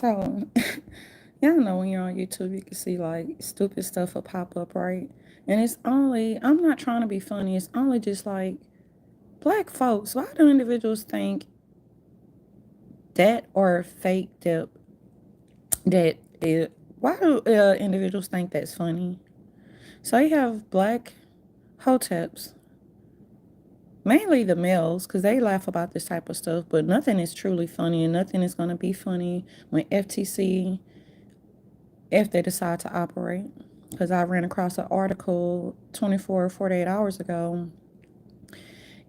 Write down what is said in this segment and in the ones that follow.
So, y'all know when you're on YouTube, you can see like stupid stuff will pop up, right? And it's only, I'm not trying to be funny, it's only just like, black folks, why do individuals think that or fake that it, why do individuals think that's funny? So you have black hoteps, mainly the males, because they laugh about this type of stuff, but nothing is truly funny and nothing is going to be funny when FTC, if they decide to operate. Because I ran across an article 24 or 48 hours ago,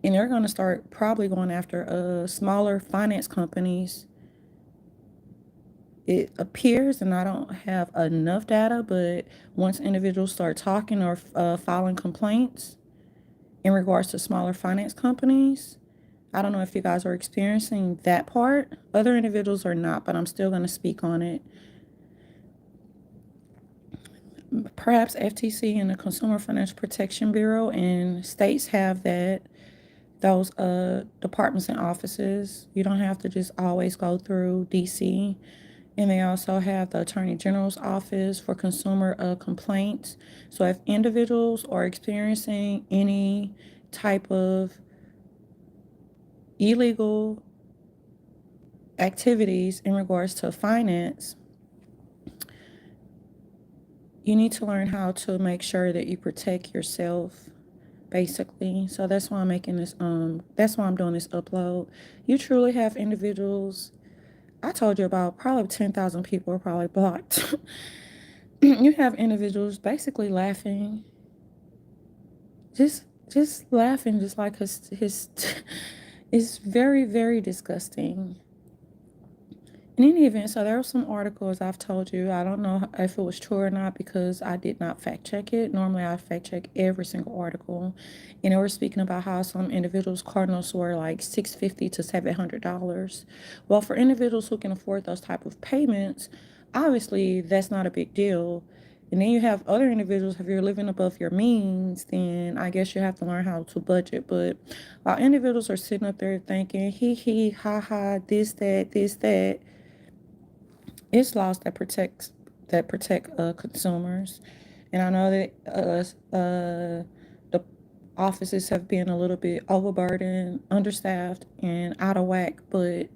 and they're going to start probably going after smaller finance companies. It appears, and I don't have enough data, but once individuals start talking or filing complaints in regards to smaller finance companies, I don't know if you guys are experiencing that part. Other individuals are not, but I'm still going to speak on it. Perhaps FTC and the Consumer Financial Protection Bureau and states have those departments and offices. You don't have to just always go through DC. And they also have the Attorney General's office for consumer complaints. So if individuals are experiencing any type of illegal activities in regards to finance, you need to learn how to make sure that you protect yourself, basically. So that's why I'm making this that's why I'm doing this upload. You truly have individuals, I told you about probably 10,000 people are probably blocked. You have individuals basically laughing, just laughing, just like his it's very, very disgusting. In any event, so there were some articles I've told you. I don't know if it was true or not because I did not fact check it. Normally, I fact check every single article, and they were speaking about how some individuals' cardinals were like $650 to $700. Well, for individuals who can afford those type of payments, obviously that's not a big deal. And then you have other individuals, if you're living above your means, then I guess you have to learn how to budget. But while individuals are sitting up there thinking, hee, ha, ha, this, that, it's laws that protect consumers. And I know that the offices have been a little bit overburdened, understaffed, and out of whack, but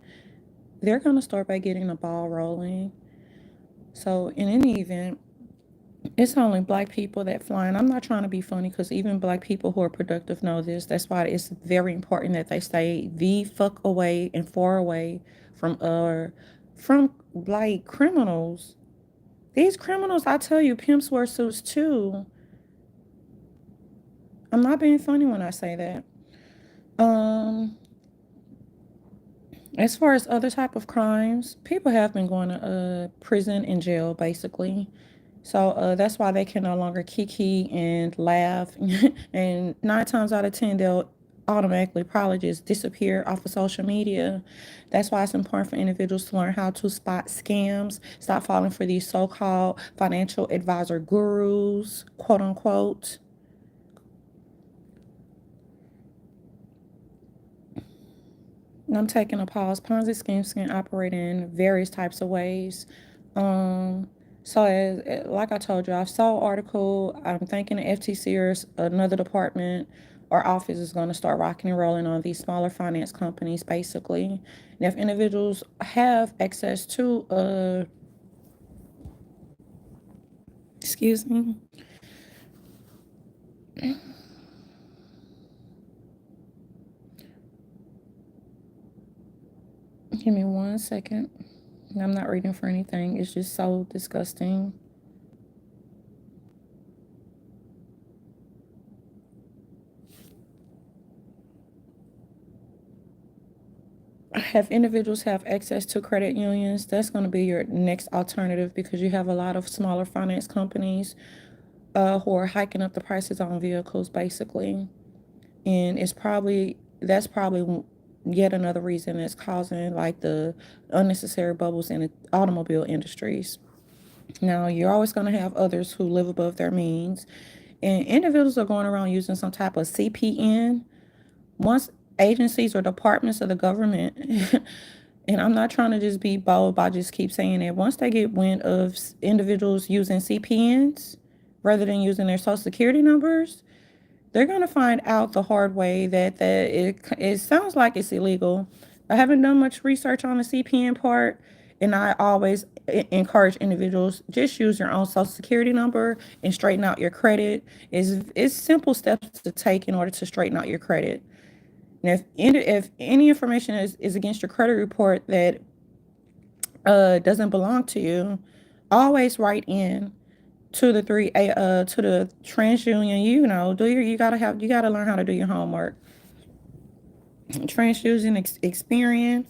they're going to start by getting the ball rolling. So in any event, it's only black people that fly. And I'm not trying to be funny because even black people who are productive know this. That's why it's very important that they stay the fuck away and far away from like criminals. These criminals, I tell you, pimps wear suits too. I'm not being funny when I say that. Um, as far as other type of crimes, people have been going to prison and jail basically. So that's why they can no longer kiki and laugh. And 9 times out of 10, they'll automatically probably just disappear off of social media. That's why it's important for individuals to learn how to spot scams, stop falling for these so-called financial advisor gurus, quote unquote. And I'm taking a pause. Ponzi schemes can operate in various types of ways. Um, so, like I told you, I saw an article. I'm thinking the FTC or another department or office is going to start rocking and rolling on these smaller finance companies, basically. And if individuals have access to, excuse me, give me 1 second. I'm not reading for anything. It's just so disgusting. Have individuals have access to credit unions, that's going to be your next alternative because you have a lot of smaller finance companies who are hiking up the prices on vehicles basically. And that's probably yet another reason that's causing like the unnecessary bubbles in the automobile industries. Now, you're always going to have others who live above their means, and individuals are going around using some type of CPN. Once agencies or departments of the government and I'm not trying to just be bold, but I just keep saying it. Once they get wind of individuals using CPNs rather than using their social security numbers, they're going to find out the hard way that it sounds like it's illegal. I haven't done much research on the CPN part, and I always encourage individuals just use your own social security number and straighten out your credit. It's simple steps to take in order to straighten out your credit. And if any information is against your credit report that doesn't belong to you, always write in to the to the TransUnion. You gotta learn how to do your homework. TransUnion Experian.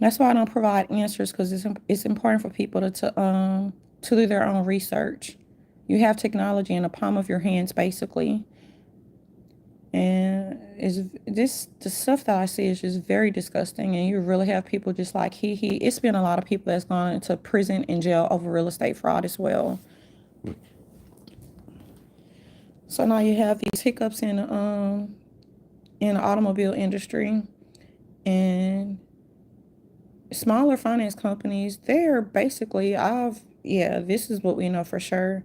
That's why I don't provide answers, because it's important for people to do their own research. You have technology in the palm of your hands, basically. And the stuff that I see is just very disgusting, and you really have people just like he. It's been a lot of people that's gone into prison and jail over real estate fraud as well. So now you have these hiccups in the automobile industry, and smaller finance companies. They're basically this is what we know for sure.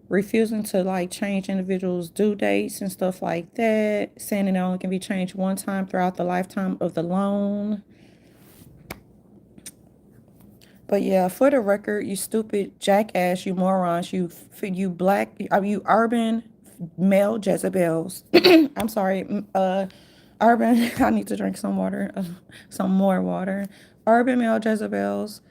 Refusing to like change individuals' due dates and stuff like that, saying it only can be changed one time throughout the lifetime of the loan. But yeah, for the record, you stupid jackass, you morons, you urban male Jezebels. I'm sorry, urban. I need to drink some water, some more water. Urban male Jezebels.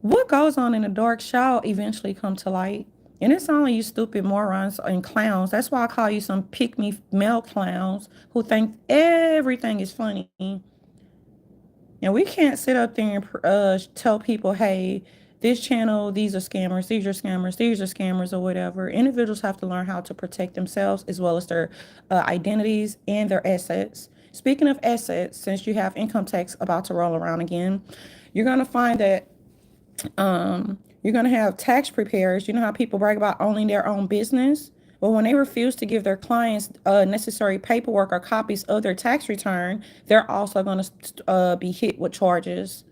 What goes on in the dark shall eventually come to light. And it's only you stupid morons and clowns. That's why I call you some pick-me male clowns who think everything is funny. And we can't sit up there and tell people, hey, this channel, these are scammers, these are scammers, these are scammers, or whatever. Individuals have to learn how to protect themselves as well as their identities and their assets. Speaking of assets, since you have income tax about to roll around again, you're going to find that you're going to have tax preparers. You know how people brag about owning their own business? Well, when they refuse to give their clients necessary paperwork or copies of their tax return, they're also going to be hit with charges.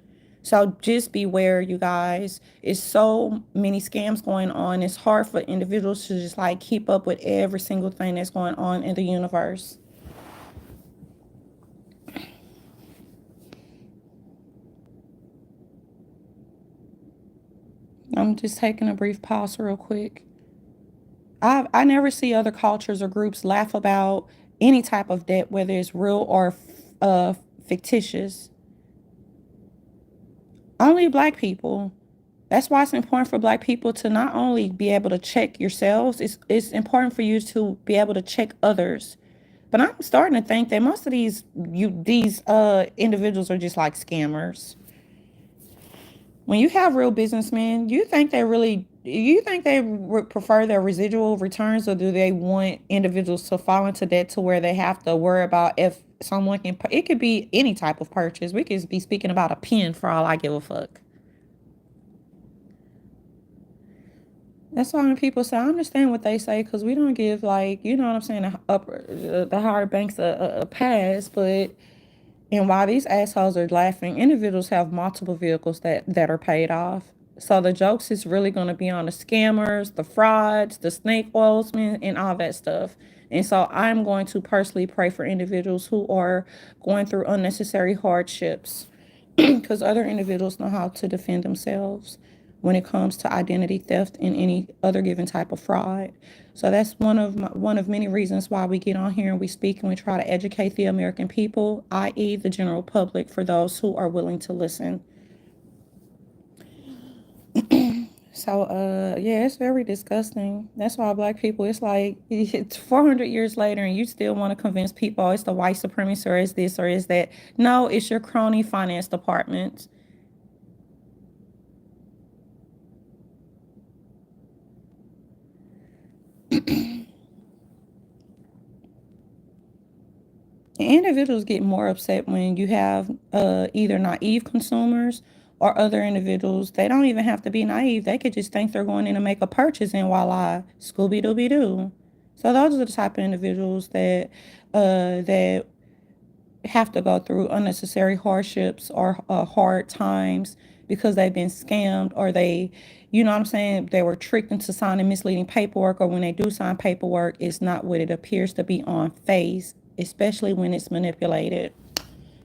So just beware, you guys. It's so many scams going on. It's hard for individuals to just like keep up with every single thing that's going on in the universe. I'm just taking a brief pause real quick. I never see other cultures or groups laugh about any type of debt, whether it's real or fictitious. Only Black people. That's why it's important for Black people to not only be able to check yourselves, it's important for you to be able to check others. But I'm starting to think that most of these individuals are just like scammers. When you have real businessmen, you think they prefer their residual returns, or do they want individuals to fall into debt to where they have to worry about if someone can, it could be any type of purchase. We could be speaking about a pen for all I give a fuck. That's why when people say, I understand what they say, because we don't give, like, you know what I'm saying, the higher banks a pass. But and while these assholes are laughing, individuals have multiple vehicles that are paid off. So the jokes is really going to be on the scammers, the frauds, the snake oilsmen, and all that stuff. And so I'm going to personally pray for individuals who are going through unnecessary hardships, because other individuals know how to defend themselves when it comes to identity theft and any other given type of fraud. So that's one of many reasons why we get on here and we speak and we try to educate the American people, i.e. the general public, for those who are willing to listen. So yeah, it's very disgusting. That's why Black people, it's like it's 400 years later and you still want to convince people, oh, it's the white supremacy, or is this or is that. No, it's your crony finance department. Individuals get more upset when you have either naive consumers or other individuals. They don't even have to be naive. They could just think they're going in to make a purchase, and voila, Scooby Dooby Doo. So those are the type of individuals that have to go through unnecessary hardships or hard times because they've been scammed, or they, you know what I'm saying, they were tricked into signing misleading paperwork, or when they do sign paperwork, it's not what it appears to be on face, especially when it's manipulated.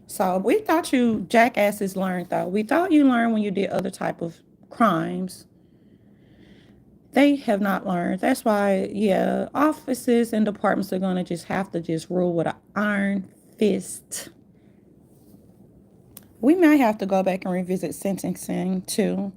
So we thought you jackasses learned, though. We thought you learned when you did other type of crimes. They have not learned. That's why, yeah, offices and departments are going to just have to just rule with an iron fist. We might have to go back and revisit sentencing too.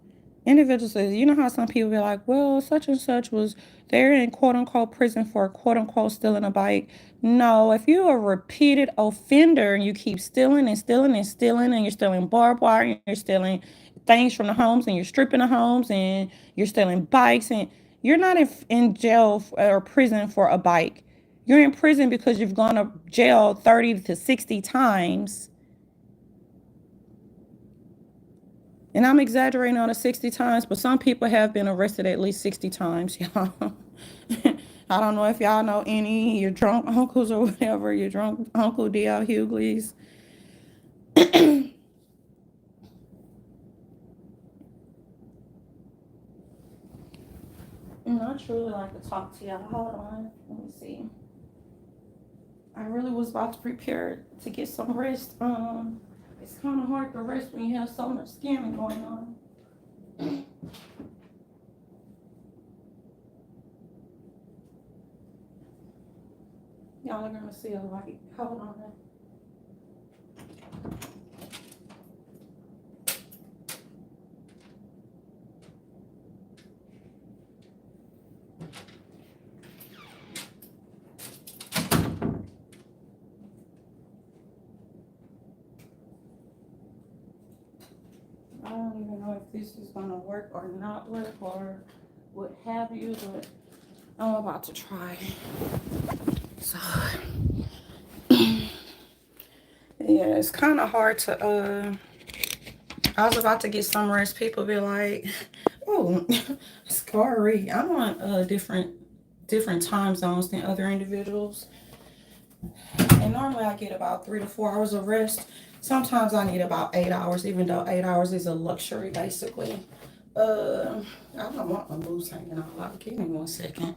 Individuals, you know how some people be like, well, such and such was there in quote unquote prison for quote unquote stealing a bike. No, if you're a repeated offender and you keep stealing and stealing and stealing, and you're stealing barbed wire and you're stealing things from the homes and you're stripping the homes and you're stealing bikes, and you're not in jail or prison for a bike. You're in prison because you've gone to jail 30 to 60 times. And I'm exaggerating on the 60 times, but some people have been arrested at least 60 times, y'all. I don't know if y'all know any, your drunk uncles or whatever, your drunk Uncle D.L. Hughley's. And I truly like to talk to y'all. Hold on. Let me see. I really was about to prepare to get some rest. It's kind of hard to rest when you have so much scamming going on. Y'all are gonna see a light. Hold on. I don't even know if this is gonna work or not work or what have you, but I'm about to try. So yeah, it's kind of hard to I was about to get some rest. People be like, oh, sorry, I'm on different time zones than other individuals. And normally I get about 3 to 4 hours of rest. Sometimes I need about 8 hours, even though 8 hours is a luxury, basically. I don't want my boobs hanging out. Give me 1 second.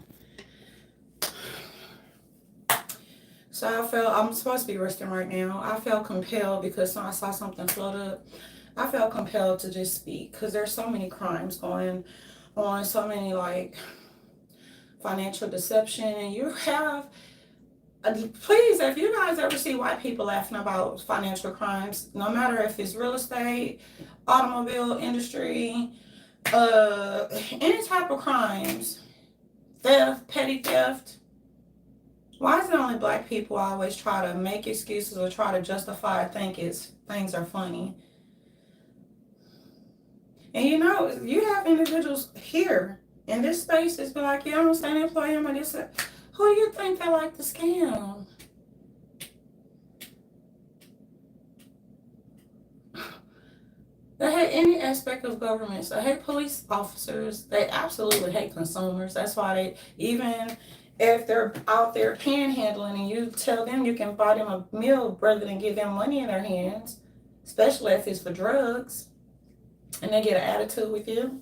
So I'm supposed to be resting right now. I felt compelled because I saw something float up. I felt compelled to just speak because there's so many crimes going on, so many like financial deception, and you have please, if you guys ever see white people laughing about financial crimes, no matter if it's real estate, automobile industry, any type of crimes, theft, petty theft, why is it only black people always try to make excuses or try to justify things are funny? And you know, you have individuals here in this space that's be like, yeah, I'm a standing employee, I'm this. Who do you think they like to scam? They hate any aspect of governments. They hate police officers. They absolutely hate consumers. That's why they, even if they're out there panhandling and you tell them you can buy them a meal rather than give them money in their hands, especially if it's for drugs, and they get an attitude with you.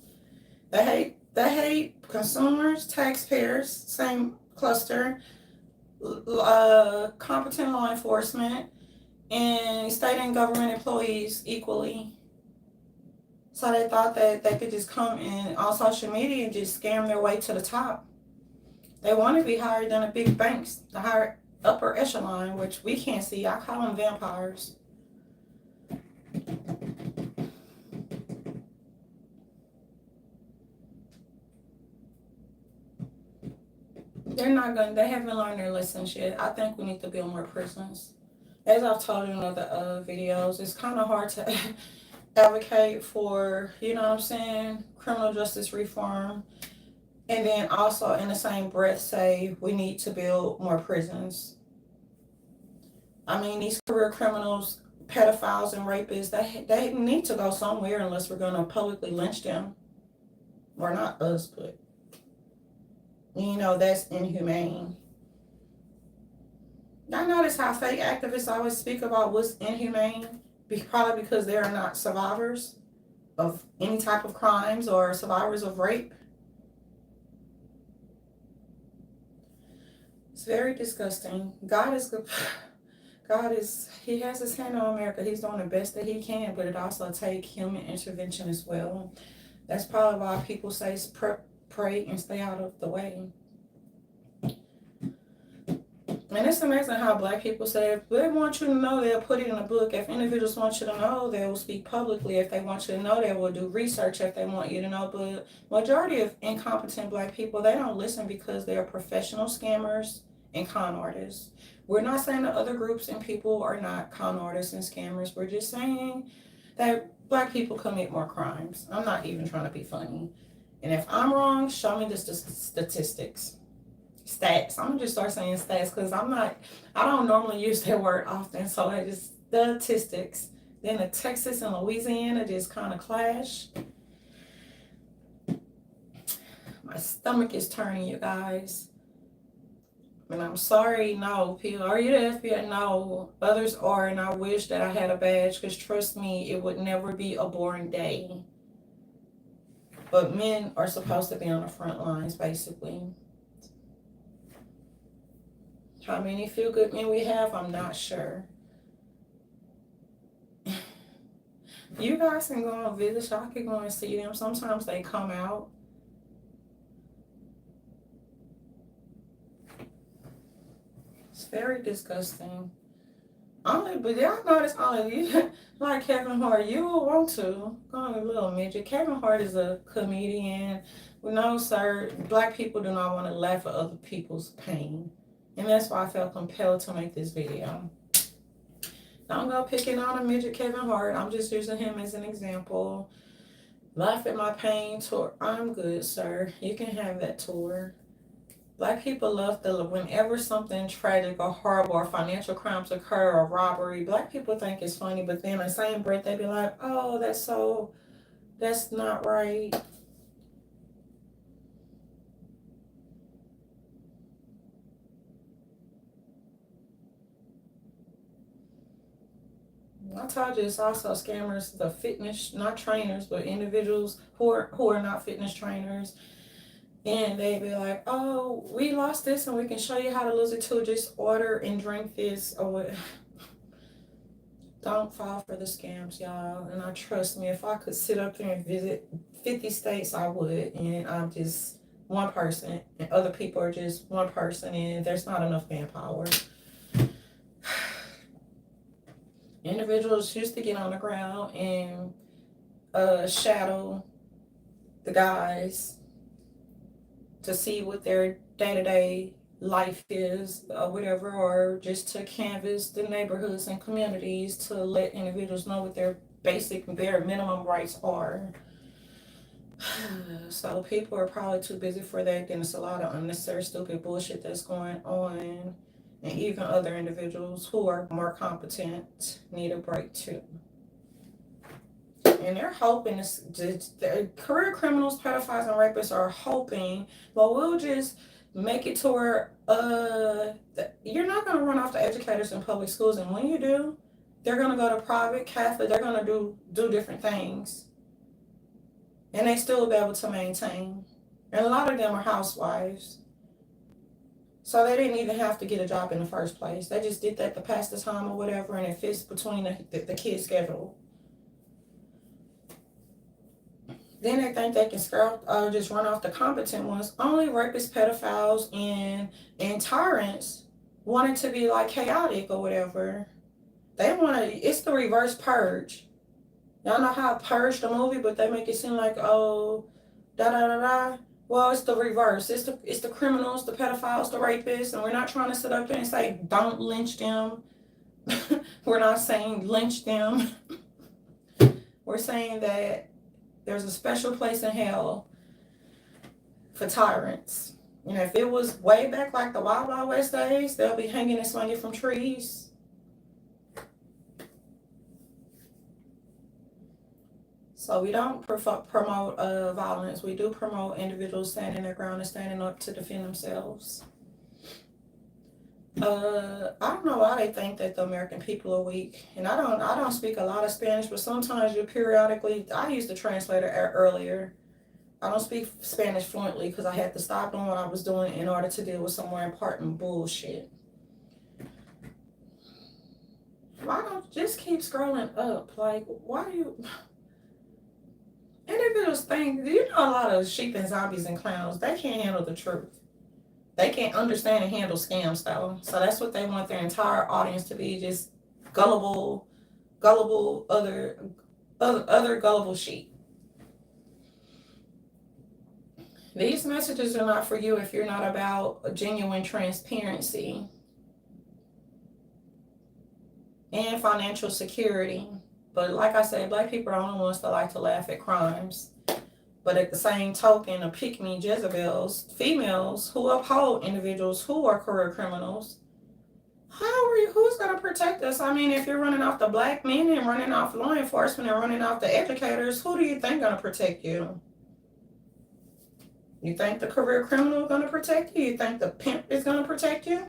They hate consumers, taxpayers, same cluster, competent law enforcement, and state and government employees equally. So they thought that they could just come in on social media and just scam their way to the top. They want to be higher than the big banks, the higher upper echelon, which we can't see. I call them vampires. They haven't learned their lessons yet. I think we need to build more prisons. As I've told you in other videos, it's kind of hard to advocate for, you know what I'm saying, criminal justice reform, and then also in the same breath say we need to build more prisons. I mean, these career criminals, pedophiles, and rapists, they need to go somewhere unless we're going to publicly lynch them. Or not us, but, you know, that's inhumane. I notice how fake activists always speak about what's inhumane, probably because they are not survivors of any type of crimes or survivors of rape. It's very disgusting. God is good. God is, he has his hand on America. He's doing the best that he can, but it also takes human intervention as well. That's probably why people say pray and stay out of the way. And it's amazing how Black people say, if they want you to know, they'll put it in a book. If individuals want you to know, they will speak publicly. If they want you to know, they will do research if they want you to know. But majority of incompetent Black people, they don't listen because they are professional scammers and con artists. We're not saying that other groups and people are not con artists and scammers. We're just saying that Black people commit more crimes. I'm not even trying to be funny. And if I'm wrong, show me the statistics. Stats. I'm gonna just start saying stats because I don't normally use that word often. So I just, statistics. Then the Texas and Louisiana just kind of clash. My stomach is turning, you guys. And I'm sorry, no, people, are you the FBI? No, others are, and I wish that I had a badge because trust me, it would never be a boring day. But men are supposed to be on the front lines, basically. How many feel good men we have, I'm not sure. You guys can go on visits. I can go and see them. Sometimes they come out. It's very disgusting. But y'all notice like Kevin Hart, you will want to. Go on a little midget. Kevin Hart is a comedian. No, sir, Black people do not want to laugh at other people's pain. And that's why I felt compelled to make this video. Don't go picking on a midget Kevin Hart. I'm just using him as an example. Laugh at my pain tour. I'm good, sir. You can have that tour. Black people love whenever something tragic or horrible or financial crimes occur or robbery, Black people think it's funny, but then in the same breath they be like, oh, that's not right. I told you it's also scammers, the fitness, not trainers, but individuals who are not fitness trainers. And they be like, oh, we lost this and we can show you how to lose it too. Just order and drink this or what. Don't fall for the scams, y'all. And I trust me, if I could sit up there and visit 50 states, I would. And I'm just one person and other people are just one person and there's not enough manpower. Individuals used to get on the ground and shadow the guys to see what their day-to-day life is or whatever, or just to canvass the neighborhoods and communities to let individuals know what their basic bare minimum rights are. So people are probably too busy for that. Then it's a lot of unnecessary stupid bullshit that's going on. And even other individuals who are more competent need a break too. And they're hoping, the career criminals, pedophiles, and rapists are hoping, well, we'll just make it to where you're not going to run off the educators in public schools. And when you do, they're going to go to private, Catholic, they're going to do different things. And they still will be able to maintain. And a lot of them are housewives. So they didn't even have to get a job in the first place. They just did that to pass the time or whatever, and it fits between the kids' schedule. Then they think they can just run off the competent ones. Only rapists, pedophiles, and tyrants want it to be like chaotic or whatever. They want to, it's the reverse purge. Y'all know how Purge the movie, but they make it seem like, oh, da-da-da-da. Well, it's the reverse. It's the criminals, the pedophiles, the rapists, and we're not trying to sit up there and say, don't lynch them. We're not saying lynch them. We're saying that there's a special place in hell for tyrants. You know, if it was way back like the Wild Wild West days, they'll be hanging and swinging from trees. So we don't promote violence. We do promote individuals standing their ground and standing up to defend themselves. I don't know why they think that the American people are weak, and I don't speak a lot of Spanish, but sometimes you periodically. I used the translator earlier. I don't speak Spanish fluently because I had to stop doing what I was doing in order to deal with some more important bullshit. Why don't you just keep scrolling up? Like, why do you? Individuals think, you know, a lot of sheep and zombies and clowns, they can't handle the truth. They can't understand and handle scams, though. So that's what they want their entire audience to be, just gullible, gullible, other gullible sheep. These messages are not for you if you're not about genuine transparency and financial security. But like I said, black people are the only ones that like to laugh at crimes. But at the same token, the pick-me Jezebels, females who uphold individuals who are career criminals, who's going to protect us? I mean, if you're running off the black men and running off law enforcement and running off the educators, who do you think going to protect you? You think the career criminal is going to protect you? You think the pimp is going to protect you?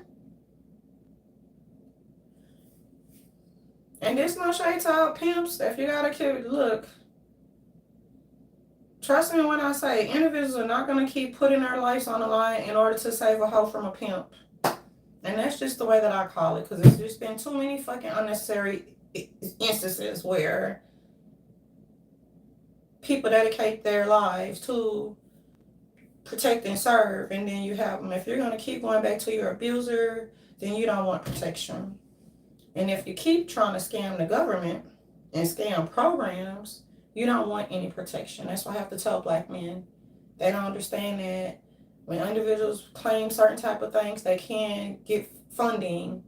And this no shade to all pimps. If you got a kid, look, trust me when I say individuals are not going to keep putting their lives on the line in order to save a hoe from a pimp. And that's just the way that I call it, because there's just been too many fucking unnecessary instances where people dedicate their lives to protect and serve, and then you have them. If you're going to keep going back to your abuser, then you don't want protection. And if you keep trying to scam the government and scam programs, you don't want any protection. That's why I have to tell black men. They don't understand that when individuals claim certain type of things, they can get funding,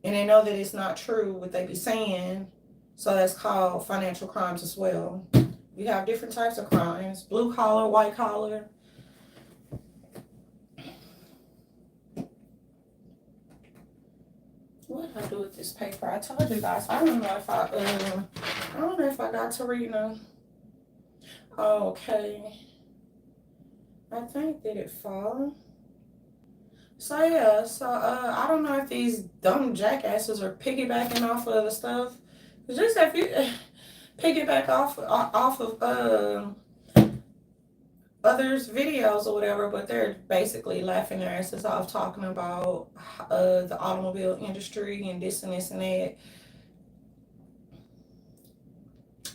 and they know that it's not true what they be saying. So that's called financial crimes as well. You have different types of crimes: blue collar, white collar. What did I do with this paper? I told you guys. I don't know if I got to read them. Okay. I think, did it fall? So yeah, I don't know if these dumb jackasses are piggybacking off of the stuff. Just if you piggyback off of others' videos or whatever, but they're basically laughing their asses off, talking about the automobile industry and this and this and that.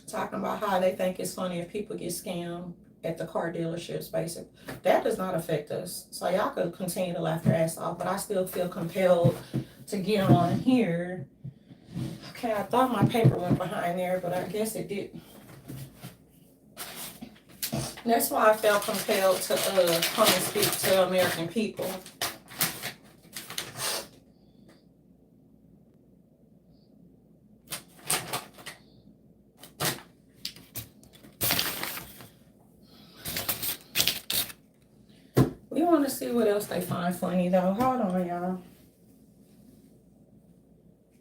Talking about how they think it's funny if people get scammed at the car dealerships, basically. That does not affect us. So y'all could continue to laugh your ass off, but I still feel compelled to get on here. Okay, I thought my paper went behind there, but I guess it didn't. That's why I felt compelled to come and speak to American people. We want to see what else they find funny, though. Hold on, y'all.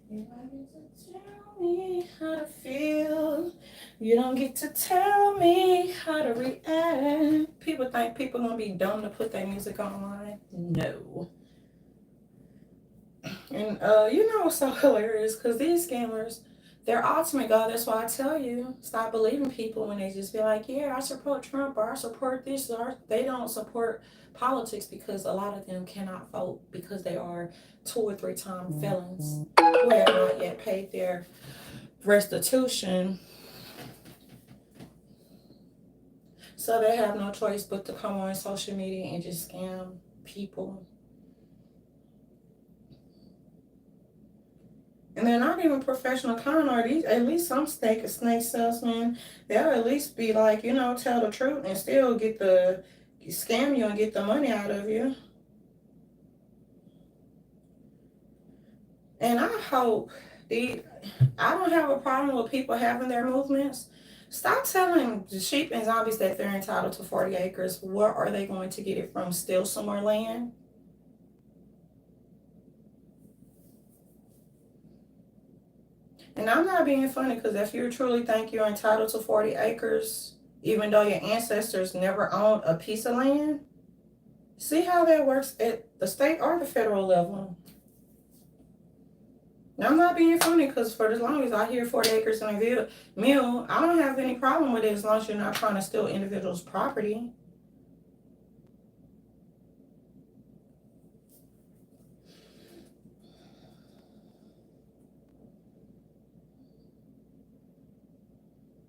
You don't get to tell me how to feel. You don't get to tell me how to react. People think people gonna be dumb to put their music online. No. And you know what's so hilarious? Because these scammers, their ultimate goal, that's why I tell you, stop believing people when they just be like, yeah, I support Trump, or I support this, or they don't support politics, because a lot of them cannot vote because they are 2 or 3 time felons who have not yet paid their restitution. So they have no choice but to come on social media and just scam people. And they're not even professional con artists. At least some snake salesmen, they'll at least be like, you know, tell the truth and still scam you and get the money out of you. And I hope I don't have a problem with people having their movements. Stop telling the sheep and zombies that they're entitled to 40 acres. Where are they going to get it from? Steal some more land? And I'm not being funny, because if you truly think you're entitled to 40 acres, even though your ancestors never owned a piece of land, see how that works at the state or the federal level. I'm not being funny because for as long as I hear 40 acres and a mill, I don't have any problem with it as long as you're not trying to steal individuals' property.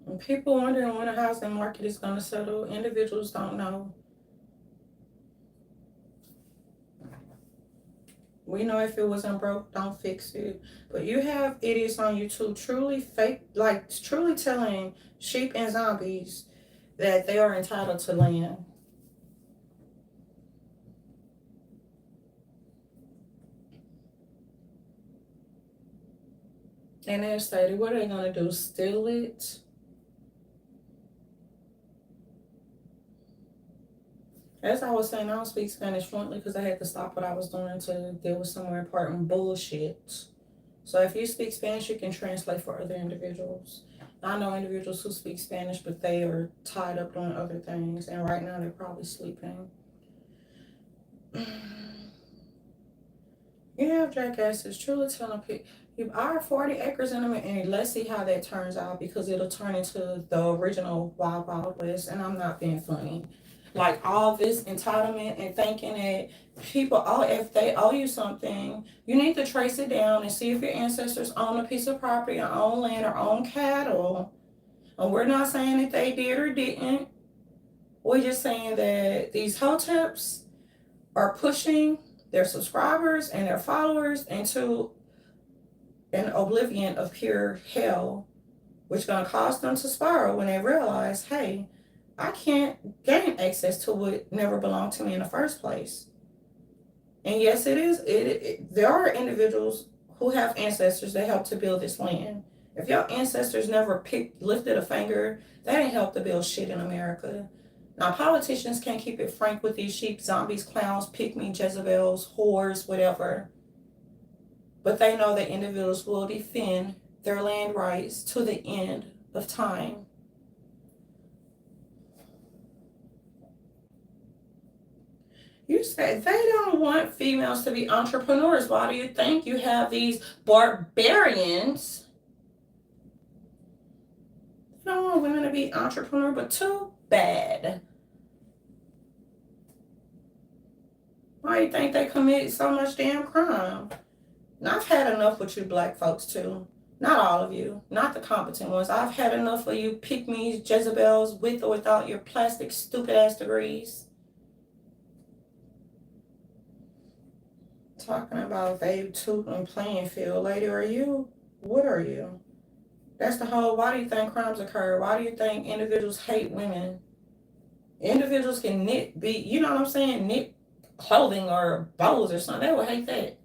And people wondering when the housing market is going to settle. Individuals don't know. We know if it wasn't broke, don't fix it. But you have idiots on YouTube truly fake, like truly telling sheep and zombies that they are entitled to land. And they're stated, what are they going to do? Steal it? As I was saying, I don't speak Spanish fluently because I had to stop what I was doing to deal with some more important bullshit. So if you speak Spanish, you can translate for other individuals. I know individuals who speak Spanish, but they are tied up doing other things. And right now, they're probably sleeping. You have jackasses truly telling people, you buy 40 acres in a minute, and let's see how that turns out because it'll turn into the original Wild Wild West. And I'm not being funny. Like all this entitlement and thinking that people, oh, if they owe you something, you need to trace it down and see if your ancestors own a piece of property or own land or own cattle. And we're not saying that they did or didn't. We're just saying that these hoteps are pushing their subscribers and their followers into an oblivion of pure hell, which is going to cause them to spiral when they realize, hey, I can't gain access to what never belonged to me in the first place. And yes, it is. There are individuals who have ancestors that helped to build this land. If your ancestors never lifted a finger, that ain't helped to build shit in America. Now, politicians can't keep it frank with these sheep, zombies, clowns, pygmy, Jezebels, whores, whatever. But they know that individuals will defend their land rights to the end of time. You said they don't want females to be entrepreneurs. Why do you think you have these barbarians? They don't want women to be entrepreneurs, but too bad. Why do you think they commit so much damn crime? Now, I've had enough with you black folks too. Not all of you, not the competent ones. I've had enough of you pygmies, Jezebels, with or without your plastic stupid ass degrees. Talking about they tooth and playing field. Lady, are you? What are you? That's the whole, why do you think crimes occur? Why do you think individuals hate women? Individuals can knit, you know what I'm saying? Knit clothing or bows or something. They would hate that.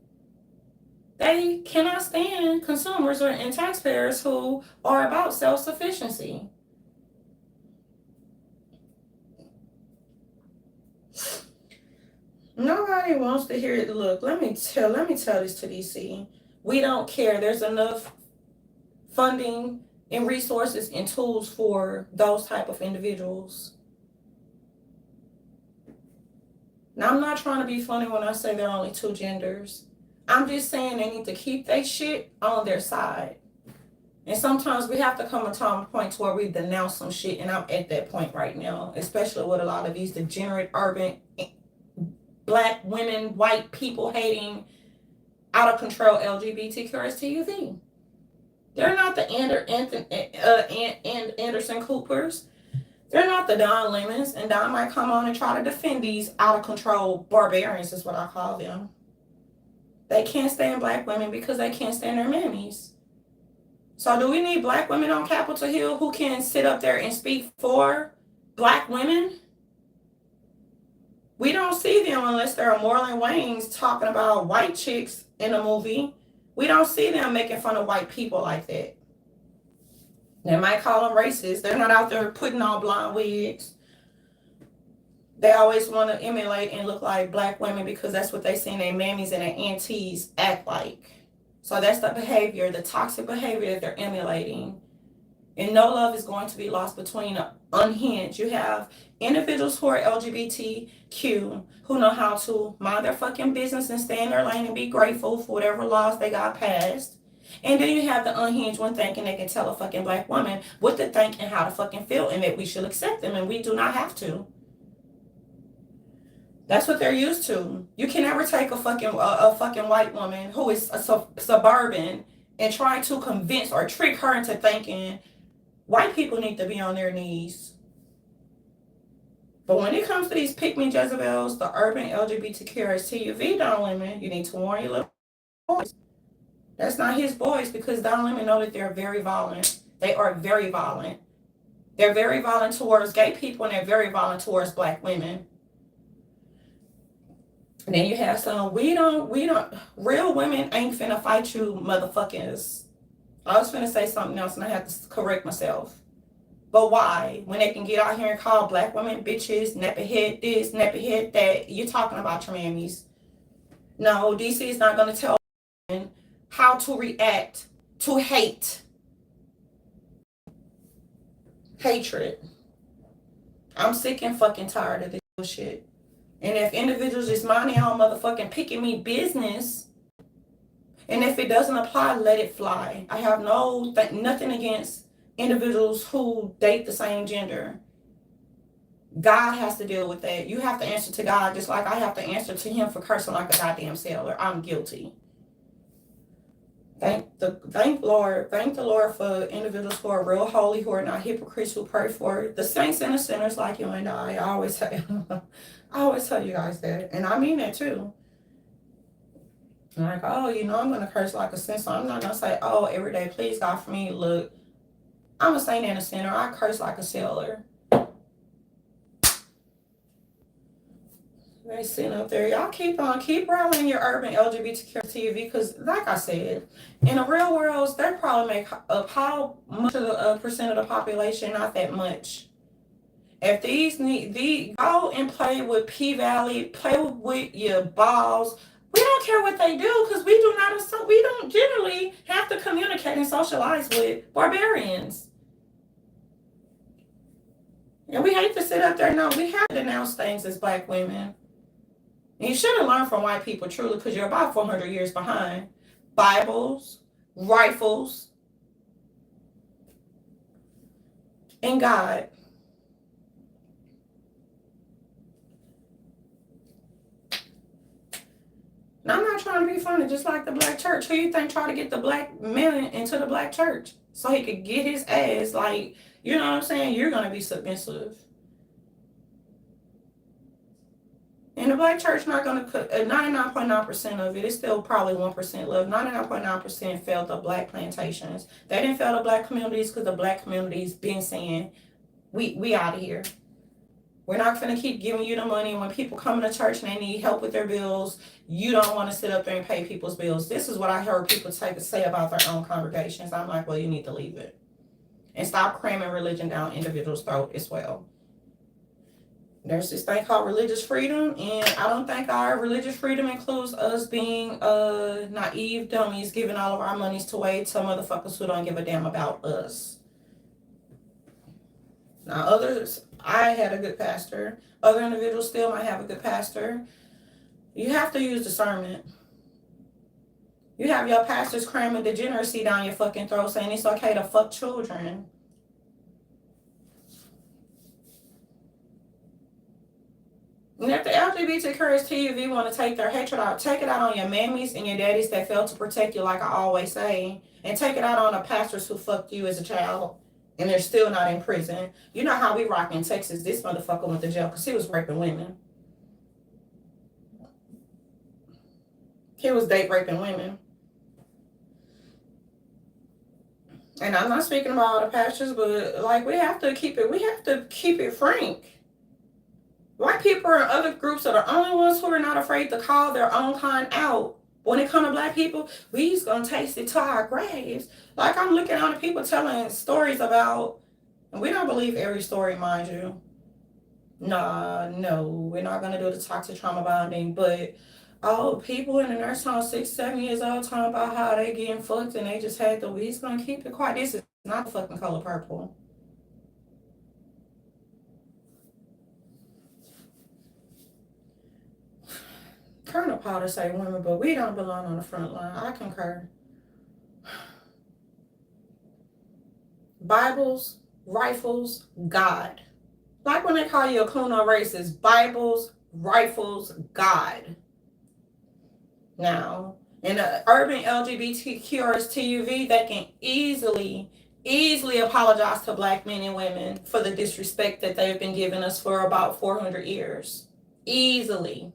They cannot stand consumers and taxpayers who are about self-sufficiency. Nobody wants to hear it. Look, let me tell this to DC. We don't care. There's enough funding and resources and tools for those type of individuals. Now, I'm not trying to be funny when I say there are only two genders. I'm just saying they need to keep their shit on their side. And sometimes we have to come to a point to where we denounce some shit, and I'm at that point right now, especially with a lot of these degenerate urban black women, white people hating, out of control LGBTQRSTUV. They're not the Anderson Coopers. They're not the Don Lemons, and Don might come on and try to defend these out of control barbarians, is what I call them. They can't stand black women because they can't stand their mammies. So do we need black women on Capitol Hill who can sit up there and speak for black women? We don't see them unless they're Marlon Wayans talking about white chicks in a movie. We don't see them making fun of white people like that. They might call them racist. They're not out there putting on blonde wigs. They always want to emulate and look like black women because that's what they see their mammies and their aunties act like. So that's the behavior, the toxic behavior that they're emulating. And no love is going to be lost between unhinged. You have individuals who are LGBTQ who know how to mind their fucking business and stay in their lane and be grateful for whatever laws they got passed. And then you have the unhinged one thinking they can tell a fucking black woman what to think and how to fucking feel and that we should accept them and we do not have to. That's what they're used to. You can never take a fucking white woman who is a suburban and try to convince or trick her into thinking white people need to be on their knees. But when it comes to these pick-me Jezebels, the urban LGBTQRSTUV Don Lemon, you need to warn your little boys. That's not his boys, because Don Lemon know that they're very violent. They are very violent. They're very violent towards gay people and they're very violent towards black women. And then you have some, we don't, real women ain't finna fight you motherfuckers. I was finna say something else and I have to correct myself. But why? When they can get out here and call black women bitches, nappy head this, nappy head that, you're talking about your mammies. No, DC is not gonna tell women how to react to hate. Hatred. I'm sick and fucking tired of this bullshit. And if individuals just mind their own motherfucking picking me business, and if it doesn't apply, let it fly. I have nothing against individuals who date the same gender. God has to deal with that. You have to answer to God just like I have to answer to him for cursing like a goddamn sailor. I'm guilty. Thank the Lord for individuals who are real holy, who are not hypocrites, who pray for the saints and the sinners like you and I. I always tell you guys that, and I mean that too. Like, oh, I'm gonna curse like a sinner. So I'm not gonna say, oh, every day, please God for me. Look, I'm a saint and a sinner. I curse like a sailor. They sitting up there. Y'all keep rallying your urban LGBTQ TV, because like I said, in the real world, they probably make up how much of the percent of the population, not that much. If these go and play with P-Valley, play with your balls. We don't care what they do, because we don't generally have to communicate and socialize with barbarians. And we hate to sit up there. No, we have to denounce things as black women. And you should have learned from white people, truly, because you're about 400 years behind. Bibles, rifles, and God. Now, I'm not trying to be funny, just like the black church. Who you think tried to get the black man into the black church so he could get his ass, like, you know what I'm saying? You're going to be submissive. And the black church not going to cut 99.9% of it. It's still probably 1% left. 99.9% failed the black plantations. They didn't fail the black communities because the black communities been saying, we out of here. We're not going to keep giving you the money. When people come to church and they need help with their bills, you don't want to sit up there and pay people's bills. This is what I heard people say about their own congregations. I'm like, well, you need to leave it. And stop cramming religion down individuals' throat as well. There's this thing called religious freedom, and I don't think our religious freedom includes us being naive dummies giving all of our monies away to motherfuckers who don't give a damn about us. Now, I had a good pastor. Other individuals still might have a good pastor. You have to use discernment. You have your pastors cramming degeneracy down your fucking throat saying it's okay to fuck children. And if the LGBTQRSTUV want to take their hatred out, take it out on your mammies and your daddies that failed to protect you, like I always say. And take it out on the pastors who fucked you as a child and they're still not in prison. You know how we rock in Texas. This motherfucker went to jail because he was raping women. He was date raping women. And I'm not speaking about all the pastors, but like we have to keep it frank. White people and other groups are the only ones who are not afraid to call their own kind out. When it comes to black people, we's gonna taste it to our graves. Like I'm looking at the people telling stories about, and we don't believe every story, mind you. No, we're not gonna do the toxic trauma bonding, but people in the nurse home 6, 7 years old talking about how they getting fucked and they just had we's gonna keep it quiet. This is not the fucking color purple. Colonel Potter say women, but we don't belong on the front line. I concur. Bibles, rifles, God. Like when they call you a Kuno racist, Bibles, rifles, God. Now, in the urban LGBTQRS TUV, they can easily apologize to black men and women for the disrespect that they've been giving us for about 400 years. Easily.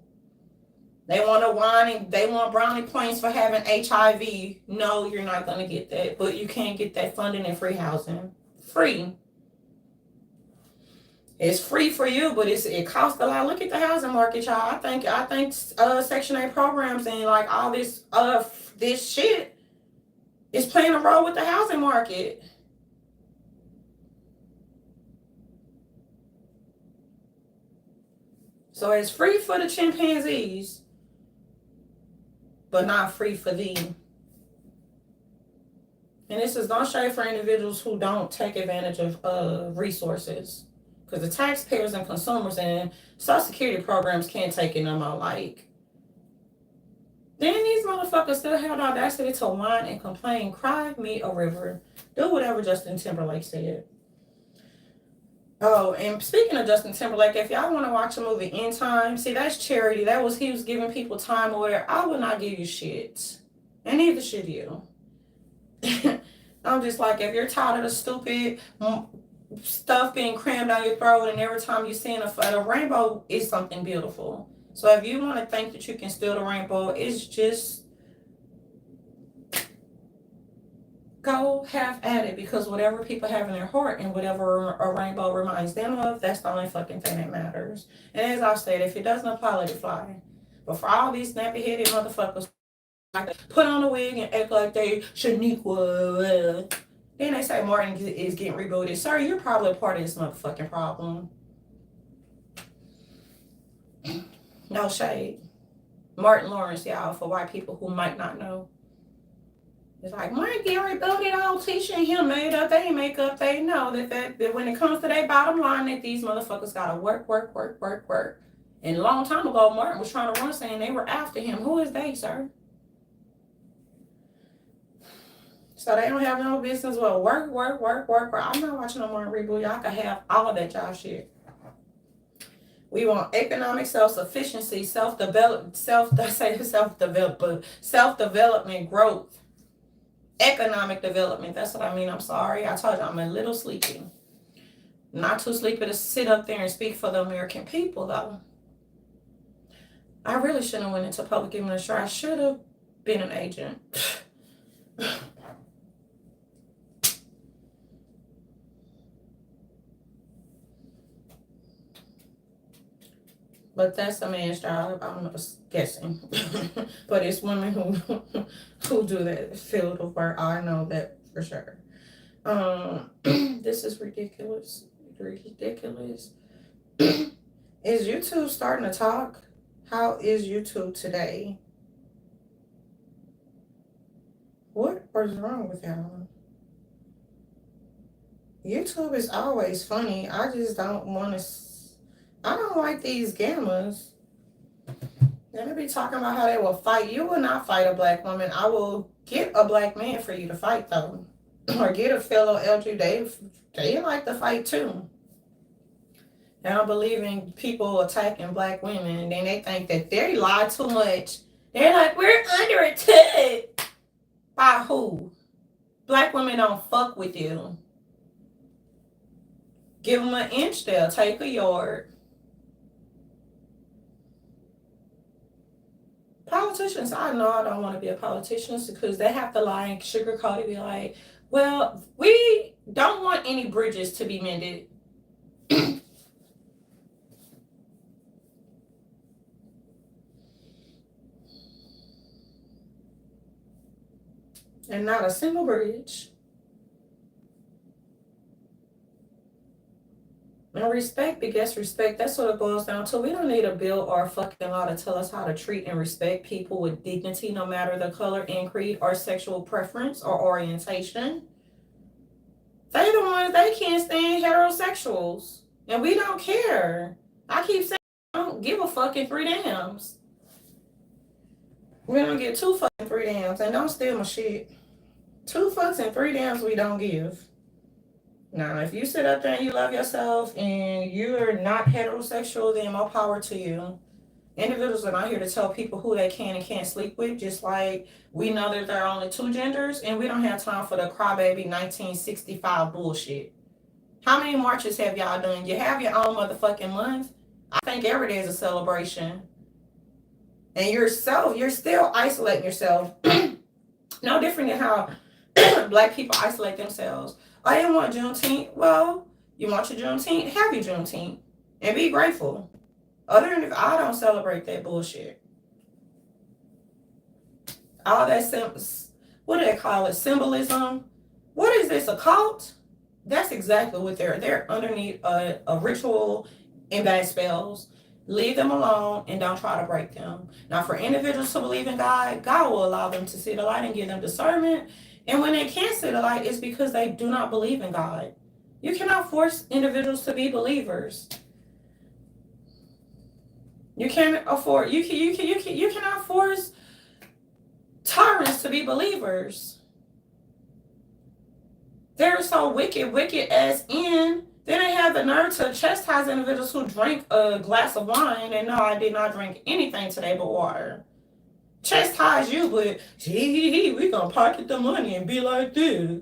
They want to whine and they want brownie points for having HIV. No, you're not going to get that. But you can get that funding and free housing. Free. It's free for you, but it costs a lot. Look at the housing market, y'all. I think Section 8 programs and like all this shit is playing a role with the housing market. So it's free for the chimpanzees, but not free for thee. And this is no shade for individuals who don't take advantage of resources. Because the taxpayers and consumers and Social Security programs can't take it no more. Like, then these motherfuckers still have the audacity to whine and complain, cry me a river, do whatever Justin Timberlake said. Oh, and speaking of Justin Timberlake, if y'all want to watch a movie In Time, see, that's charity. He was giving people time or whatever. I would not give you shit. And neither should you. I'm just like, if you're tired of the stupid stuff being crammed down your throat and every time you see a rainbow is something beautiful. So if you want to think that you can steal the rainbow, it's just go half at it, because whatever people have in their heart and whatever a rainbow reminds them of, that's the only fucking thing that matters. And as I've said, if it doesn't apply, let it fly. But for all these nappy-headed motherfuckers like put on a wig and act like they Shaniqua, then they say Martin is getting rebooted. Sir, you're probably a part of this motherfucking problem. No shade. Martin Lawrence, y'all, for white people who might not know. It's like, Martin getting rebooted, all Tisha and him made up. They ain't make up. They know that when it comes to their bottom line, that these motherfuckers gotta work. And a long time ago, Martin was trying to run saying they were after him. Who is they, sir? So they don't have no business. Well, work. I'm not watching no more reboot. Y'all can have all of that y'all shit. We want economic self-sufficiency, self-development, growth, economic development. That's what I mean. I'm sorry. I told you I'm a little sleepy. Not too sleepy to sit up there and speak for the American people, though. I really shouldn't have went into public administration. I should have been an agent. But that's a man's job. I'm guessing. But it's women who do that field of work. I know that for sure. This is ridiculous. Is YouTube starting to talk? How is YouTube today? What is wrong with y'all? YouTube is always funny. I just don't want to. I don't like these gammas. They be talking about how they will fight. You will not fight a black woman. I will get a black man for you to fight, though. Or get a fellow LGBT. They like to fight, too. They don't believe in people attacking black women. And then they think that they lie too much. They're like, we're under attack. By who? Black women don't fuck with you. Give them an inch, they'll take a yard. Politicians, I know I don't want to be a politician because they have to lie and sugarcoat it, be like, well, we don't want any bridges to be mended. And not a single bridge. And respect begets respect. That's what it boils down to. We don't need a bill or a fucking law to tell us how to treat and respect people with dignity, no matter the color and creed or sexual preference or orientation. They the ones, they can't stand heterosexuals. And we don't care. I keep saying I don't give a fucking three damns. We don't get 2 fucking 3 damns. And don't steal my shit. 2 fucks and 3 damns we don't give. Now, if you sit up there and you love yourself and you're not heterosexual, then more power to you. Individuals are not here to tell people who they can and can't sleep with, just like we know that there are only two genders, and we don't have time for the crybaby 1965 bullshit. How many marches have y'all done? You have your own motherfucking month. I think every day is a celebration. And you're still isolating yourself. No different than how black people isolate themselves. I didn't want Juneteenth. Well, you want your Juneteenth? Have your Juneteenth. And be grateful. Other than if I don't celebrate that bullshit. All that, what do they call it? Symbolism. What is this, a cult? That's exactly what they're underneath a ritual and bad spells. Leave them alone and don't try to break them. Now, for individuals to believe in God, God will allow them to see the light and give them discernment. And when they can't see the light, it's because they do not believe in God. You cannot force individuals to be believers. You can't afford. You cannot force tyrants to be believers. They're so wicked as in. Then they have the nerve to chastise individuals who drink a glass of wine and no, I did not drink anything today but water. Chastise you, but we gonna pocket the money and be like this.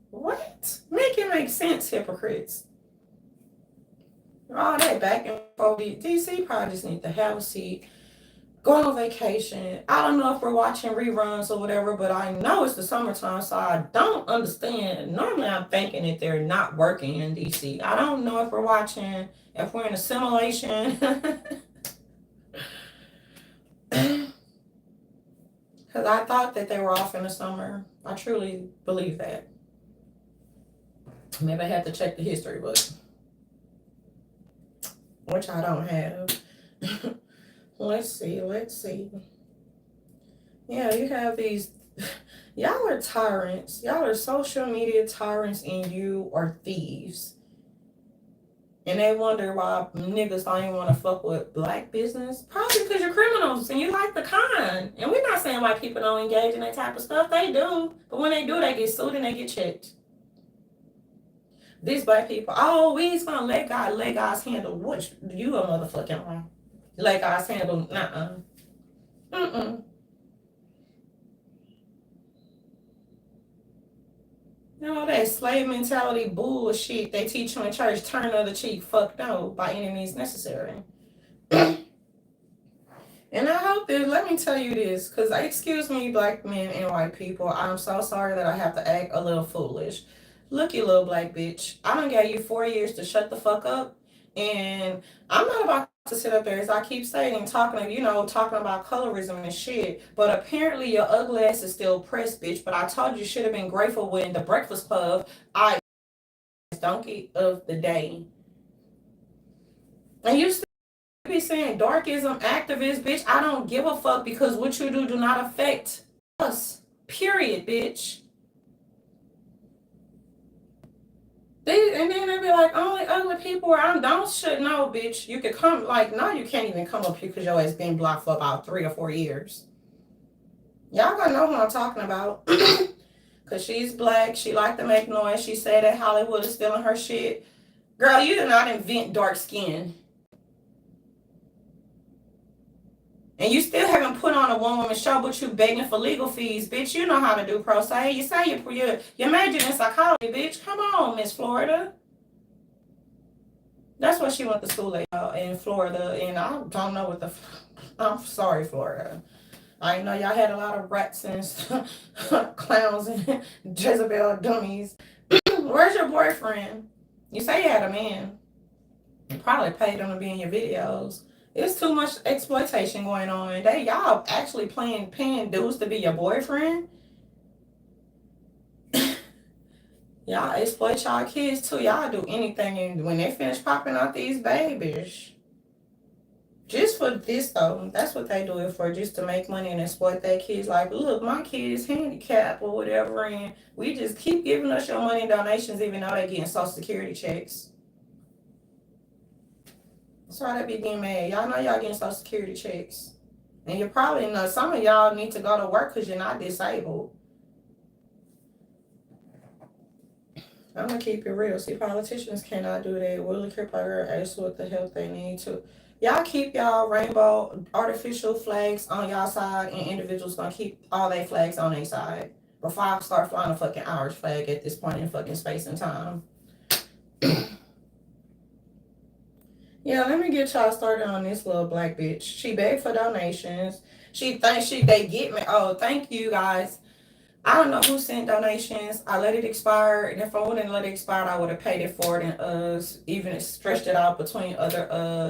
What? Make it make sense, hypocrites. All that back and forth. DC probably just need to have a seat. Go on vacation. I don't know if we're watching reruns or whatever, but I know it's the summertime, so I don't understand. Normally, I'm thinking that they're not working in DC. I don't know if we're watching, if we're in a simulation. Because I thought that they were off in the summer. I truly believe that. Maybe I have to check the history book, which I don't have. Let's see. Yeah, you have these. Y'all are tyrants. Y'all are social media tyrants, and you are thieves. And they wonder why niggas don't even want to fuck with black business. Probably because you're criminals and you like the con. And we're not saying white people don't engage in that type of stuff. They do. But when they do, they get sued and they get checked. These black people, we just gonna let God's handle. Which you a motherfucking lie. Let God's handle. You know, that slave mentality bullshit they teach you in church, turn the other cheek, fuck no, by any means necessary. And I hope that, let me tell you this, because excuse me, black men and white people, I'm so sorry that I have to act a little foolish. Look, you little black bitch, I done gave you 4 years to shut the fuck up, and I'm not about to sit up there, as I keep saying, talking about colorism and shit, but apparently your ugly ass is still pressed, bitch. But I told you should have been grateful when the Breakfast Club, I donkey of the day. And you still be saying darkism, activist, bitch. I don't give a fuck, because what you do not affect us, period, bitch. And then they be like, only ugly people where don't shit. No, bitch. You could come, like, no, you can't even come up here because your ass been blocked for about 3 or 4 years. Y'all gonna know who I'm talking about. Because she's black. She like to make noise. She said that Hollywood is stealing her shit. Girl, you did not invent dark skin. And you still haven't put on a one-woman show, but you begging for legal fees, bitch. You know how to do pro se. You say you're majoring in psychology, bitch. Come on, Miss Florida. That's what she went to school at in Florida, and I don't know what I'm sorry, Florida. I know y'all had a lot of rats and clowns and Jezebel dummies. Where's your boyfriend? You say you had a man. You probably paid him to be in your videos. It's too much exploitation going on. Y'all actually paying dudes to be your boyfriend. Y'all exploit y'all kids too. Y'all do anything, and when they finish popping out these babies, just for this though, that's what they do it for, just to make money and exploit their kids. Like, look, my kid is handicapped or whatever, and we just keep giving us your money and donations, even though they're getting Social Security checks. That's why they be getting mad. Y'all know y'all getting Social Security checks. And you probably know some of y'all need to go to work because you're not disabled. I'm gonna keep it real. See, politicians cannot do that. Willie Kipper ask what the hell they need to. Y'all keep y'all rainbow artificial flags on y'all side, and individuals gonna keep all their flags on their side. Before I start flying a fucking Irish flag at this point in fucking space and time. Yeah, let me get y'all started on this little black bitch. She begged for donations. She thinks they get me. Oh, thank you guys. I don't know who sent donations. I let it expire, and if I wouldn't let it expire, I would have paid it for it and even stretched it out between other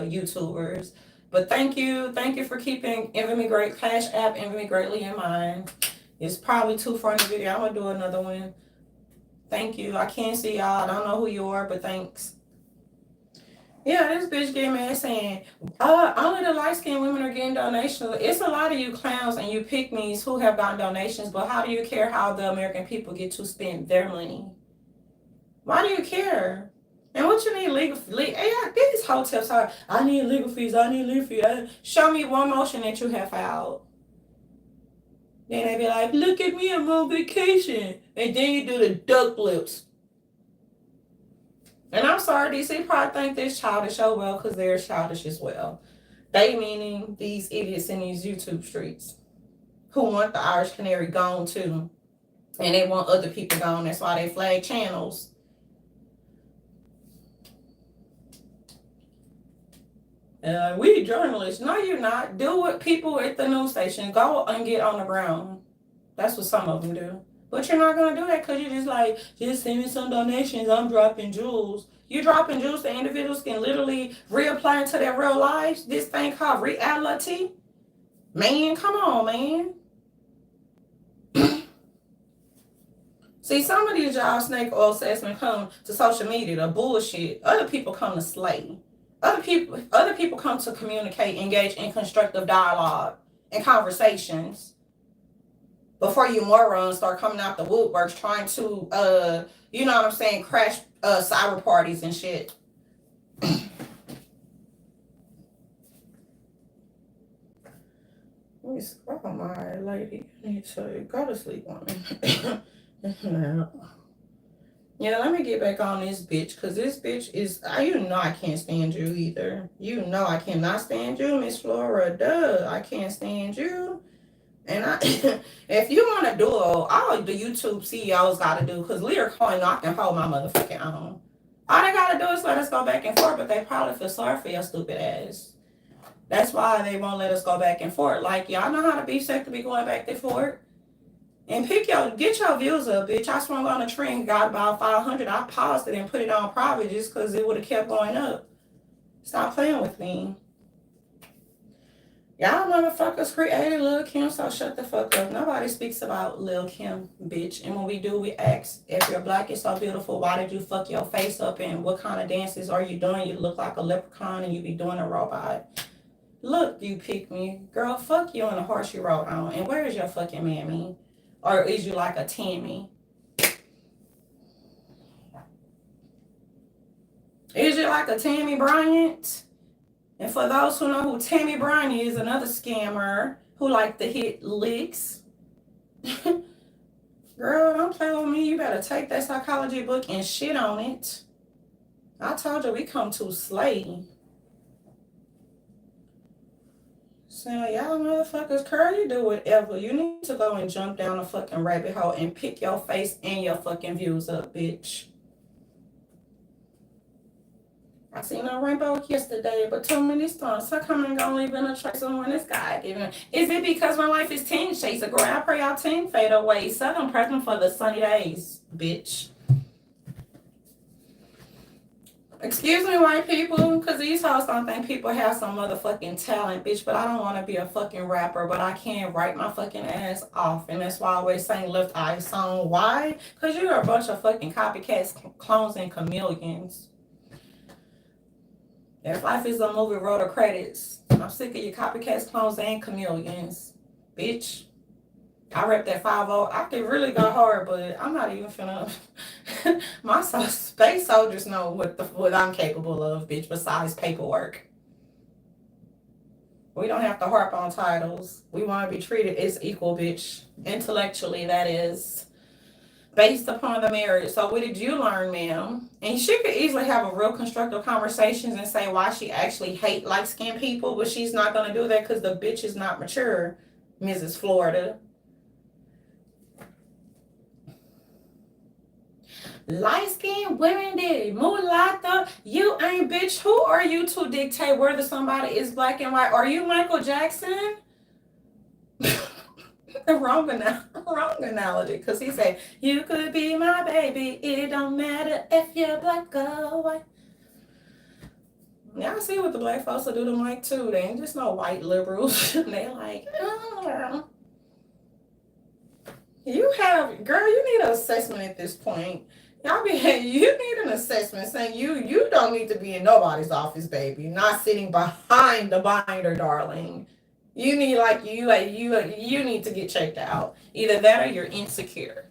YouTubers. But thank you for keeping Envy Great Cash App Envy Greatly in mind. It's probably too far in the video. I'm gonna do another one. Thank you. I can't see y'all. I don't know who you are, but thanks. Yeah, this bitch get mad saying, only the light-skinned women are getting donations. It's a lot of you clowns and you pick-me's who have gotten donations, but how do you care how the American people get to spend their money? Why do you care? And what you need legal fees? Hey, these hotels are, I need legal fees. Show me one motion that you have filed. Then they be like, look at me, I'm on vacation. And then you do the duck lips. And I'm sorry, DC probably think this childish, oh well, because they're childish as well. They meaning these idiots in these YouTube streets who want the Irish Canary gone too. And they want other people gone. That's why they flag channels. We journalists. No, you're not. Do what people at the news station. Go and get on the ground. That's what some of them do. But you're not going to do that because you're just like, just send me some donations. I'm dropping jewels. You dropping jewels so individuals can literally reapply into their real lives. This thing called reality. Man, come on, man. See, some of these y'all snake oil salesmen come to social media to bullshit. Other people come to slay. Other people come to communicate, engage in constructive dialogue and conversations. Before you morons start coming out the woodworks trying to, you know what I'm saying, crash cyber parties and shit. Oh my lady, I need to go to sleep on me. Yeah, let me get back on this bitch, because this bitch is, you know I can't stand you either. You know I cannot stand you, Miss Florida. I can't stand you. And if you want to do all the YouTube CEOs got to do, because Lear Coin not can hold my motherfucking own. All they got to do is let us go back and forth, but they probably feel sorry for your stupid ass. That's why they won't let us go back and forth. Like, y'all know how to be sick to be going back and forth. And get your views up, bitch. I swung on a tree and got about 500. I paused it and put it on private just because it would have kept going up. Stop playing with me. Y'all motherfuckers created Lil' Kim, so shut the fuck up. Nobody speaks about Lil' Kim, bitch. And when we do, we ask, if you're black and so beautiful, why did you fuck your face up, and what kind of dances are you doing? You look like a leprechaun and you be doing a robot. Look, you pick me. Girl, fuck you and the horse you rode on. And where is your fucking mammy? Or is you like a Tammy? Is you like a Tammy Bryant? And for those who know who Tammy Bryant is, another scammer who like to hit licks. Girl, don't play with me. You better take that psychology book and shit on it. I told you we come to slay. So y'all motherfuckers, curly do whatever. You need to go and jump down a fucking rabbit hole and pick your face and your fucking views up, bitch. I seen a rainbow yesterday, but too many storms. How come I'm gonna leave in a trace of when the sky giving? Is it because my life is 10 shades of gray? I pray y'all 10 fade away. Southern present for the sunny days, bitch. Excuse me, white people, because these hoes don't think people have some motherfucking talent, bitch, but I don't want to be a fucking rapper, but I can write my fucking ass off, and that's why I always sing Left Eye song. Why? Because you're a bunch of fucking copycats, clones, and chameleons. If life is a movie, roll the credits. I'm sick of your copycats, clones, and chameleons, bitch. I rep that 5-0. I could really go hard, but I'm not even finna. My space soldiers know what I'm capable of, bitch, besides paperwork. We don't have to harp on titles. We want to be treated as equal, bitch. Intellectually, that is. based upon the marriage. So what did you learn, ma'am? And she could easily have a real constructive conversations and say why she actually hate light-skinned people, but she's not going to do that because the bitch is not mature, Mrs. Florida. Light-skinned women did mulatto. You ain't, bitch. Who are you to dictate whether somebody is black and white? Are you Michael Jackson? The wrong analogy, because he said, you could be my baby, it don't matter if you're black or white. Now I see what the black folks will do to Mike too. They ain't just no white liberals. They like, oh. You have, girl, you need an assessment at this point. You need an assessment saying you don't need to be in nobody's office, baby. Not sitting behind the binder, darling. You need you need to get checked out. Either that or you're insecure.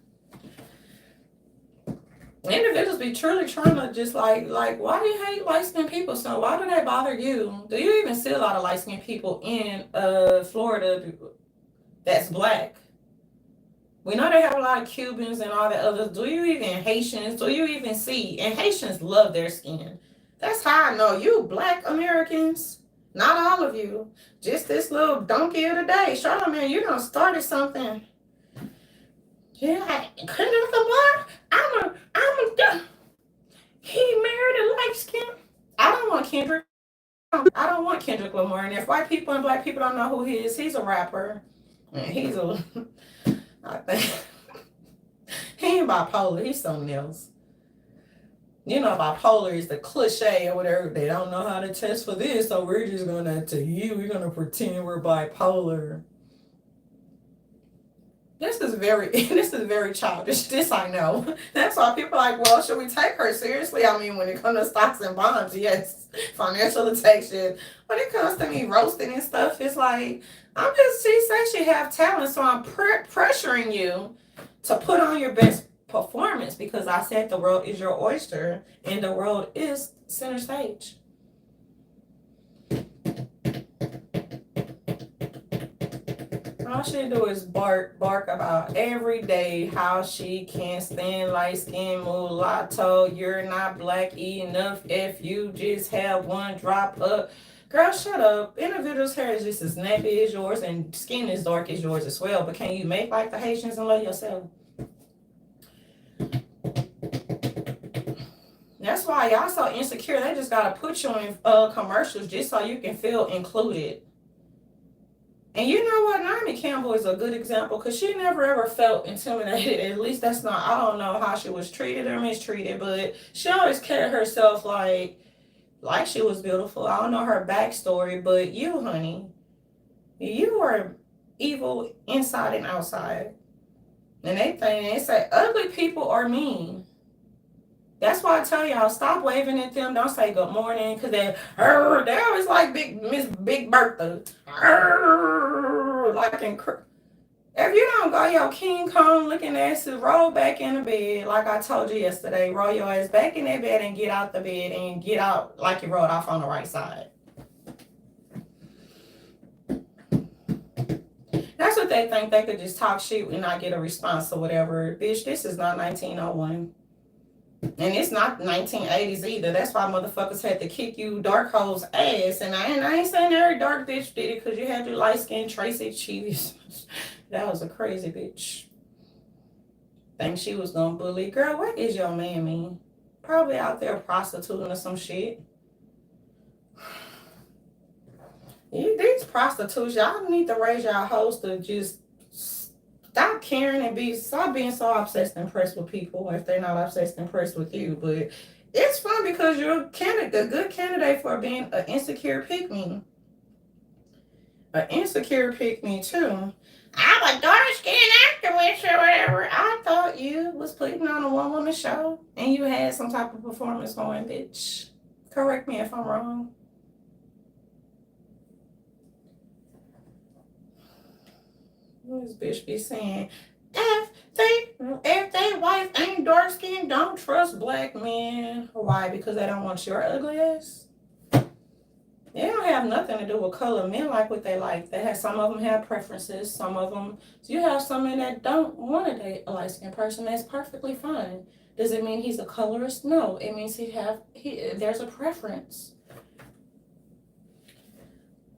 Individuals be truly trying to just like why do you hate light-skinned people so? Why do they bother you? Do you even see a lot of light-skinned people in Florida that's black? We know they have a lot of Cubans and all that others. Do you even Haitians? Do you even see? And Haitians love their skin. That's how I know you black Americans. Not all of you. Just this little donkey of the day. Charlamagne, you done started something. Yeah, Kendrick Lamar. He married a light skin. I don't want Kendrick. I don't want Kendrick Lamar. And if white people and black people don't know who he is, he's a rapper. And I think he ain't bipolar. He's something else. You know, bipolar is the cliche or whatever. They don't know how to test for this, so we're just gonna we're gonna pretend we're bipolar. This is very childish. This I know. That's why people are like, well, should we take her seriously? I mean, when it comes to stocks and bonds, yes, financial detection. When it comes to me roasting and stuff, it's like she says she have talent, so I'm pressuring you to put on your best performance because I said the world is your oyster and the world is center stage. All she do is bark about every day how she can't stand light-skinned mulatto. You're not black enough if you just have one drop up. Girl, shut up. Individual's hair is just as nappy as yours and skin as dark as yours as well. But can you make like the Haitians and love yourself? That's why y'all so insecure. They just gotta put you in commercials just so you can feel included. And you know what? Naomi Campbell is a good example because she never ever felt intimidated. At least that's not, I don't know how she was treated or mistreated, but she always carried herself like she was beautiful. I don't know her backstory, but you, honey, you are evil inside and outside. And they say ugly people are mean. That's why I tell y'all, stop waving at them. Don't say good morning, because they always like Big Bertha. Like if you don't go your King Kong looking ass, roll back in the bed, like I told you yesterday. Roll your ass back in that bed and get out the bed and get out like you rolled off on the right side. That's what they think. They could just talk shit and not get a response or whatever. Bitch, this is not 1901. And it's not 1980s either. That's why motherfuckers had to kick you dark hoes ass. And I ain't saying every dark bitch did it because you had your light skin Tracy Cheese. That was a crazy bitch. Think she was gonna bully. Girl, what is your man mean? Probably out there prostituting or some shit. These prostitutes, y'all need to raise y'all hoes to just stop caring and stop being so obsessed and impressed with people if they're not obsessed and impressed with you. But it's fun because you're a good candidate for being an insecure pick-me. An insecure pick-me too. I'm a dark-skinned activist or whatever. I thought you was putting on a one-woman show and you had some type of performance going, bitch. Correct me if I'm wrong. This bitch be saying, if they wife ain't dark skinned, don't trust black men. Why? Because they don't want your ugly ass. It don't have nothing to do with color. Men like what they like. They have, some of them have preferences. Some of them, so you have some men that don't want to date a light skinned person. That's perfectly fine. Does it mean he's a colorist? No. It means there's a preference.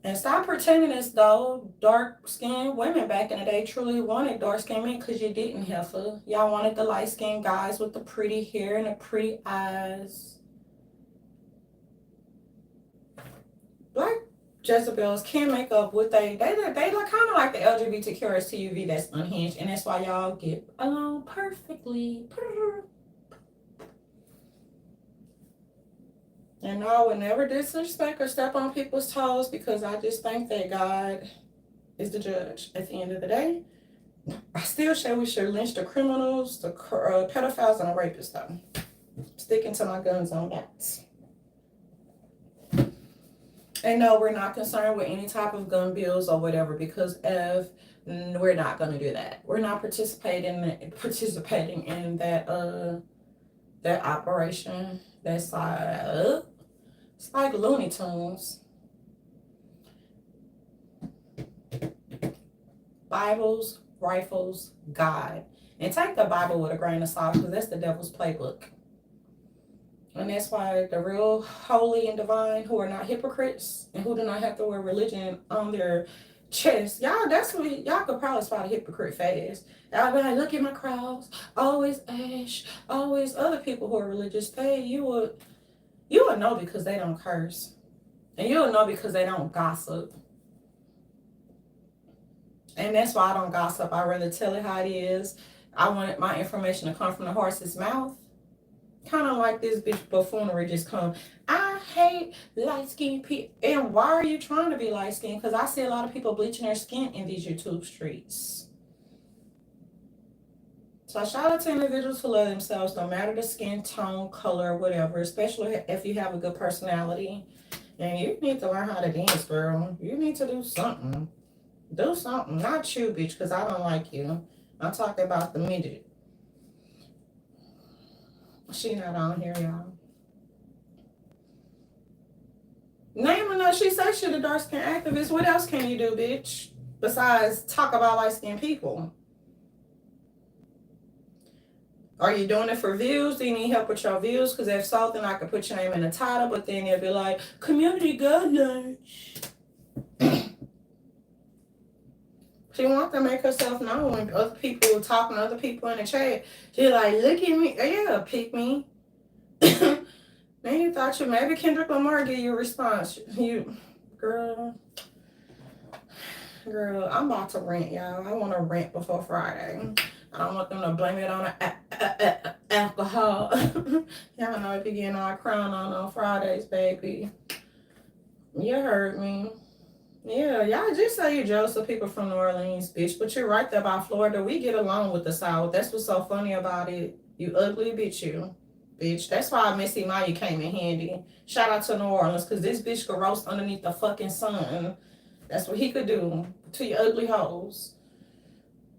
And stop pretending as though dark-skinned women back in the day truly wanted dark-skinned men, because you didn't, heifer. Y'all wanted the light-skinned guys with the pretty hair and the pretty eyes. Black Jezebels can't make up what they look kind of like the LGBTQRSTUV that's unhinged, and that's why y'all get along perfectly. And I would never disrespect or step on people's toes, because I just think that God is the judge at the end of the day. I still say we should lynch the criminals, the pedophiles, and the rapists, though. Sticking to my guns on that. And no, we're not concerned with any type of gun bills or whatever, because we're not going to do that. We're not participating in that operation. That's like it's like Looney Tunes. Bibles, rifles, God. And take the Bible with a grain of salt, because that's the devil's playbook. And that's why the real holy and divine, who are not hypocrites and who do not have to wear religion on their chest, y'all could probably spot a hypocrite fast. Y'all be like, look at my cross, always ash, always. Other people who are religious, you would know, because they don't curse. And you would know because they don't gossip. And that's why I don't gossip. I rather tell it how it is. I want my information to come from the horse's mouth. Kind of like this bitch buffoonery just come. I hate light-skinned people. And why are you trying to be light-skinned? Because I see a lot of people bleaching their skin in these YouTube streets. So shout out to individuals who love themselves, no matter the skin tone, color, whatever, especially if you have a good personality. And you need to learn how to dance, girl. You need to do something. Do something. Not you, bitch, because I don't like you. I'm talking about the midget. She not on here, y'all. Name her, she says she's a dark-skinned activist. What else can you do, bitch? Besides talk about light-skinned people. Are you doing it for views? Do you need help with your views? Because if so, then I could put your name in the title, but then it'll be like, community guidelines. She wants to make herself known when other people talking to other people in the chat. She's like, look at me. Yeah, pick me. Then you thought maybe Kendrick Lamar give you a response. Girl, I'm about to rant, y'all. I want to rant before Friday. I don't want them to blame it on alcohol. Y'all know if you're getting all crown on Fridays, baby. You heard me. Yeah, y'all just say you're jealous of people from New Orleans, bitch. But you're right there by Florida. We get along with the South. That's what's so funny about it. You ugly bitch, you. Bitch. That's why Missy Maya came in handy. Shout out to New Orleans, because this bitch could roast underneath the fucking sun. That's what he could do to your ugly hoes.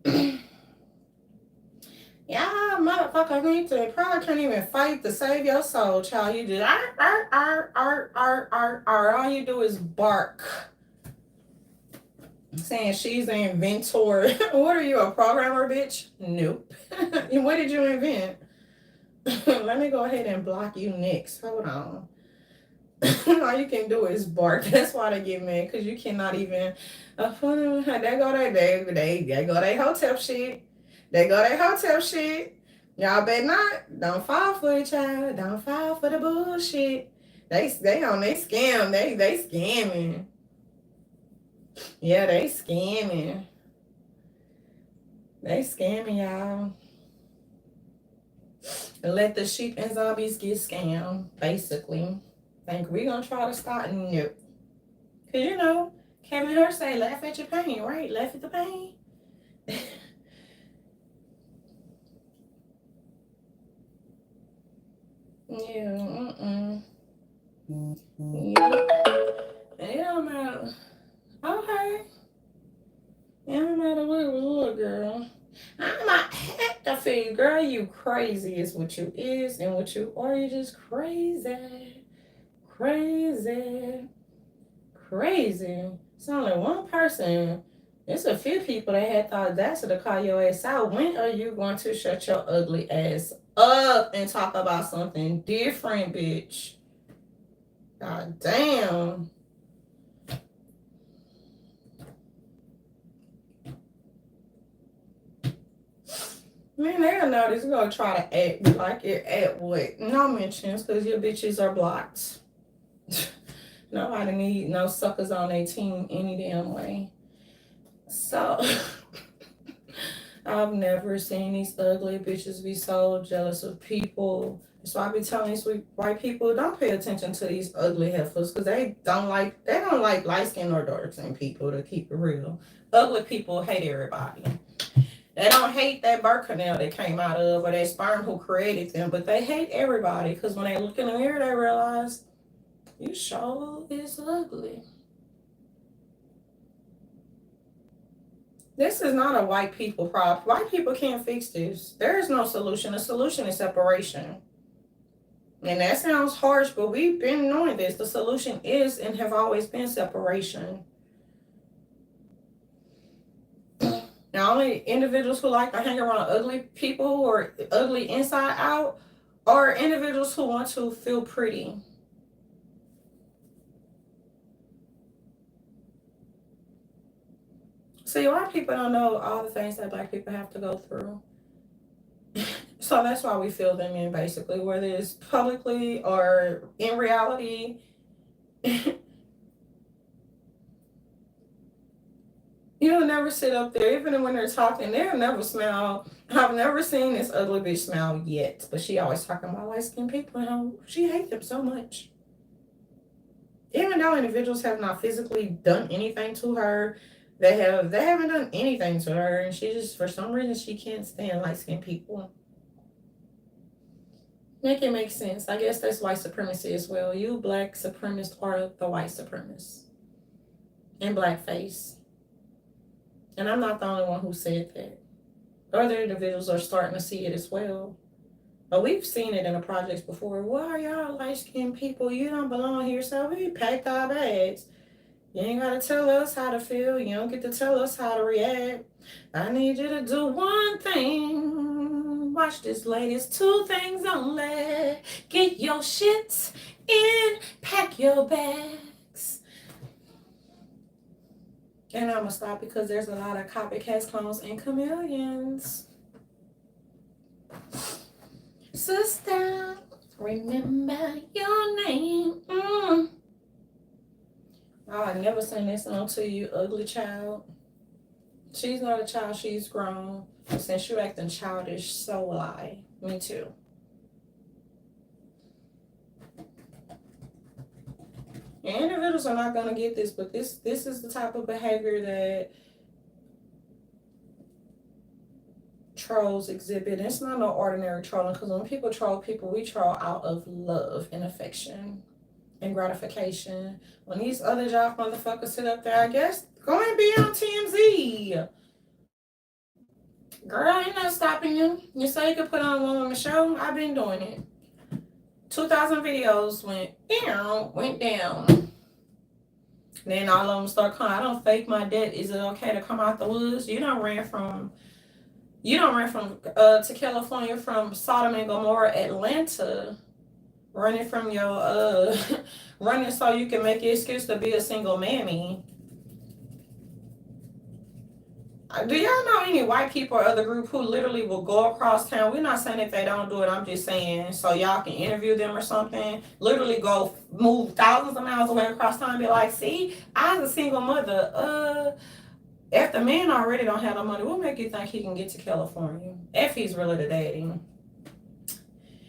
Y'all motherfuckers need to probably can't even fight to save your soul, child. You just all you do is bark. Saying she's an inventor. What are you, a programmer, bitch? Nope. What did you invent? Let me go ahead and block you next. Hold on. All you can do is bark. That's why they get mad, because you cannot even. They go they hotel shit. They go they hotel shit. Y'all better not. Don't fall for it, child. Don't fall for the bullshit. They on they scam. They scamming. Yeah, they scamming. They scamming, y'all. And let the sheep and zombies get scammed, basically. Think we gonna try to stop? Nope. Cause Kevin Hart say, laugh at your pain, right? Laugh at the pain. Yeah, Yeah. It don't matter. Okay. It don't matter what it was, little girl. I'm not to feel, girl, you crazy is what you is, and what you are, you just crazy. Crazy. crazy. It's only one person. It's a few people that had the audacity to call your ass out. When are you going to shut your ugly ass up and talk about something different, bitch? God damn. Man, they'll know this. You're going to try to act like it at what? No mentions, because your bitches are blocked. Nobody need no suckers on their team any damn way. So, I've never seen these ugly bitches be so jealous of people. That's why I be telling these white people, don't pay attention to these ugly heifers, because they don't like light skinned or dark skinned people, to keep it real. Ugly people hate everybody. They don't hate that birth canal they came out of or that sperm who created them, but they hate everybody, because when they look in the mirror, they realize, you sure is ugly. This is not a white people problem. White people can't fix this. There is no solution. The solution is separation. And that sounds harsh, but we've been knowing this. The solution is and have always been separation. Now, only individuals who like to hang around ugly people or ugly inside out are individuals who want to feel pretty. See, white people don't know all the things that black people have to go through. So that's why we feel them in, basically, whether it's publicly or in reality. You'll never sit up there, even when they're talking, they'll never smile. I've never seen this ugly bitch smile yet, but she always talking about light-skinned people and how she hates them so much. Even though individuals have not physically done anything to her, they haven't done anything to her, and she just, for some reason, she can't stand light-skinned people. Make it make sense. I guess that's white supremacy as well. You black supremacists are the white supremacists in blackface. And I'm not the only one who said that. Other individuals are starting to see it as well. But we've seen it in the projects before. Why are y'all light-skinned people? You don't belong here, so we packed our bags. You ain't got to tell us how to feel. You don't get to tell us how to react. I need you to do one thing. Watch this, ladies. 2 things only. Get your shit in. Pack your bags. And I'm going to stop because there's a lot of copycats, clones, and chameleons. Sister, remember your name. Oh, I never seen this on to you, ugly child. She's not a child, she's grown. Since you acting childish, so will I. Me too. And individuals are not gonna get this, but this is the type of behavior that trolls exhibit. And it's not no ordinary trolling, because when people, we troll out of love and affection and gratification. When these other job motherfuckers sit up there, I guess, go and be on TMZ. Girl, I ain't not stopping you. You say you could put on one woman show? I've been doing it. 2,000 videos went down. Then all of them start coming. I don't fake my death. Is it okay to come out the woods? You don't ran from to California from Sodom and Gomorrah, Atlanta, running from your running so you can make your excuse to be a single mammy. Do y'all know any white people or other group who literally will go across town? We're not saying that they don't do it. I'm just saying so y'all can interview them or something. Literally go move thousands of miles away across town and be like, see, I was a single mother. If the man already don't have the money, what make you think he can get to California? If he's really the daddy.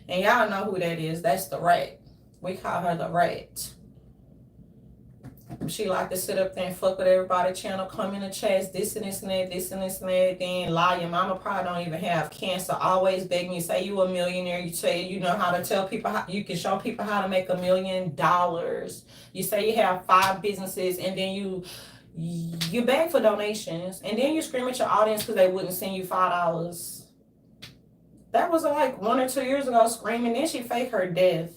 And y'all know who that is. That's the rat. We call her the rat. She like to sit up there and fuck with everybody, channel, come in the chats, this and this and that, this and this and that, then lie. Your mama probably don't even have cancer. Always beg me, say you a millionaire. You say you know how to tell people how you can show people how to make $1 million. You say you have 5 businesses, and then you beg for donations, and then you scream at your audience because they wouldn't send you $5. That was like 1 or 2 years ago, screaming. Then she faked her death.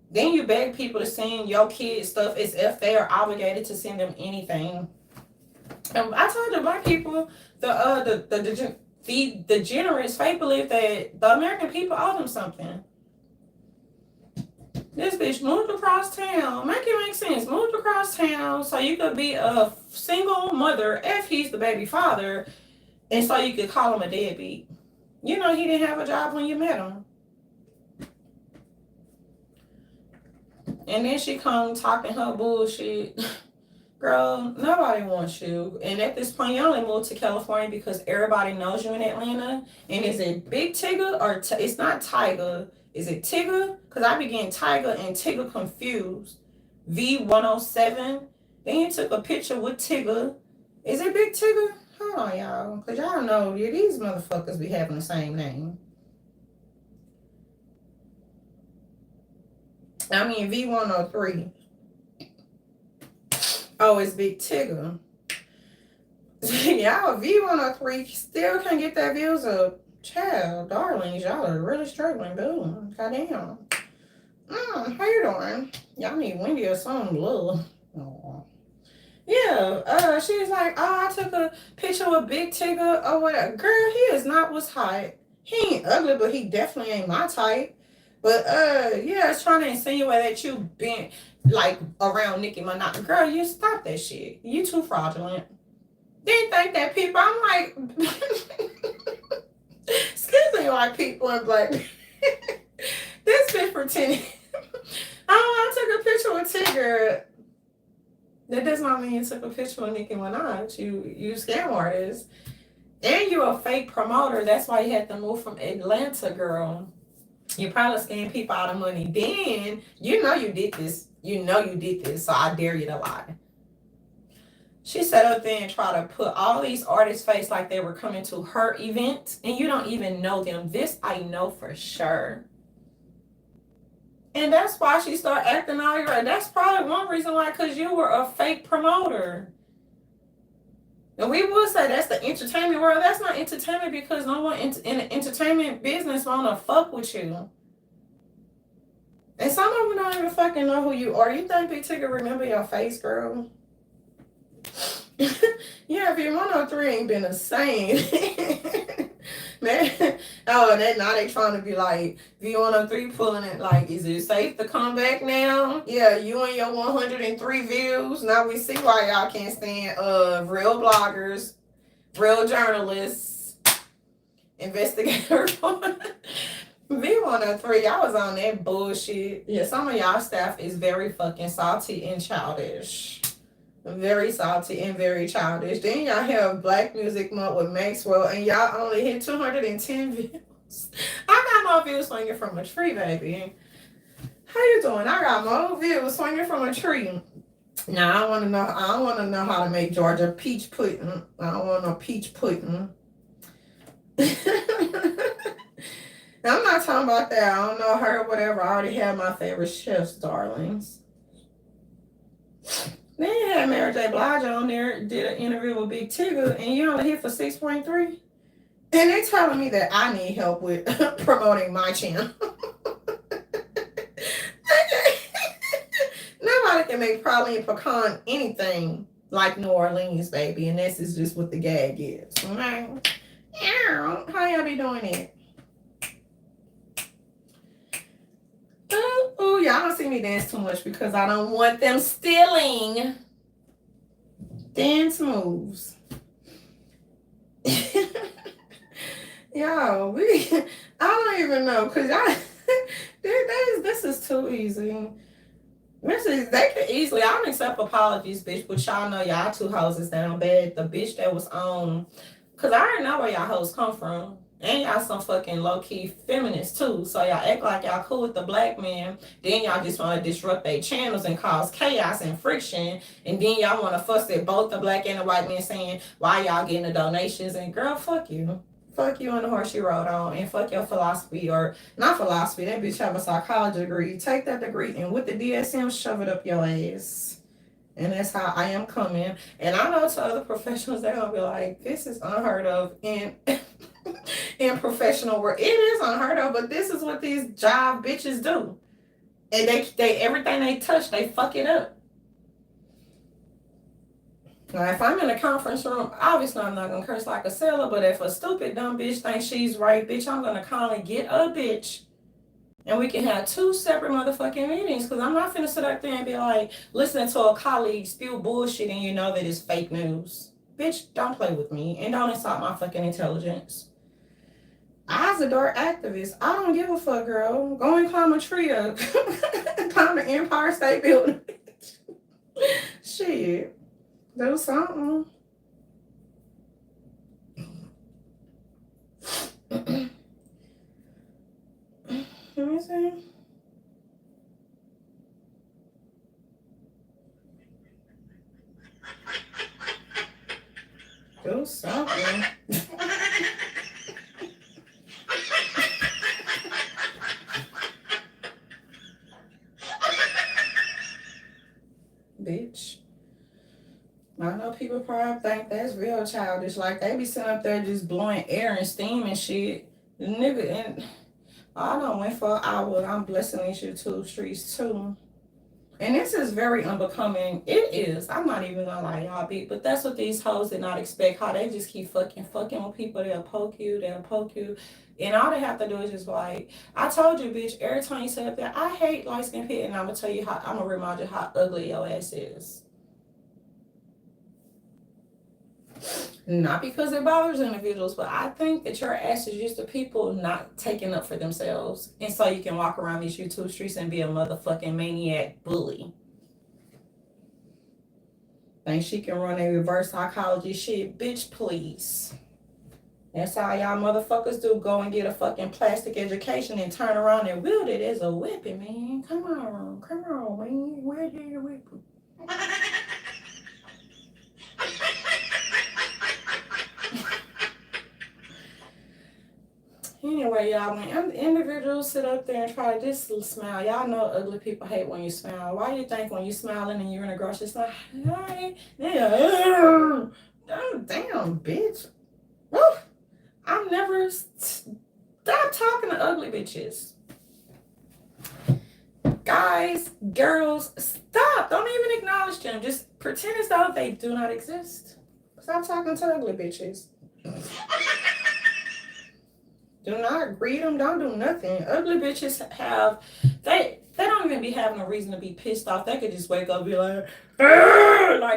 Then you beg people to send your kids stuff as if they are obligated to send them anything. I told the black people, the degenerates, fake believe that the American people owe them something. This bitch moved across town. Make it make sense. Moved across town so you could be a single mother if he's the baby father, and so you could call him a deadbeat. You know he didn't have a job when you met him. And then she come talking her bullshit. Girl, nobody wants you. And at this point, you only moved to California because everybody knows you in Atlanta. And is it Big Tigger or it's not Tiger? Is it Tigger? Because I be getting Tiger and Tigger confused. V107. Then you took a picture with Tigger. Is it Big Tigger? Hold on, y'all. Because y'all know these motherfuckers be having the same name. I mean, V103. Oh, it's Big Tigger. Y'all, V103 still can't get that views up. Child, darlings, y'all are really struggling, boo. Goddamn. How you doing? Y'all need Wendy or something, love. Oh. Yeah, she was like, oh, I took a picture with Big Tigger or whatever. Girl, he is not what's hot. He ain't ugly, but he definitely ain't my type. But, yeah, it's trying to insinuate that you been, like, around Nicki Minaj. Girl, you stop that shit. You too fraudulent. Didn't think that people, I'm like, excuse me, white people and black. This bitch pretending. Oh, I took a picture with Tigger. That does not mean you took a picture with Nicki Minaj. You scam artist. And you a fake promoter. That's why you had to move from Atlanta, girl. You probably scam people out of money. Then, you know you did this. You know you did this, so I dare you to lie. She sat up there and tried to put all these artists' face like they were coming to her event, and you don't even know them. This I know for sure. And that's why she started acting all right. That's probably one reason why, because you were a fake promoter. And we would say that's the entertainment world. That's not entertainment because no one in the entertainment business want to fuck with you. And some of them don't even fucking know who you are. You think Big Tigger remember your face, girl? Yeah, if your 103 ain't been the same. Man, oh, now they trying to be like, V103 pulling it like, is it safe to come back now? Yeah, you and your 103 views. Now we see why y'all can't stand real bloggers, real journalists, investigators. V103, y'all was on that bullshit. Yeah, some of y'all staff is very fucking salty and childish. Very salty and very childish. Then y'all have Black Music Month with Maxwell, and y'all only hit 210 views. I got more views swinging from a tree, baby. How you doing? I got more views swinging from a tree. Now I don't want to know how to make Georgia peach pudding. I don't want no peach pudding. I'm not talking about that. I don't know her or whatever. I already have my favorite chefs, darlings. Then you had Mary J. Blige on there, did an interview with Big Tigger, and you only hit for 6.3. And they telling me that I need help with promoting my channel. Nobody can make praline pecan anything like New Orleans, baby. And this is just what the gag is. Okay? How y'all be doing it? Oh, y'all don't see me dance too much because I don't want them stealing dance moves. Yo, I don't even know because y'all, this is too easy. They could easily, I don't accept apologies, bitch, but y'all know y'all two hoes is down bad. The bitch that was on, because I already know where y'all hoes come from. And y'all some fucking low-key feminists too. So y'all act like y'all cool with the black man. Then y'all just want to disrupt their channels and cause chaos and friction. And then y'all want to fuss at both the black and the white men saying, why y'all getting the donations? And girl, fuck you. Fuck you on the horse you rode on. And fuck your philosophy, or not philosophy. That bitch have a psychology degree. Take that degree and with the DSM, shove it up your ass. And that's how I am coming. And I know to other professionals, they're going to be like, this is unheard of in professional work. It is unheard of, but this is what these job bitches do. And they everything they touch, they fuck it up. Now, if I'm in a conference room, obviously I'm not gonna curse like a sailor, but if a stupid dumb bitch thinks she's right, bitch, I'm gonna kindly get a bitch. And we can have 2 separate motherfucking meetings, because I'm not finna sit up there and be like, listening to a colleague spew bullshit and you know that it's fake news. Bitch, don't play with me and don't insult my fucking intelligence. I was a dark activist. I don't give a fuck, girl. Go and climb a tree up. Climb the Empire State Building. Shit. Do something. Let me see. Do something. Bitch. I know people probably think that's real childish. Like, they be sitting up there just blowing air and steam and shit. The nigga, and I done went for an hour. I'm blessing these YouTube streets too. And this is very unbecoming. It is. I'm not even gonna lie, y'all, but that's what these hoes did not expect. How they just keep fucking with people. They'll poke you. And all they have to do is just like, I told you, bitch, every time you say that, I hate light skin pit, and I'm gonna tell you how, I'm gonna remind you how ugly your ass is. Not because it bothers individuals, but I think that your ass is used to people not taking up for themselves. And so you can walk around these YouTube streets and be a motherfucking maniac bully. Think she can run a reverse psychology shit? Bitch, please. That's how y'all motherfuckers do. Go and get a fucking plastic education and turn around and wield it as a weapon, man. Come on, man. Where's your weapon? Anyway, y'all, when individuals sit up there and try to just smile, y'all know ugly people hate when you smile. Why do you think when you smiling and you're in a grocery store, hey, yeah, oh, damn, bitch. Woo. I've never stopped talking to ugly bitches. Guys, girls, stop. Don't even acknowledge them. Just pretend as though they do not exist. Stop talking to ugly bitches. Do not greet them. Don't do nothing. Ugly bitches have, they don't even be having a reason to be pissed off. They could just wake up and be like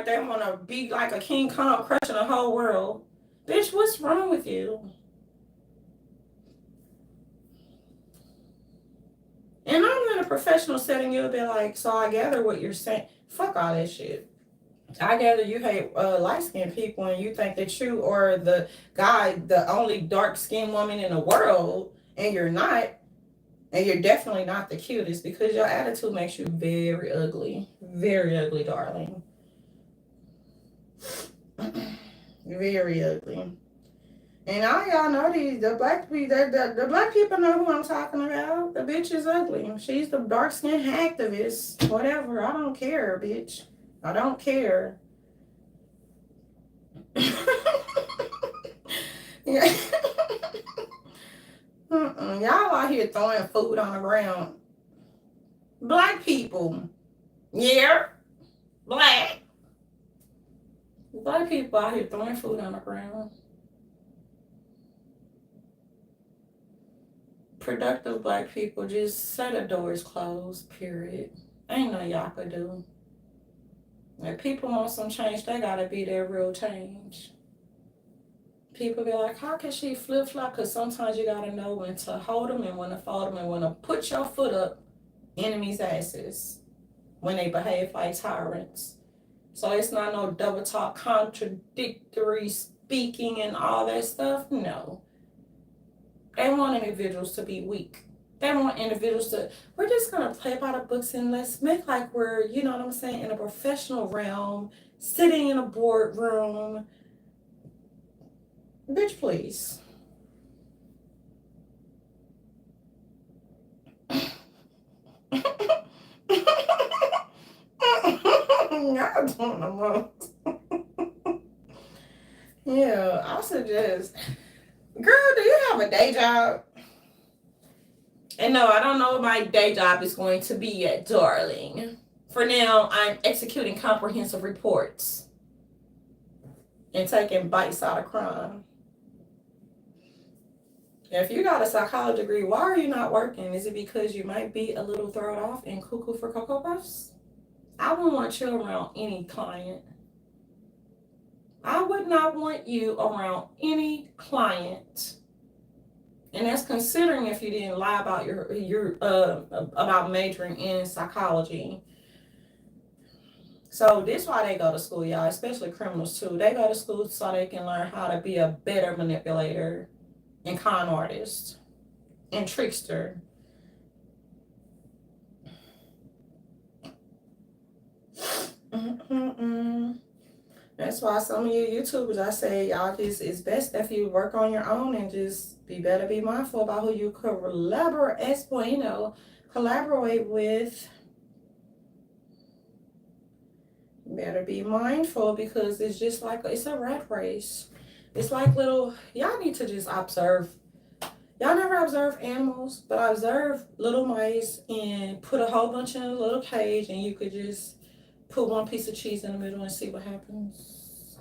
they want to be like a King Kong crushing the whole world. Bitch, what's wrong with you? And I'm in a professional setting. You'll be like, so I gather what you're saying. Fuck all that shit. I gather you hate light-skinned people and you think that you are the guy, the only dark-skinned woman in the world, and you're not. And you're definitely not the cutest, because your attitude makes you very ugly. Very ugly, darling. Very ugly. And all y'all know the black people, the black people know who I'm talking about. The bitch is ugly. She's the dark-skinned activist. Whatever. I don't care, bitch. I don't care. Yeah. Y'all out here throwing food on the ground. Black people. Yeah. Black. Black people out here throwing food on the ground. Productive black people just say the doors closed, period. Ain't no y'all could do. If people want some change, they gotta be their real change. People be like, how can she flip-flop? Because sometimes you gotta know when to hold them and when to fold them and when to put your foot up enemies' asses when they behave like tyrants. So it's not no double talk, contradictory speaking and all that stuff. No. They want individuals to be weak. They want individuals to, we're just going to play by the books and let's make like we're, you know what I'm saying, in a professional realm, sitting in a boardroom. Bitch, please. I don't know. Yeah, I suggest, girl, do you have a day job? And no, I don't know what my day job is going to be yet, darling. For now, I'm executing comprehensive reports and taking bites out of crime. If you got a psychology degree, why are you not working? Is it because you might be a little thrown off and cuckoo for Cocoa Puffs? I wouldn't want you around any client. I would not want you around any client. And that's considering if you didn't lie about your about majoring in psychology. So this is why they go to school, y'all, especially criminals too. They go to school so they can learn how to be a better manipulator and con artist and trickster. That's why some of you YouTubers, I say, y'all just, it's best if you work on your own and just be mindful about who you collaborate with. Better be mindful, because it's just like, it's a rat race. It's like y'all need to just observe. Y'all never observe animals, but observe little mice and put a whole bunch in a little cage, and you could just put one piece of cheese in the middle and see what happens.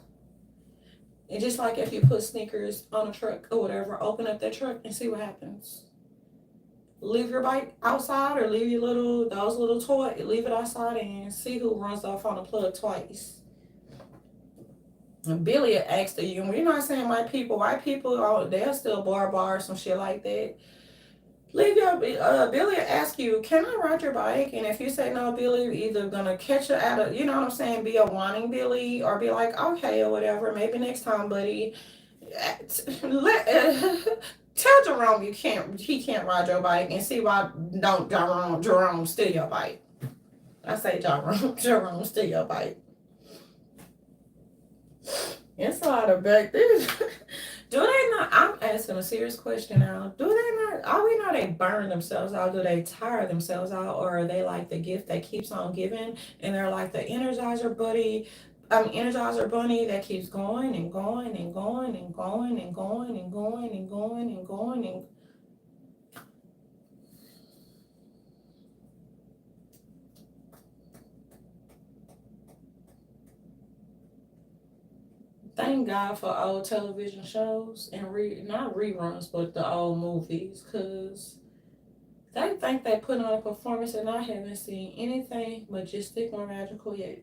And just like if you put Snickers on a truck or whatever, open up that truck and see what happens. Leave your bike outside, or leave your those little toy, leave it outside and see who runs off on the plug twice. And Billy asked you, we're not saying white people, they'll still bar some shit like that. Leave your Billy ask you, can I ride your bike? And if you say no, Billy, you're either gonna catch it at you know what I'm saying, be a whining Billy, or be like, okay, or whatever, maybe next time, buddy. Tell Jerome he can't ride your bike, and see why don't Jerome steal your bike. I say Jerome steal your bike. It's a lot of back there. Do they not? I'm asking a serious question now. Do they not? Are we not? They burn themselves out. Do they tire themselves out, or are they like the gift that keeps on giving, and they're like the Energizer bunny that keeps going and going and going and going and going and going and going and going and. Thank God for old television shows and not reruns, but the old movies, because they think they put on a performance, and I haven't seen anything majestic or magical yet.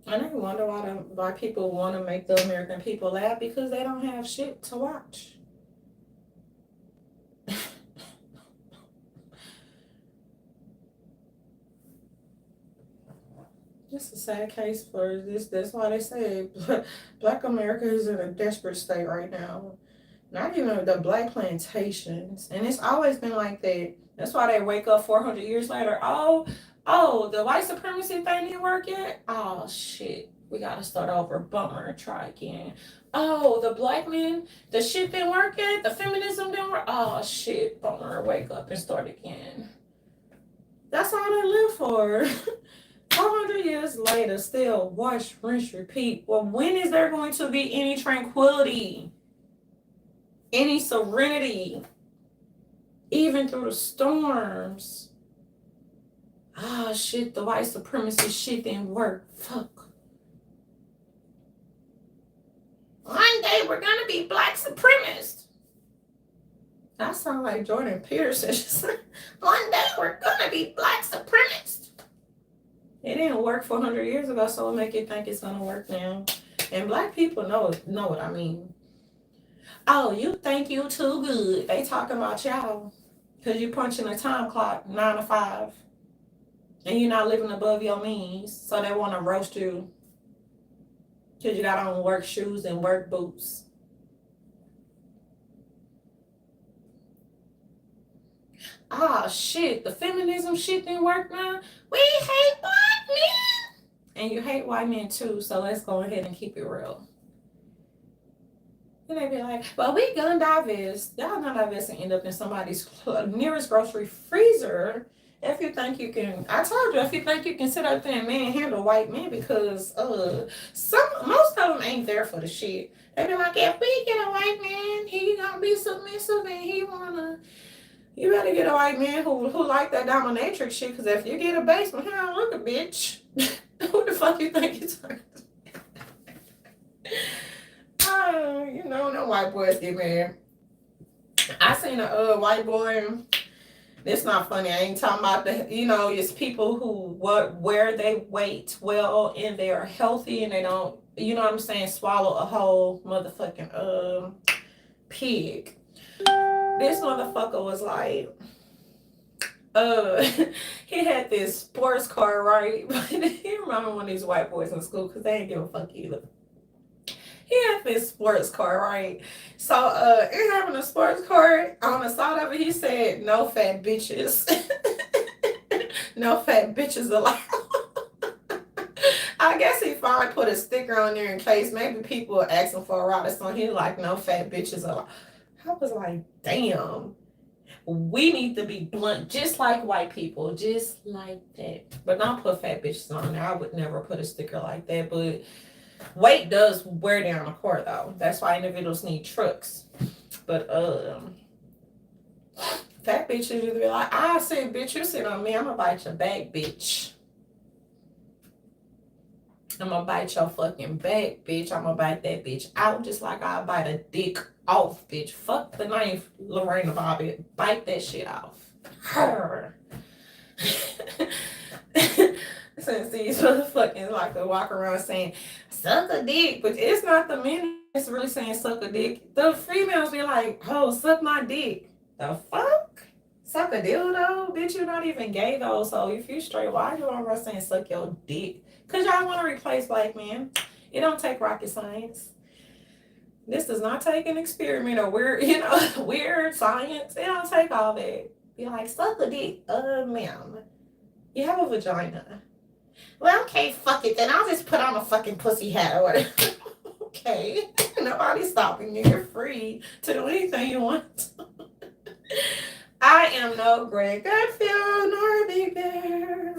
And I wonder why people want to make the American people laugh, because they don't have shit to watch. It's a sad case for this. That's why they say Black America is in a desperate state right now. Not even the Black plantations. And it's always been like that. That's why they wake up 400 years later. Oh, the white supremacy thing didn't work yet? Oh, shit. We got to start over. Bummer. And try again. Oh, the black men, the shit didn't work yet? The feminism didn't work? Oh, shit. Bummer. Wake up and start again. That's all they live for. 400 years later, still wash, rinse, repeat. Well, when is there going to be any tranquility? Any serenity? Even through the storms? Ah, shit, the white supremacy shit didn't work. Fuck. One day we're gonna be black supremacists. That sounds like Jordan Peterson. One day we're gonna be black supremacists. It didn't work 400 years ago, so it'll make you think it's gonna work now. And black people know what I mean. Oh, you think you too good. They talking about y'all. Because you punching a time clock 9 to 5. And you're not living above your means. So they want to roast you. Because you got on work shoes and work boots. Ah, shit. The feminism shit didn't work now. We hate black men. And you hate white men too. So let's go ahead and keep it real. And they be like, well, we gun divest. Y'all gun divest and end up in somebody's nearest grocery freezer. If you think you can, I told you, if you think you can sit up there and manhandle white men, because most of them ain't there for the shit. They be like, if we get a white man, he gonna be submissive and he wanna. You better get a white man who like that dominatrix shit. Because if you get a basement, here, look a bitch. Who the fuck you think you talking to? You know, no white boys get mad. I seen a white boy. It's not funny. I ain't talking about it's people who wear they weight well and they are healthy and they don't, you know what I'm saying, swallow a whole motherfucking pig. This motherfucker was like, he had this sports car, right? He remember one of these white boys in school because they ain't give a fuck either. He had this sports car, right? So, in having a sports car, on the side of it, he said, "No fat bitches." No fat bitches allowed. I guess he finally put a sticker on there in case maybe people were asking for a ride or something. He like, "No fat bitches allowed." I was like, damn. We need to be blunt, just like white people, just like that. But don't put fat bitches on there. I would never put a sticker like that, but weight does wear down the car though. That's why individuals need trucks. But fat bitches just be like, I say, bitch, you sit on me, I'm gonna bite your back, bitch. I'm gonna bite your fucking back, bitch. I'm gonna bite that bitch out just like I bite a dick off, bitch. Fuck the knife, Lorena Bobbitt. Bite that shit off. Since these motherfuckers like to walk around saying, suck a dick, but it's not the men that's really saying suck a dick. The females be like, oh, suck my dick. The fuck? Suck a dildo? Bitch, you're not even gay though. So if you straight, why are you all around saying suck your dick? Because y'all want to replace black men. It don't take rocket science. This does not take an experiment or weird science. It don't take all that. Be like, suck a dick. Ma'am. You have a vagina. Well, okay, fuck it. Then I'll just put on a fucking pussy hat or whatever. Okay. Nobody's stopping you. You're free to do anything you want. I am no Greg Garfield nor a Big Bear.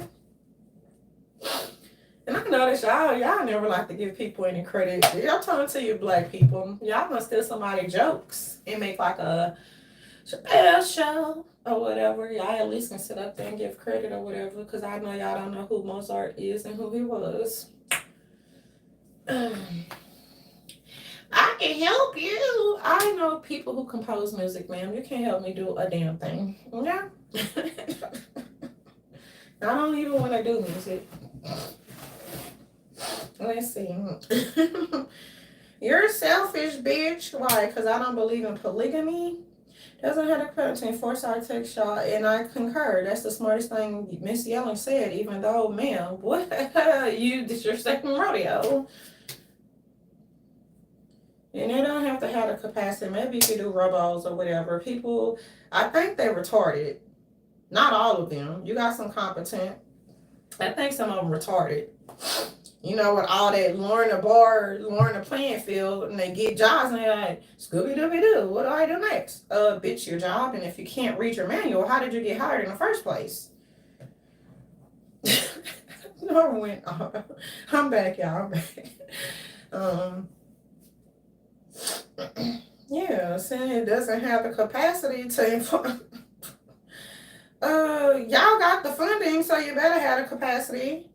And I notice y'all never like to give people any credit. Y'all talking to you black people. Y'all gonna steal somebody's jokes and make like a Chappelle show or whatever. Y'all at least can sit up there and give credit or whatever. Because I know y'all don't know who Mozart is and who he was. I can help you. I know people who compose music, ma'am. You can't help me do a damn thing. Yeah. I don't even want to do music. Let's see. You're selfish, bitch. Why? Because I don't believe in polygamy. Doesn't have to put between foresight, text, y'all, and I concur. That's the smartest thing Miss Yellen said, even though, ma'am, what? This your second rodeo. And they don't have to have the capacity. Maybe you could do robos or whatever. People, I think they're retarded. Not all of them. You got some competent. I think some of them retarded. You know, with all that lowering the playing field, and they get jobs, and they're like, Scooby-Dooby-Doo, what do I do next? Bitch, your job, and if you can't read your manual, how did you get hired in the first place? No, I went off. I'm back, y'all, I'm back. Yeah, saying it doesn't have the capacity to inform. Y'all got the funding, so you better have the capacity.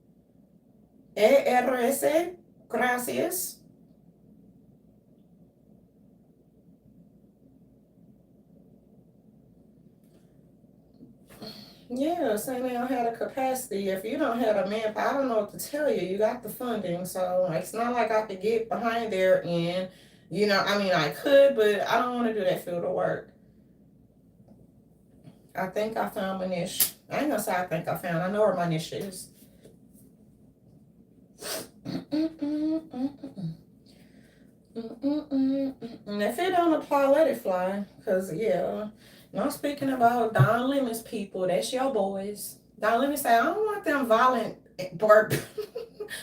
ERS, gracias. Yeah, saying they don't have the capacity. If you don't have the manpower, I don't know what to tell you. You got the funding, so it's not like I could get behind there and, I could, but I don't want to do that field of work. I think I found my niche. I ain't gonna say I think I found. I know where my niche is. If it don't apply, let it fly. Because, yeah. Now, speaking about Don Lemon's people, that's your boys. Don Lemon say, I don't want them violent bark.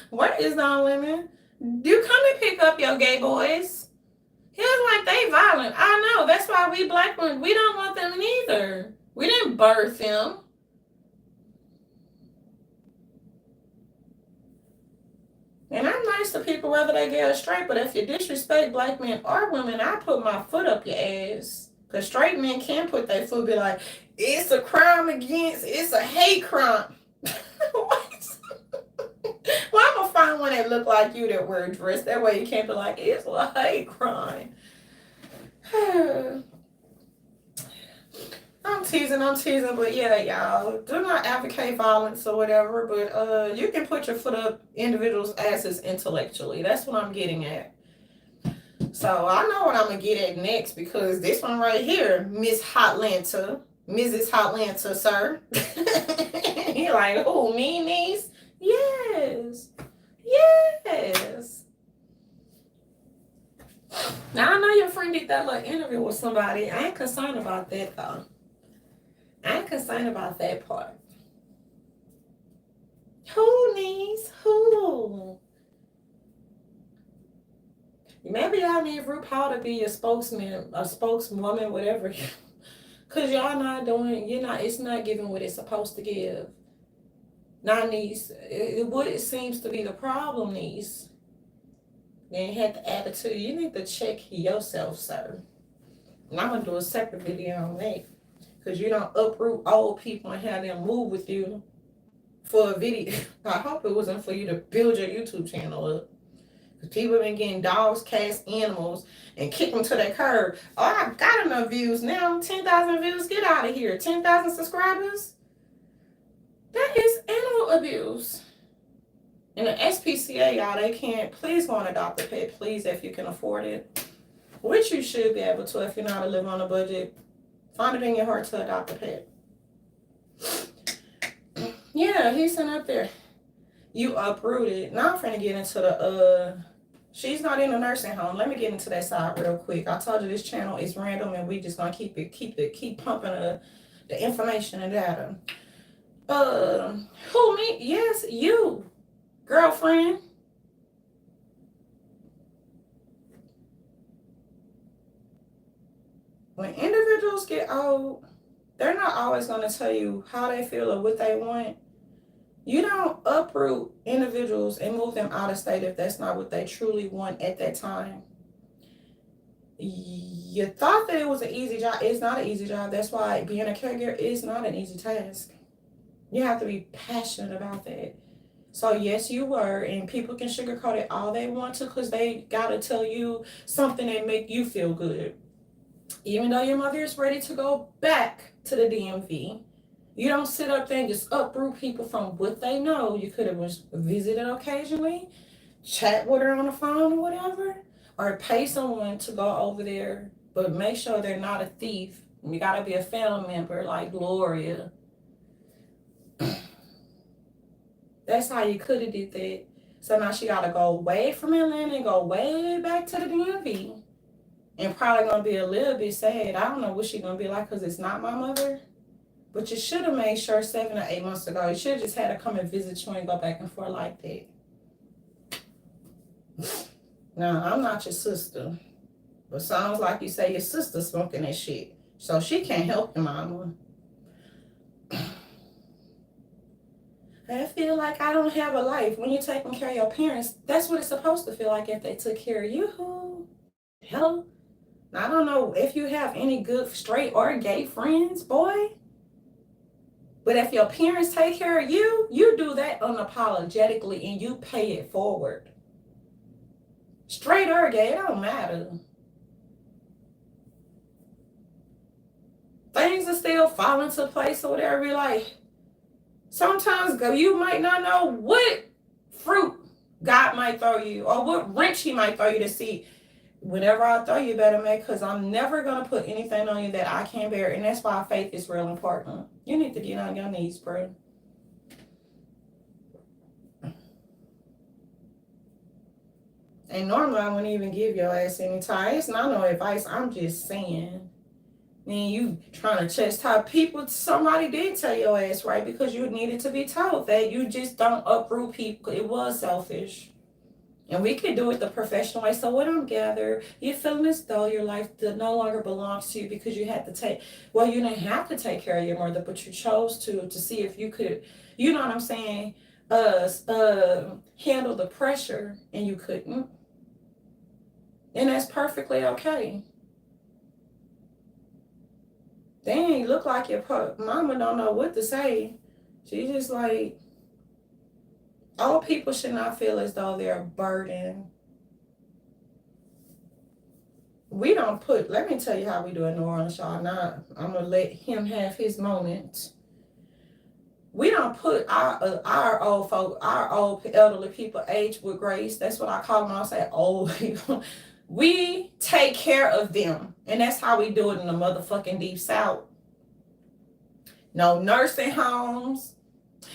Where is Don Lemon? You come and pick up your gay boys. He was like, they violent. I know. That's why we black women, we don't want them neither. We didn't birth them. And I'm nice to people whether they gay or straight, but if you disrespect black men or women, I put my foot up your ass. Because straight men can put their foot, be like, it's a crime against, it's a hate crime. What? Well, I'm going to find one that look like you that wear a dress. That way you can't be like, it's a hate crime. I'm teasing, but yeah, y'all, do not advocate violence or whatever, but you can put your foot up individuals' asses intellectually. That's what I'm getting at. So I know what I'm gonna get at next, because this one right here, Miss Hotlanta, Mrs. Hotlanta, sir. You're like, oh, me, niece? Yes. Yes. Now I know your friend did that little interview with somebody. I ain't concerned about that though. I ain't concerned about that part. Who, niece? Who? Maybe y'all need RuPaul to be your spokesman, a spokeswoman, whatever. Cause y'all not doing, it's not giving what it's supposed to give. Now, niece, what it seems to be the problem, niece. Then had the attitude. You need to check yourself, sir. And I'm gonna do a separate video on that. Because you don't uproot old people and have them move with you for a video. I hope it wasn't for you to build your YouTube channel up. Because people have been getting dogs, cats, animals, and kick them to their curb. Oh, I got enough views now. 10,000 views. Get out of here. 10,000 subscribers. That is animal abuse. And the SPCA, y'all, they can't. Please go and adopt a pet, please, if you can afford it. Which you should be able to if you're not living on a budget. Find it in your heart to adopt a pet. Yeah, he's sitting up there. You uprooted. Now I'm finna get into the she's not in a nursing home. Let me get into that side real quick. I told you this channel is random and we just gonna keep pumping the information and data. Who, me? Yes, you, girlfriend. When individuals get old, they're not always going to tell you how they feel or what they want. You don't uproot individuals and move them out of state if that's not what they truly want at that time. You thought that it was an easy job. It's not an easy job. That's why being a caregiver is not an easy task. You have to be passionate about that. So yes, you were, and people can sugarcoat it all they want to because they got to tell you something that make you feel good. Even though your mother is ready to go back to the DMV, you don't sit up there and just uproot people from what they know. You could have just visited occasionally, chat with her on the phone or whatever, or pay someone to go over there, but make sure they're not a thief. You got to be a family member like Gloria. That's how you could have did that. So now she got to go away from Atlanta and go way back to the DMV. And probably going to be a little bit sad. I don't know what she's going to be like because it's not my mother. But you should have made sure 7 or 8 months ago. You should have just had her come and visit you and go back and forth like that. Now, I'm not your sister. But sounds like you say your sister smoking that shit. So she can't help your mama. I feel like I don't have a life. When you're taking care of your parents, that's what it's supposed to feel like if they took care of you. Hello? I don't know if you have any good straight or gay friends, boy. But if your parents take care of you, you do that unapologetically and you pay it forward. Straight or gay, it don't matter. Things are still falling into place or whatever. You're like, sometimes you might not know what fruit God might throw you or what wrench he might throw you to see. Whenever I throw you, better make, because I'm never going to put anything on you that I can't bear. And that's why faith is real important. You need to get on your knees, bro. And normally I wouldn't even give your ass any time. It's not no advice. I'm just saying. And you trying to chastise people, somebody did tell your ass right because you needed to be told that you just don't uproot people. It was selfish. And we can do it the professional way. So what I'm gathering, you're feeling as though your life no longer belongs to you because you had to take, well, you didn't have to take care of your mother, but you chose to see if you could, you know what I'm saying, handle the pressure and you couldn't. And that's perfectly okay. Dang, you look like your mama don't know what to say. She just like, all people should not feel as though they're a burden. We don't put, let me tell you how we do in New Orleans, y'all. Now, I'm going to let him have his moment. We don't put our old folk, our old elderly people age with grace. That's what I call them. I say old people. We take care of them. And that's how we do it in the motherfucking Deep South. No nursing homes.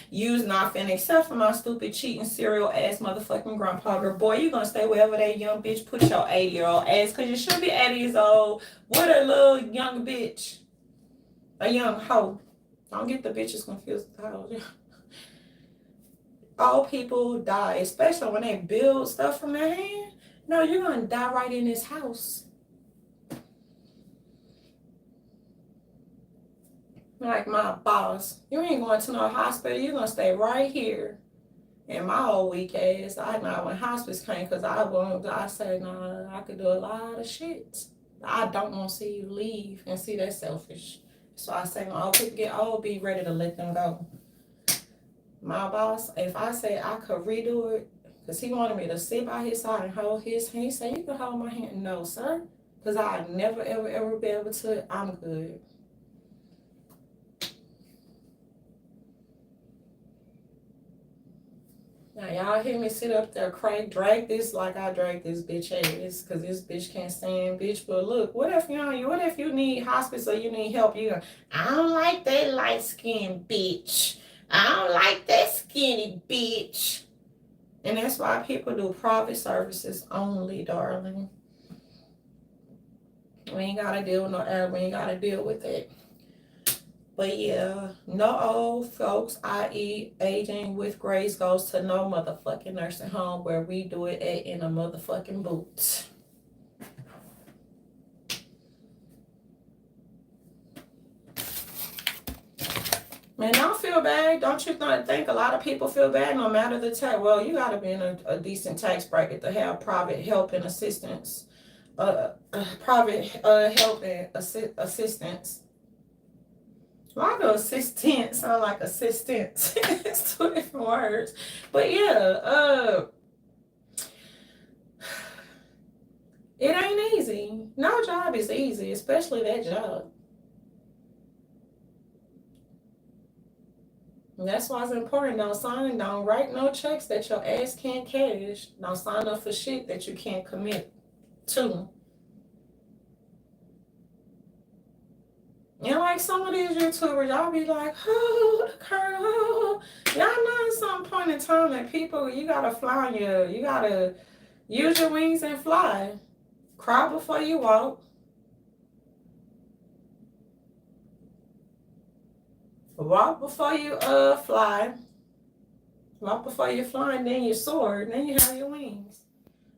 Use nothing except for my stupid cheating serial ass motherfucking grandpa. Girl, boy, you gonna stay wherever that young bitch put your 80-year-old ass, because you should be 80 years old. What a little young bitch. A young hoe. Don't get the bitches confused. All people die, especially when they build stuff from their hand. No, you're gonna die right in this house. Like my boss, you ain't going to no hospital. You're gonna stay right here. And my old weak ass, I know when hospice came, because I said, no, I could do a lot of shit. I don't want to see you leave, and see, that's selfish. So I say, when old people get old, be ready to let them go. My boss, if I say I could redo it, because he wanted me to sit by his side and hold his hand, he said, you can hold my hand. No, sir, because I'll never, ever, ever be able to. I'm good. Now, y'all hear me sit up there, drag this like I drag this bitch ass, because this bitch can't stand bitch. But look, what if you need hospice or you need help? I don't like that light-skinned bitch. I don't like that skinny bitch. And that's why people do private services only, darling. We ain't got to deal with no error. We ain't got to deal with it. But yeah, no old folks, i.e. aging with grace, goes to no motherfucking nursing home where we do it at in a motherfucking boot. Man, don't feel bad. Don't you think a lot of people feel bad no matter the tax? Well, you got to be in a decent tax bracket to have private help and assistance. Private help and assistance. Why do assistant sound like assistance? It's two different words. But yeah, it ain't easy. No job is easy, especially that job. And that's why it's important. Don't write no checks that your ass can't cash. Don't sign up for shit that you can't commit to. And like some of these YouTubers, y'all be like, oh, the current, oh. Y'all know at some point in time that people, you gotta fly you gotta use your wings and fly. Crawl before you walk. Walk before you fly. Walk before you fly, and then you soar, and then you have your wings.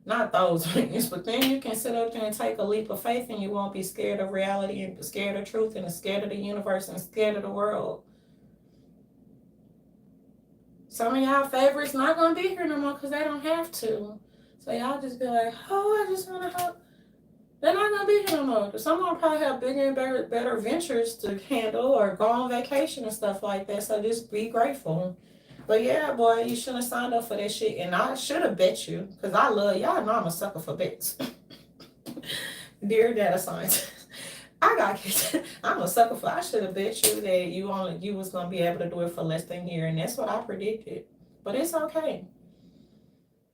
Not those wings, but then you can sit up there and take a leap of faith, and you won't be scared of reality and scared of truth and scared of the universe and scared of the world. Some of y'all favorites not going to be here no more because they don't have to. So y'all just be like, oh, I just want to help. They're not going to be here no more. Some of them probably have bigger and better ventures to handle or go on vacation and stuff like that. So just be grateful. But yeah, boy, you shouldn't have signed up for that shit. And I should have bet you, because I love, y'all know I'm a sucker for bets. Dear data scientist, I'm a sucker for, I should have bet you that you was going to be able to do it for less than a year. And that's what I predicted. But it's okay.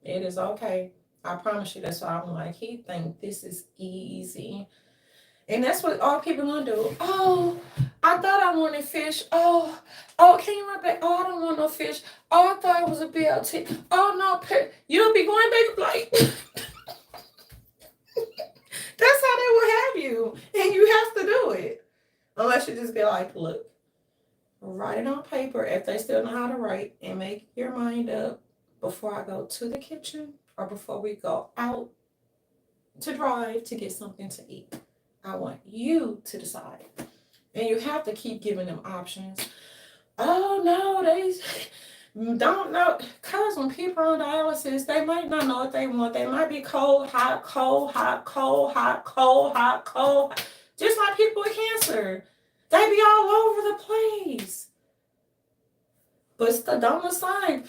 It is okay. I promise you, that's why I'm like, he think this is easy. And that's what all people gonna do. Oh, I thought I wanted fish. Oh, can you run back? Oh, I don't want no fish. Oh, I thought it was a BLT. Oh, no, you'll be going back like. That's how they will have you. And you have to do it. Unless you just be like, look, write it on paper if they still know how to write, and make your mind up before I go to the kitchen or before we go out to drive to get something to eat. I want you to decide. And you have to keep giving them options. Oh, no, Don't know, because when people are on dialysis, they might not know what they want. They might be cold, hot, cold, hot, cold, hot, cold, hot, cold. Just like people with cancer. They be all over the place. But don't sign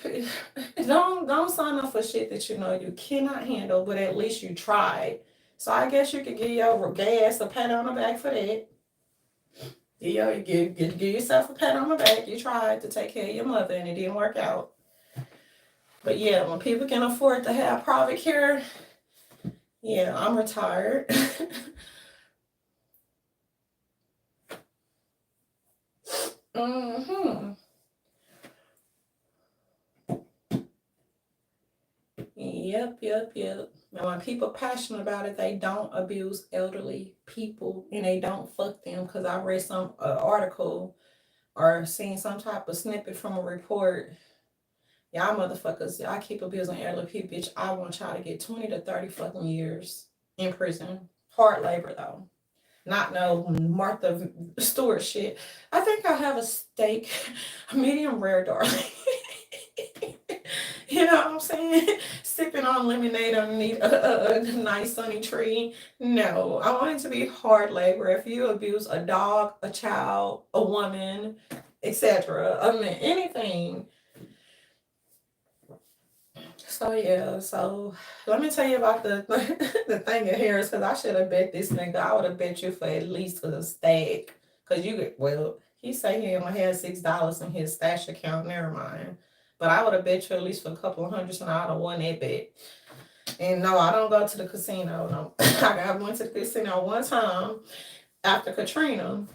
don't sign up for shit that you know you cannot handle, but at least you tried. So I guess you could give your gay ass a pat on the back for that. You know, give yourself a pat on the back. You tried to take care of your mother and it didn't work out. But yeah, when people can afford to have private care, yeah, I'm retired. Mm-hmm. Yep. And when people passionate about it, they don't abuse elderly people and they don't fuck them. Because I read some article or seen some type of snippet from a report. Y'all motherfuckers, y'all keep abusing elderly people, bitch. I want y'all to get 20 to 30 fucking years in prison. Hard labor, though. Not no Martha Stewart shit. I think I'll have a steak, medium rare, darling. You know what I'm saying? Sipping on lemonade underneath a nice sunny tree. No, I want it to be hard labor. If you abuse a dog, a child, a woman, etc., I mean, anything. So yeah, so let me tell you about the the thing of Harris, because I should have bet this nigga. I would have bet you for at least a stack. Because you get, well, he say he only had $6 in his stash account. Never mind. But I would have bet you at least for a couple of hundreds, and I'd have won that bet. And no, I don't go to the casino. No. I went to the casino one time after Katrina.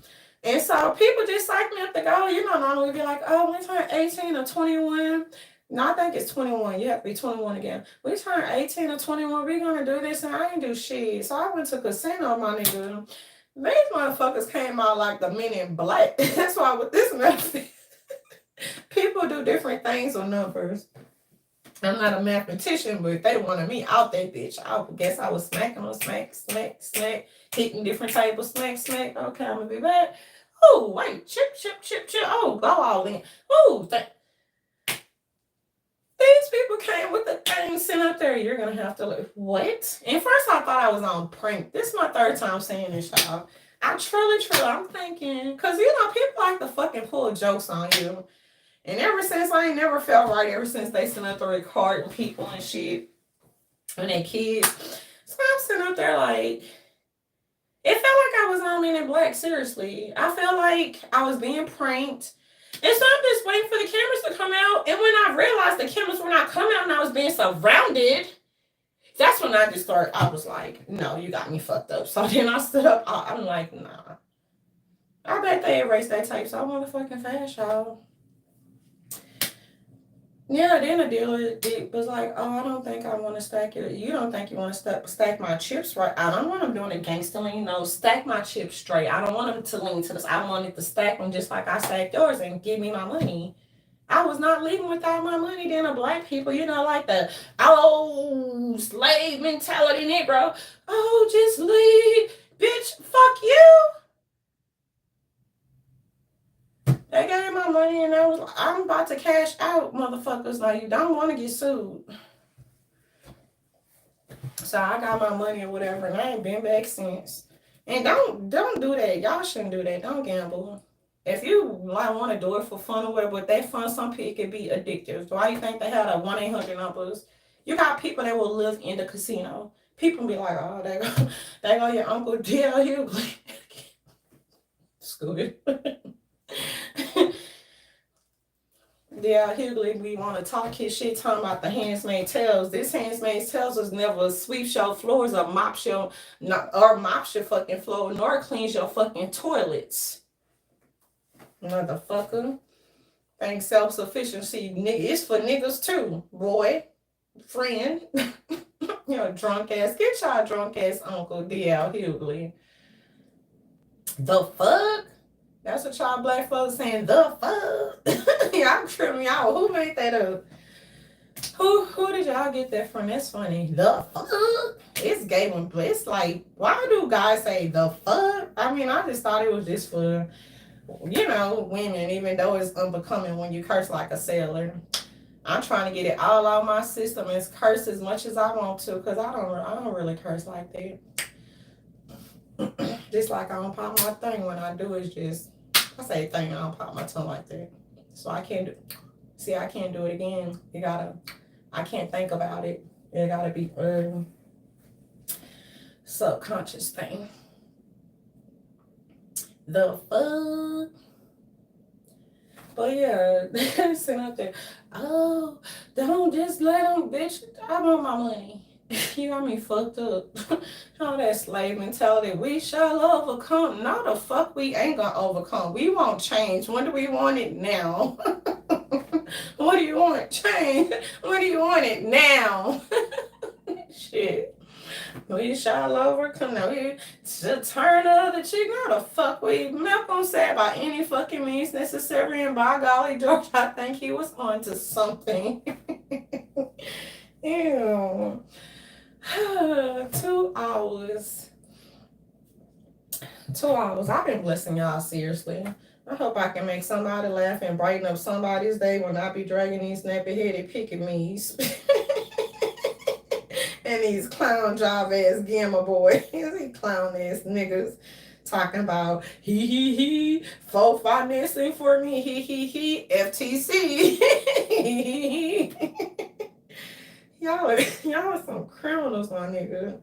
And so people just like me up to go. You know, normally be like, oh, we turn 18 or 21. No, I think it's 21. You have to be 21 again. We turn 18 or 21. We're going to do this, and I ain't do shit. So I went to casino, my nigga. These motherfuckers came out like the Men in Black. That's why with this method, people do different things with numbers. I'm not a mathematician, but if they wanted me out that bitch, I guess I was smacking on smack, hitting different tables, smack. Okay, I'm going to be back. Oh, wait, chip. Oh, go all in. Oh, these people came with the thing sitting up there. You're going to have to look. What? And first I thought I was on prank. This is my third time saying this, y'all. I truly, I'm thinking, because, you know, people like to fucking pull jokes on you. And ever since, I ain't never felt right ever since they sent up the recording people and shit and their kids. So I'm sitting up there like, it felt like I was on Men in Black, seriously. I felt like I was being pranked. And so I'm just waiting for the cameras to come out. And when I realized the cameras were not coming out and I was being surrounded, that's when I just started, I was like, no, you got me fucked up. So then I stood up. I'm like, nah. I bet they erased that tape so motherfucking fast, y'all. Yeah, then the dealer was like, oh, I don't think I want to stack it. You don't think you want to stack my chips right? I don't want them doing it gangster lean. No, stack my chips straight. I don't want them to lean to this. I wanted to stack them just like I stacked yours and give me my money. I was not leaving without my money. Then the black people, you know, like the, oh, slave mentality Negro. Oh, just leave. Bitch, fuck you. They gave my money and I was like, I'm about to cash out, motherfuckers. Like, you don't want to get sued. So I got my money or whatever, and I ain't been back since. And don't do that. Y'all shouldn't do that. Don't gamble. If you like want to do it for fun or whatever, but that fun, some people can be addictive. Why you think they have a 1-800 numbers? You got people that will live in the casino. People be like, oh, they go your Uncle D.L. Hughley. Scooby. Yeah, Hughley, we want to talk his shit, talking about the Handmaid's Tales. This Handmaid's Tales was never sweeps your floors or mops your fucking floor, nor cleans your fucking toilets. Motherfucker. Think self-sufficiency, nigga. It's for niggas too, boy. Friend. You know, drunk ass. Get y'all drunk ass Uncle D.L. Hughley. The fuck? That's what y'all black folks saying, the fuck? Y'all tripping out. Who made that up? Who did y'all get that from? That's funny. The fuck? It's gay when it's like, why do guys say the fuck? I mean, I just thought it was just for, you know, women, even though it's unbecoming when you curse like a sailor. I'm trying to get it all out my system and curse as much as I want to, because I don't really curse like that. Just like I don't pop my thing when I do, it's just, I say thing, I don't pop my tongue like that. So I can't do, see, I can't do it again. I can't think about it. It gotta be subconscious thing. The fuck? But yeah, sitting up there, oh, don't just let them, bitch, I want my money. You got me fucked up. All that slave mentality, we shall overcome. No, the fuck we ain't gonna overcome. We won't change. When do we want it now? What do you want? Change. When do you want it now? Shit. We shall overcome. Now we to turn the other cheek. No, the fuck we Malcolm said by any fucking means necessary, and by golly George, I think he was on to something. Ew. 2 hours. 2 hours. I've been blessing y'all seriously. I hope I can make somebody laugh and brighten up somebody's day when I be dragging these nappy-headed pickamees. And these clown job ass gamma boys, these clown ass niggas talking about he full financing for me, he FTC. Y'all are some criminals, my nigga.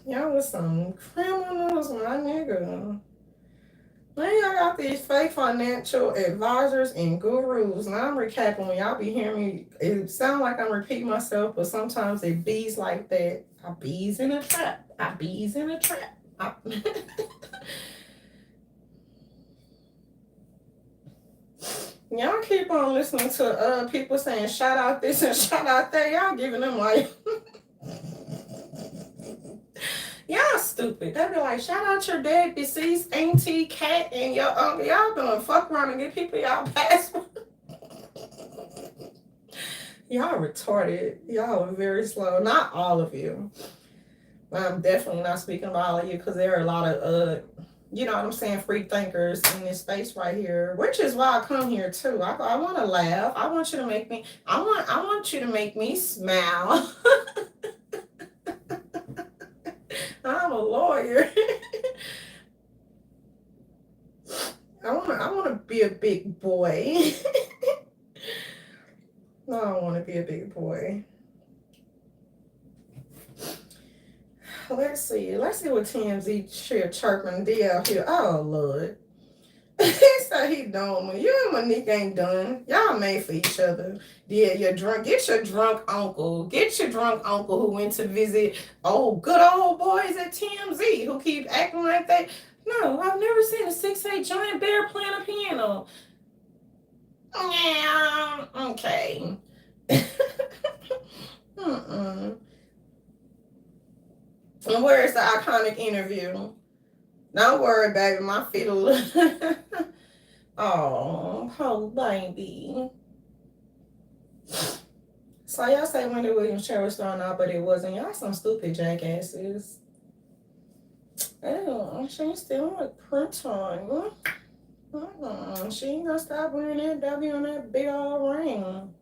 Y'all are some criminals, my nigga. Now y'all got these fake financial advisors and gurus. And I'm recapping when y'all be hearing me. It sounds like I'm repeating myself, but sometimes it bees like that. I bees in a trap. I bees in a trap. Y'all keep on listening to people saying shout out this and shout out that. Y'all giving them like y'all stupid. They be like, shout out your dead deceased auntie, cat, and your uncle. Y'all doing fuck around and get people y'all password. Y'all retarded. Y'all are very slow. Not all of you. I'm definitely not speaking about all of you, because there are a lot of you know what I'm saying, free thinkers in this space right here, which is why I come here too. I want to laugh. I want you to make me. I want you to make me smile. I'm a lawyer. I want to be a big boy. No, I don't want to be a big boy. Let's see what TMZ chirping D out here. Oh Lord. He said he done. You and Monique ain't done. Y'all made for each other. Yeah, you're drunk. Get your drunk uncle. Get your drunk uncle who went to visit good old boys at TMZ who keep acting like they. No, I've never seen a 6'8" giant bear playing a piano. Yeah, okay. And where's the iconic interview? Don't worry, baby. My feet will. Oh, poor baby. So y'all say Wendy Williams' chair was thrown out, but it wasn't. Y'all some stupid jackasses. Oh, she's still with print on. She ain't gonna stop wearing that W on that big old ring.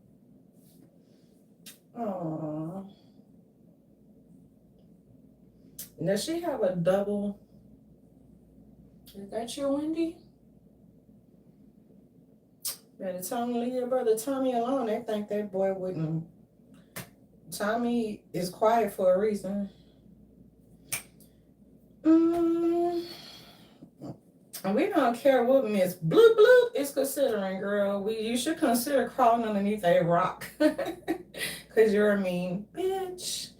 Oh. Does she have a double? Is that your Wendy? Better leave your brother Tommy alone. They think that boy wouldn't. Tommy is quiet for a reason. We don't care what Miss Bloop Bloop is considering, girl. You should consider crawling underneath a rock. Because you're a mean bitch.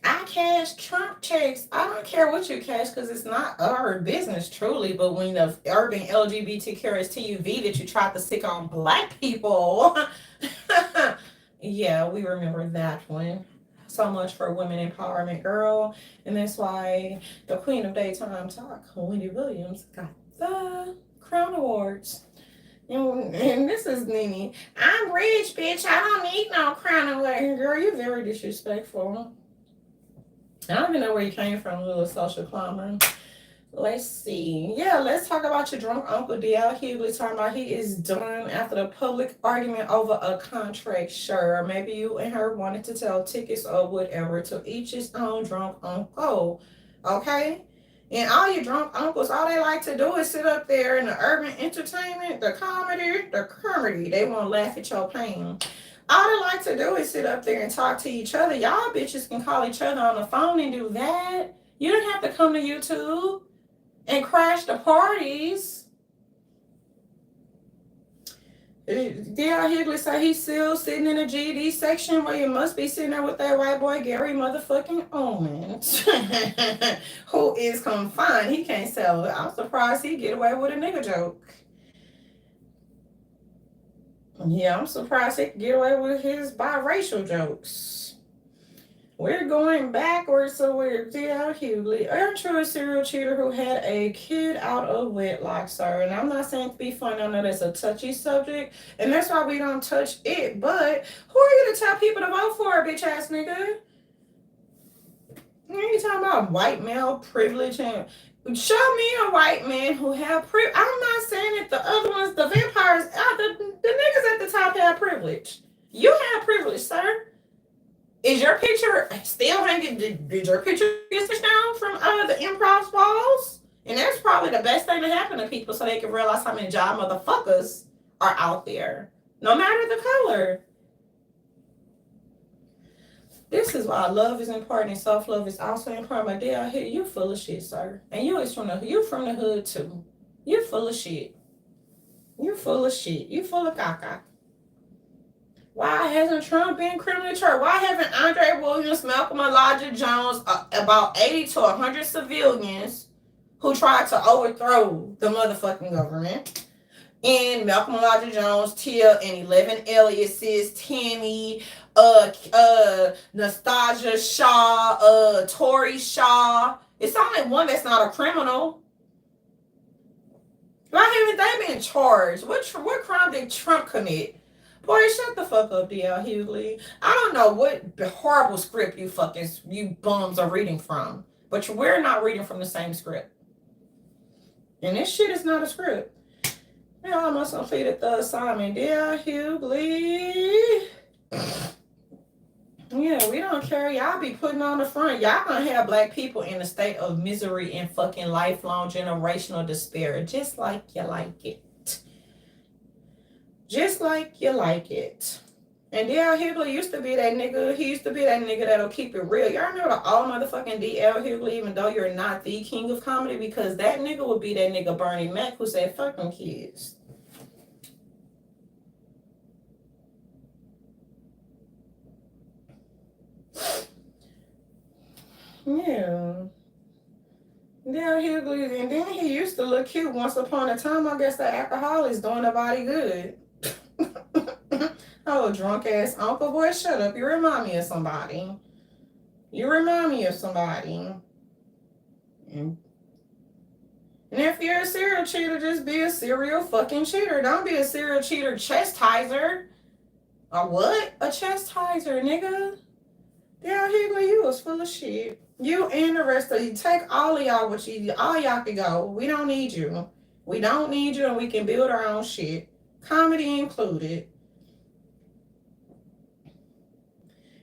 I cash Trump checks. I don't care what you cash, because it's not our business, truly. But when the urban LGBTQRSTUV that you tried to stick on black people, yeah, we remember that one. So much for women empowerment, girl. And that's why the Queen of Daytime Talk, Wendy Williams, got the Crown Awards. And this is Nene. I'm rich, bitch. I don't need no Crown Award. Girl, you're very disrespectful. I don't even know where you came from, little social climber. Let's see. Yeah, let's talk about your drunk uncle DL Hughley talking about he is done after the public argument over a contract. Sure, maybe you and her wanted to sell tickets or whatever. To each his own, drunk uncle. Okay? And all your drunk uncles, all they like to do is sit up there in the urban entertainment, the comedy. They want to laugh at your pain. All they like to do is sit up there and talk to each other. Y'all bitches can call each other on the phone and do that. You don't have to come to YouTube and crash the parties. Dale Hughley said he's still sitting in the GD section where you must be sitting there with that white boy Gary motherfucking Owens, who is confined. He can't sell it. I'm surprised he get away with a nigga joke. Yeah, I'm surprised he can get away with his biracial jokes. We're going backwards, so we're D.L. Hughley. Aren't you a serial cheater who had a kid out of wedlock, sir? And I'm not saying to be funny, I know that's a touchy subject, and that's why we don't touch it, but who are you to tell people to vote for, a bitch ass nigga? You talking about white male privilege and show me a white man who have privilege. I'm not saying that the other ones, the vampires, the niggas at the top have privilege. You have privilege, sir. Is your picture still hanging? Did your picture get switched down from the improv walls? And that's probably the best thing to happen to people so they can realize how many job motherfuckers are out there, no matter the color. This is why love is important and self-love is also important. My dear, here you full of shit, sir. And you from the hood too. You full of shit. You full of shit. You full of caca. Why hasn't Trump been criminally charged? Why haven't Andre Williams, Malcolm Elijah Jones, about 80 to 100 civilians who tried to overthrow the motherfucking government? And Malcolm Elijah Jones, Tia, and 11 aliases, Tammy, Nastasia Shaw, Tori Shaw. It's only one that's not a criminal. Why haven't they been charged? What crime did Trump commit? Boy, shut the fuck up, D.L. Hughley. I don't know what horrible script you bums are reading from, but we're not reading from the same script. And this shit is not a script. Man, I almost completed the assignment. D.L. Hughley. Yeah, we don't care. Y'all be putting on the front. Y'all gonna have black people in a state of misery and fucking lifelong generational despair, just like you like it. Just like you like it. And D.L. Hughley used to be that nigga. He used to be that nigga that'll keep it real. Y'all remember all motherfucking D.L. Hughley, even though you're not the king of comedy, because that nigga would be that nigga Bernie Mac who said, fuck them kids. Yeah. D.L. Hughley, and then he used to look cute once upon a time. I guess the alcohol is doing nobody good. Oh, drunk ass uncle, boy, shut up. You remind me of somebody. And if you're a serial cheater, just be a serial fucking cheater. Don't be a serial cheater chastiser. A what? A chastiser, nigga. Yeah, Hughley, you was full of shit. You and the rest of you. Take all of y'all with you. All y'all can go. We don't need you. We don't need you, and we can build our own shit. Comedy included.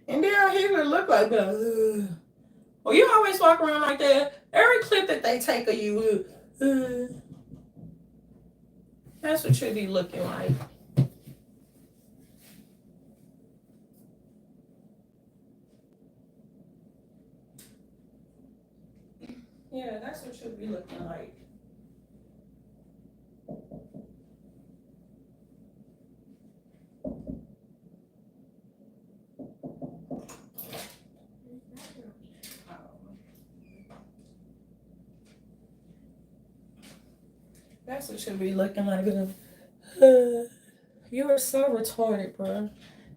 And D.L. Hughley look like, well, you always walk around like that. Every clip that they take of you, that's what you be looking like. Yeah, that's what you'll be looking like. That's what you'll be looking like. You are so retarded, bro.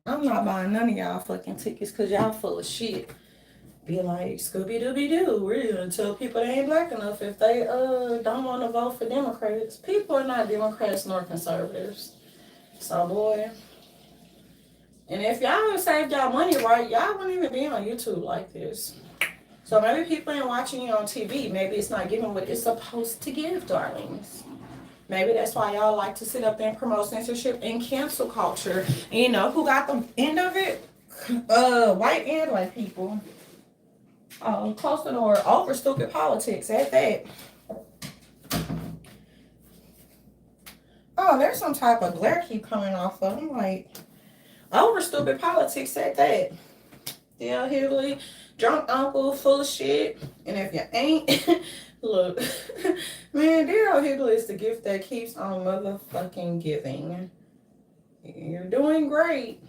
I'm not buying none of y'all fucking tickets because y'all full of shit. Be like, Scooby-Dooby-Doo. We're going to tell people they ain't black enough if they don't want to vote for Democrats. People are not Democrats nor conservatives. So, boy. And if y'all would save y'all money right, y'all wouldn't even be on YouTube like this. So maybe people ain't watching you on TV. Maybe it's not giving what it's supposed to give, darlings. Maybe that's why y'all like to sit up there and promote censorship and cancel culture. And you know who got the end of it? White and black people. Close to the door, over stupid politics at that. Oh, there's some type of glare keep coming off of them. Like, over stupid politics at that. Yeah, hughley, drunk uncle, full of shit. And if you ain't, look, man, dear old hughley is the gift that keeps on motherfucking giving. You're doing great.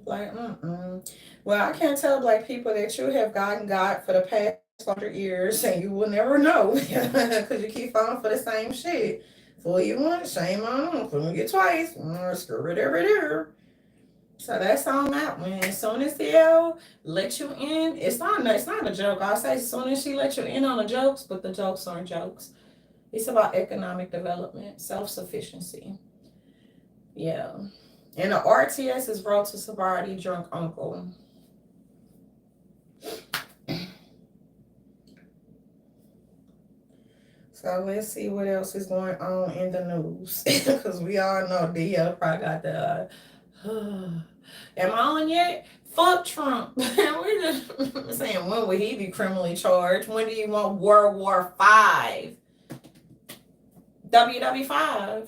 Like, well, I can't tell black people that you have gotten God for the past 100 years, and you will never know because you keep falling for the same shit. Fool you once, shame on them. Fool you twice, screw it every there. So that's on that one. As soon as the L let you in, it's not a joke. I'll say as soon as she let you in on the jokes, but the jokes aren't jokes. It's about economic development, self-sufficiency. Yeah. And the RTS is road to sobriety, drunk uncle. So let's see what else is going on in the news. Because we all know DL probably got the am I on yet? Fuck Trump. We're just saying, when would he be criminally charged? When do you want World War V? WW5.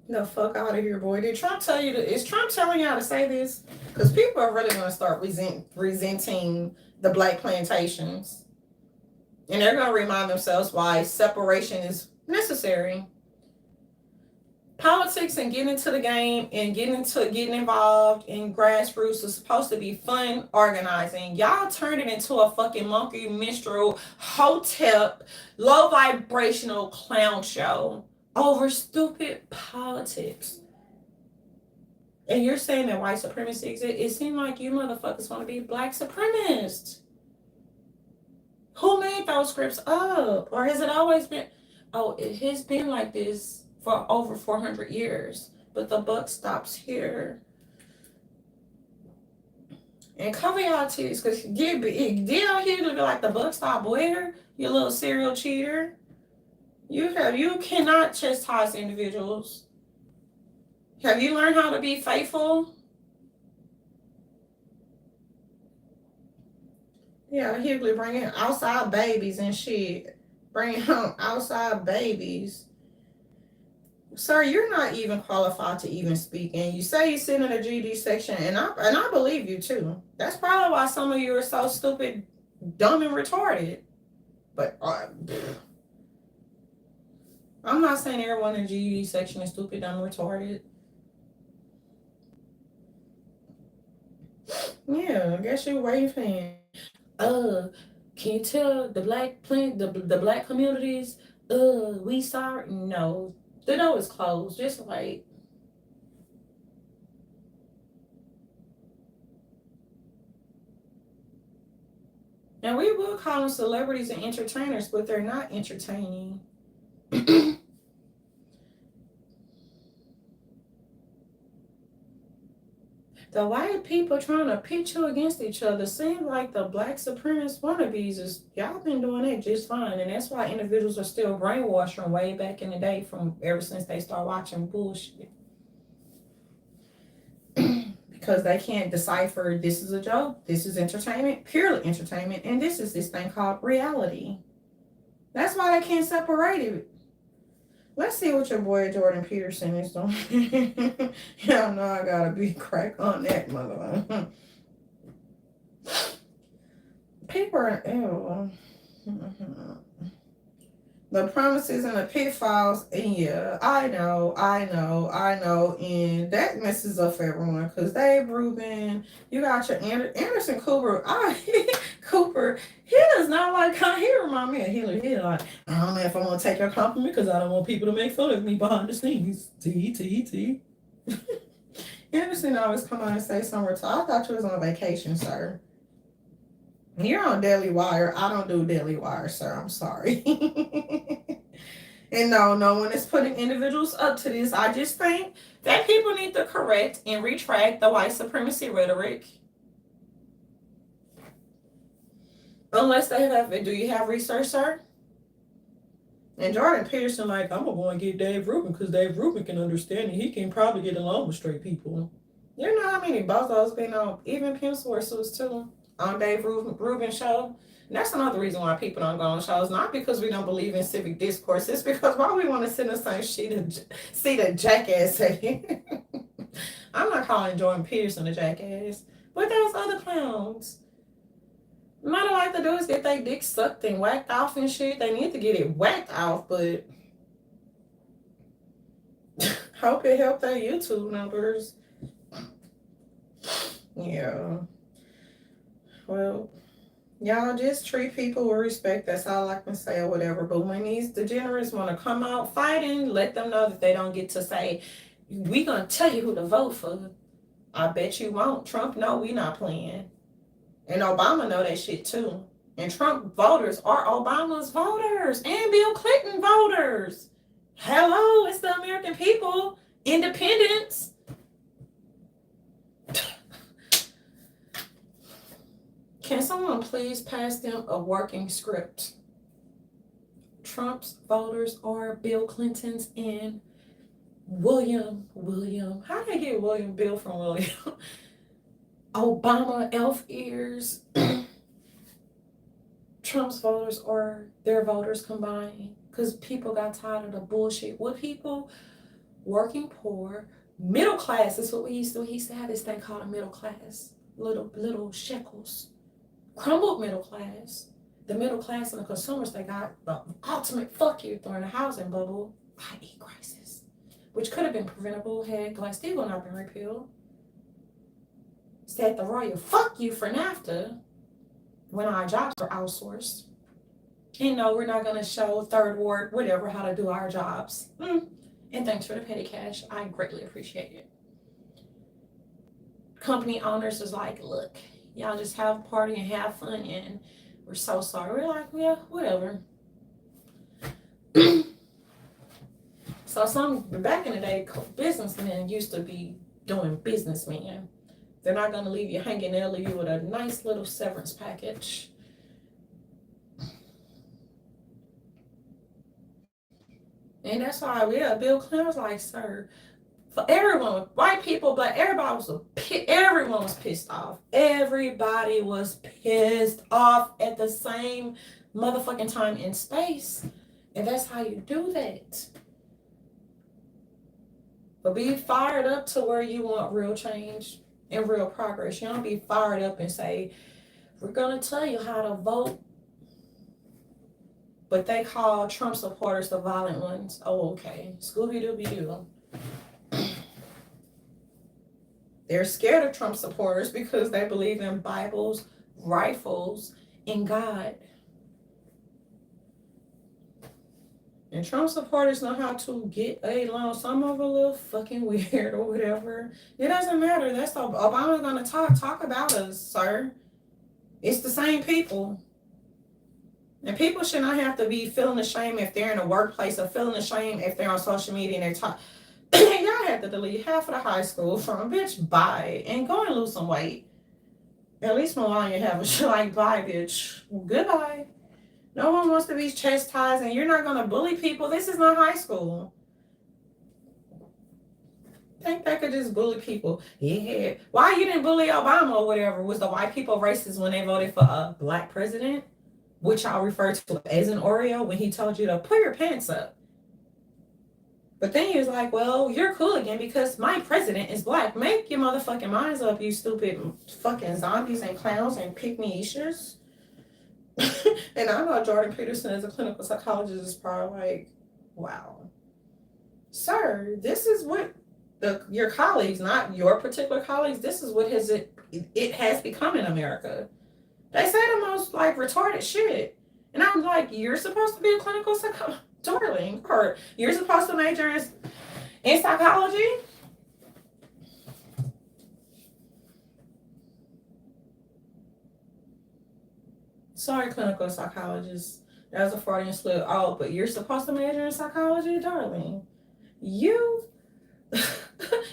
The fuck out of here, boy. Did Trump tell you is Trump telling y'all to say this? Because people are really going to start resenting the black plantations. And they're going to remind themselves why separation is necessary. Politics and getting into the game and getting involved in grassroots is supposed to be fun organizing. Y'all turned it into a fucking monkey minstrel, hotep, low vibrational clown show over stupid politics. And you're saying that white supremacy exists? It seems like you motherfuckers want to be black supremacists. Who made those scripts up? Or has it always been? Oh, it has been like this for over 400 years. But the buck stops here. And cover y'all titties, because get out here to be like, the buck stop where? You little serial cheater. You cannot chastise individuals. Have you learned how to be faithful? Yeah, hughley bringing outside babies and shit. Bringing home outside babies. Sir, you're not even qualified to even speak. And you say you sit in the GD section, and I believe you too. That's probably why some of you are so stupid, dumb, and retarded. But I'm not saying everyone in the GD section is stupid, dumb, and retarded. Yeah, I guess you're waiting for him. Can you tell the black communities, we sorry? No, the door is closed. Just wait. And we will call them celebrities and entertainers, but they're not entertaining. The white people trying to pit you against each other seem like the black supremacist wannabes is, y'all been doing it just fine. And that's why individuals are still brainwashed from way back in the day, from ever since they start watching bullshit. Because they can't decipher, this is a joke, this is entertainment, purely entertainment, and this is this thing called reality. That's why they can't separate it. Let's see what your boy Jordan Peterson is doing. Y'all know I gotta be crack on that mother. People are ew. The promises and the pitfalls, and yeah, I know, and that messes up for everyone, because Dave Rubin, you got your Anderson Cooper. Cooper, he does not like how he remind me of Hillary. He like, I don't know if I'm gonna take your compliment because I don't want people to make fun of me behind the scenes. T. Anderson always come on and say somewhere. So I thought you was on vacation, sir. You're on Daily Wire. I don't do Daily Wire, sir. I'm sorry. And no one is putting individuals up to this. I just think that people need to correct and retract the white supremacy rhetoric. Unless they have, do you have research, sir? And Jordan Peterson, like, I'm gonna go and get Dave Rubin because Dave Rubin can understand it. He can probably get along with straight people. You know how many bozos been on even Pimp Sources too on Dave Rubin show? And that's another reason why people don't go on shows. Not because we don't believe in civic discourse. It's because why we want to sit in the same seat a jackass. I'm not calling Jordan Peterson a jackass, but those other clowns. What I like to do is get their dick sucked and whacked off and shit. They need to get it whacked off, but hope it helped their YouTube numbers. Yeah. Well, y'all just treat people with respect. That's all I can say or whatever. But when these degenerates want to come out fighting, let them know that they don't get to say, we gonna tell you who to vote for. I bet you won't. Trump know we not playing. And Obama know that shit too. And Trump voters are Obama's voters and Bill Clinton voters. Hello, it's the American people. Independence. Can someone please pass them a working script? Trump's voters are Bill Clinton's and William. How did I get William Bill from William? Obama elf ears. Trump's voters are their voters combined because people got tired of the bullshit. What people? Working poor, middle class is what we used to have this thing called a middle class. Little shekels. Crumbled middle class. The middle class and the consumers, they got the ultimate fuck you during the housing bubble, i.e. crisis, which could have been preventable had Glass-Steagall not been repealed. Said the royal fuck you for NAFTA when our jobs are outsourced. And no, we're not going to show third ward, whatever, how to do our jobs. And thanks for the petty cash. I greatly appreciate it. Company owners is like, look, y'all just have a party and have fun, and we're so sorry. We're like, yeah, whatever. So back in the day, businessmen used to be doing businessmen. They're not going to leave you hanging. They'll leave you with a nice little severance package. And that's why, Bill Clinton was like, sir, for everyone, white people, black, everyone was pissed off. Everybody was pissed off at the same motherfucking time and space. And that's how you do that. But be fired up to where you want real change and real progress. You don't be fired up and say, we're going to tell you how to vote. But they call Trump supporters the violent ones. Oh, okay. Scooby-Dooby-Doo. They're scared of Trump supporters because they believe in Bibles, rifles, and God. And Trump supporters know how to get along. Some of a little fucking weird or whatever. It doesn't matter. That's all. Obama's going to talk about us, sir. It's the same people. And people should not have to be feeling ashamed if they're in a workplace or feeling ashamed if they're on social media and they're talking. Y'all have to delete half of the high school from bitch, bye. And go and lose some weight. At least Melania have a shit like, bye, bitch. Goodbye. No one wants to be chastised, and you're not going to bully people. This is not high school. Think they could just bully people. Yeah. Why you didn't bully Obama or whatever? Was the white people racist when they voted for a black president? Which I'll refer to as an Oreo when he told you to put your pants up. But then he was like, well, you're cool again because my president is black. Make your motherfucking minds up, you stupid fucking zombies and clowns and pick-me-eaters. And I know Jordan Peterson as a clinical psychologist is probably like, wow. Sir, this is what your colleagues, not your particular colleagues, this is what it has become in America. They say the most like retarded shit. And I'm like, you're supposed to be a clinical psychologist, darling, or you're supposed to major in psychology? Sorry, clinical psychologists. As a Freudian slip. Oh, but you're supposed to major in psychology, darling. You,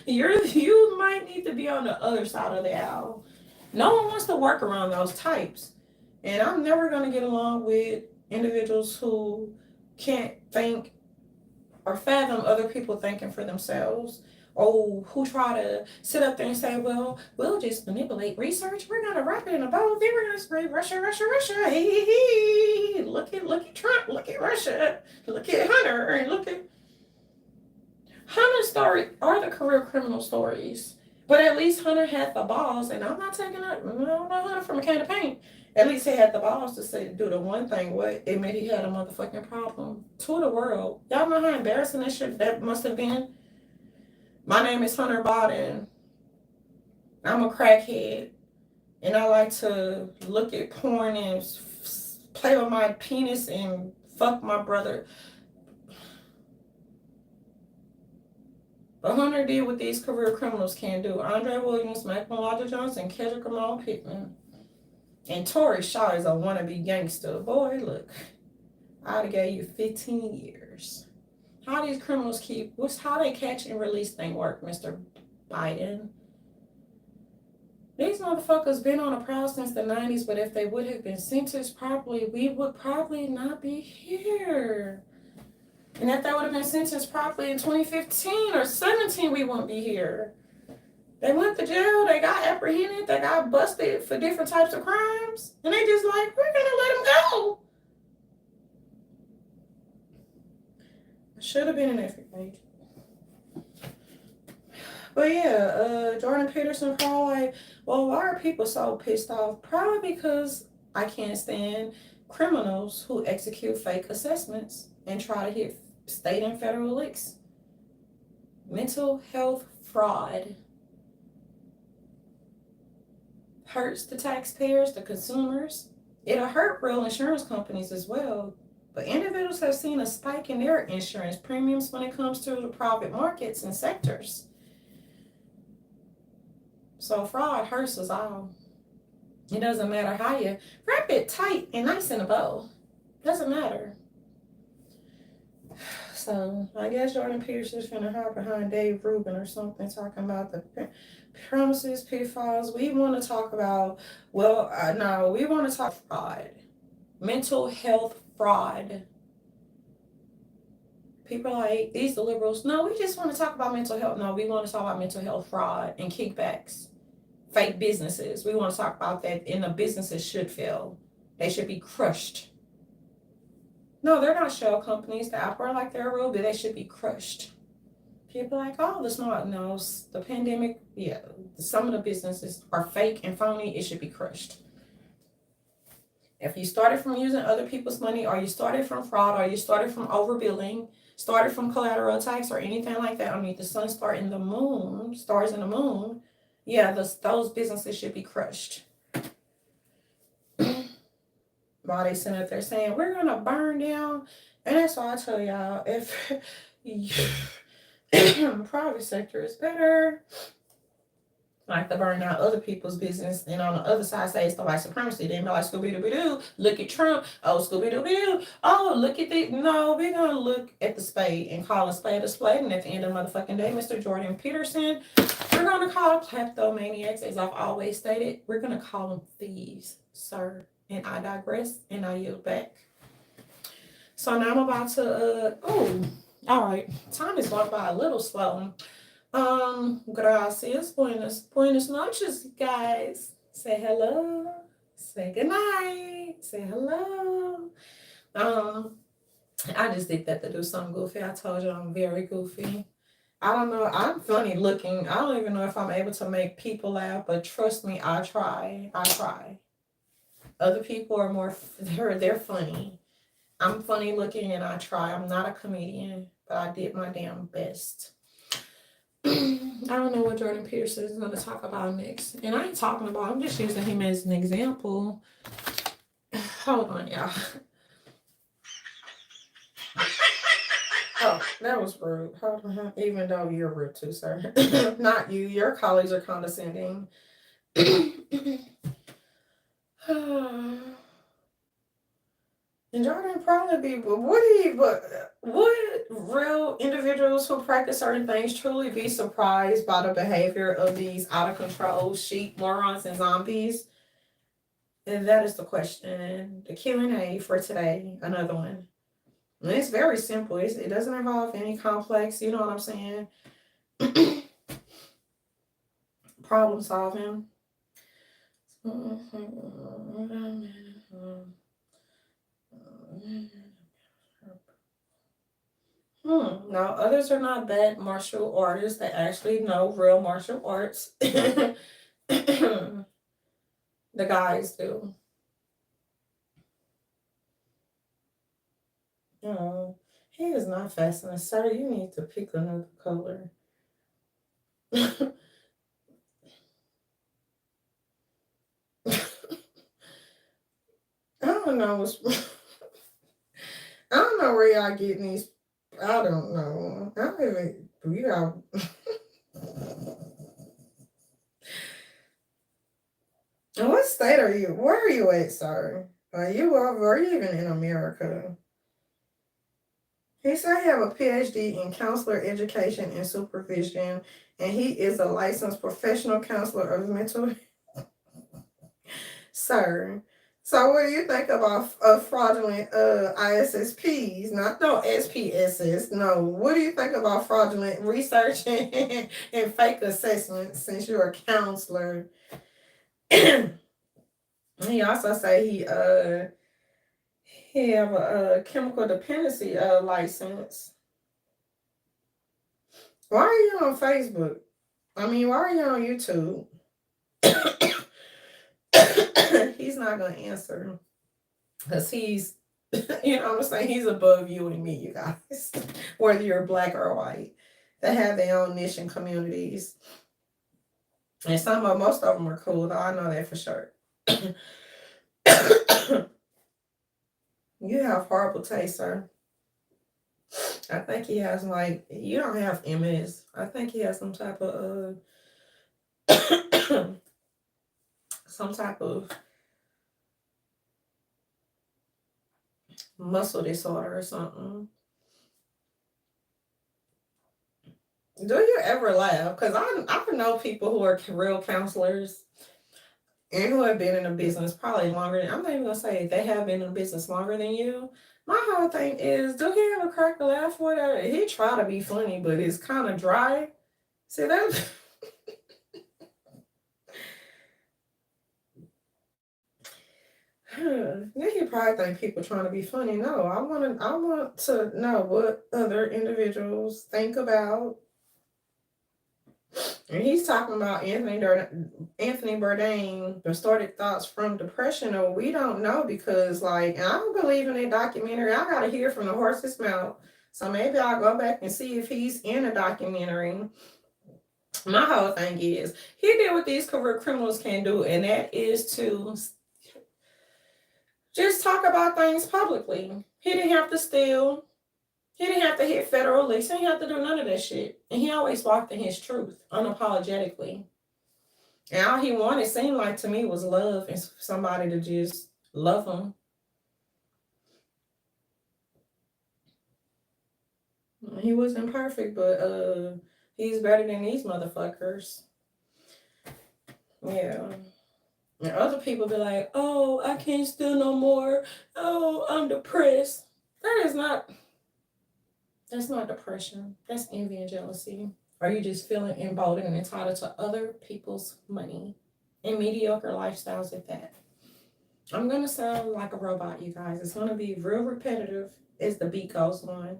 you might need to be on the other side of the aisle. No one wants to work around those types. And I'm never going to get along with individuals who can't think or fathom other people thinking for themselves. Or who try to sit up there and say, well, we'll just manipulate research. We're going to wrap it in a bow. Then we're going to spray Russia, Russia, Russia. Hey, look at Trump. Look at Russia. Look at Hunter. And look at Hunter's story are the career criminal stories. But at least Hunter had the balls, and I'm not taking up, I don't know Hunter from a can of paint. At least he had the balls to say, do the one thing, what admit he had a motherfucking problem to the world. Y'all know how embarrassing that shit that must have been? My name is Hunter Biden. I'm a crackhead, and I like to look at porn and play with my penis and fuck my brother. But Hunter did what these career criminals can't do. Andre Williams, Michael Elijah Johnson, Kendrick Lamar Pittman. And Tory Shaw is a wannabe gangster. Boy, look, I'd have gave you 15 years. How these criminals how they catch and release thing work, Mr. Biden? These motherfuckers been on a prowl since the 90s, but if they would have been sentenced properly, we would probably not be here. And if they would have been sentenced properly in 2015 or 17, we wouldn't be here. They went to jail, they got apprehended, they got busted for different types of crimes, and they just like, we're gonna let them go. I should have been an FBI. But yeah, Jordan Peterson probably like, well, why are people so pissed off? Probably because I can't stand criminals who execute fake assessments and try to hit state and federal licks. Mental health fraud hurts the taxpayers, the consumers. It'll hurt real insurance companies as well. But individuals have seen a spike in their insurance premiums when it comes to the private markets and sectors. So fraud hurts us all. It doesn't matter how you wrap it tight and nice in a bow. Doesn't matter. So I guess Jordan Peterson's finna hide behind Dave Rubin or something talking about the promises, pitfalls. We want to talk about, we want to talk fraud. Mental health fraud. People like, these the liberals. No, we just want to talk about mental health. No, we want to talk about mental health fraud and kickbacks. Fake businesses. We want to talk about that, and the businesses should fail. They should be crushed. No, they're not shell companies that operate like they're real, but they should be crushed. People are like, oh, the smart. No, the pandemic, yeah, some of the businesses are fake and phony. It should be crushed. If you started from using other people's money, or you started from fraud, or you started from overbilling, started from collateral attacks, or anything like that, I mean, the sun, stars in the moon, yeah, those businesses should be crushed. While they sitting up there saying, we're going to burn down. And that's why I tell y'all, if private sector is better, like to burn down other people's business, and on the other side say it's the white supremacy. They be like, Scooby-Doo, look at Trump. Oh, Scooby-Doo, oh, look at the, no, we're going to look at the spade and call a spade, and at the end of the motherfucking day, Mr. Jordan Peterson, we're going to call kleptomaniacs, as I've always stated, we're going to call them thieves, sir. And I digress, and I yield back. So now I'm about to, all right. Time is going by a little slow. Gracias, buenas noches, guys. Say hello. Say goodnight. Say hello. I just did that to do something goofy. I told you I'm very goofy. I don't know. I'm funny looking. I don't even know if I'm able to make people laugh, but trust me, I try. Other people are more, they're funny. I'm funny looking and I try. I'm not a comedian, but I did my damn best. I don't know what Jordan Peterson is going to talk about next. And I ain't talking about, I'm just using him as an example. Hold on, y'all. Oh, that was rude. Hold on. Even though you're rude too, sir. Not you. Your colleagues are condescending. And Jordan probably be, but would real individuals who practice certain things truly be surprised by the behavior of these out of control sheep, morons, and zombies? And that is the question. The Q&A for today. Another one. And it's very simple. It doesn't involve any complex, you know what I'm saying? Problem solving. Now, others are not bad martial artists that actually know real martial arts. The guys do. No, he is not fast enough. Sir, you need to pick another color. I don't know what's. I don't know where y'all getting these. I don't know. I don't even. We got. What state are you? Where are you at, sir? Are you even in America? He said he have a PhD in counselor education and supervision, and he is a licensed professional counselor of mental. Sir, so what do you think about fraudulent ISSPs? Not no SPSS. No. What do you think about fraudulent research and fake assessments? Since you're a counselor, he also say he have a chemical dependency license. Why are you on Facebook? I mean, why are you on YouTube? He's not gonna answer because he's, you know what I'm saying, he's above you and me, you guys, whether you're black or white. They have their own niche and communities, and most of them are cool, though. I know that for sure. You have horrible taste, sir. I think he has, like, you don't have MS. I think he has some type of some type of muscle disorder or something. Do you ever laugh? Because I know people who are real counselors and who have been in the business probably longer than, I'm not even gonna say they have been in the business longer than you. My whole thing is, do he ever crack a laugh for that? He try to be funny, but it's kind of dry. See that? Then you probably think people trying to be funny. No, I want to know what other individuals think about. And he's talking about Anthony Bourdain distorted thoughts from depression. Or we don't know because, like, I don't believe in that documentary. I gotta hear from the horse's mouth. So maybe I'll go back and see if he's in a documentary. My whole thing is he did what these career criminals can do, and that is to just talk about things publicly. He didn't have to steal. He didn't have to hit federal lease. He didn't have to do none of that shit. And he always walked in his truth, unapologetically. And all he wanted, seemed like to me, was love and somebody to just love him. He wasn't perfect, but he's better than these motherfuckers. Yeah. And other people be like, oh, I can't steal no more. Oh, I'm depressed. That's not depression. That's envy and jealousy. Are you just feeling emboldened and entitled to other people's money and mediocre lifestyles at that? I'm going to sound like a robot, you guys. It's going to be real repetitive as the beat goes on.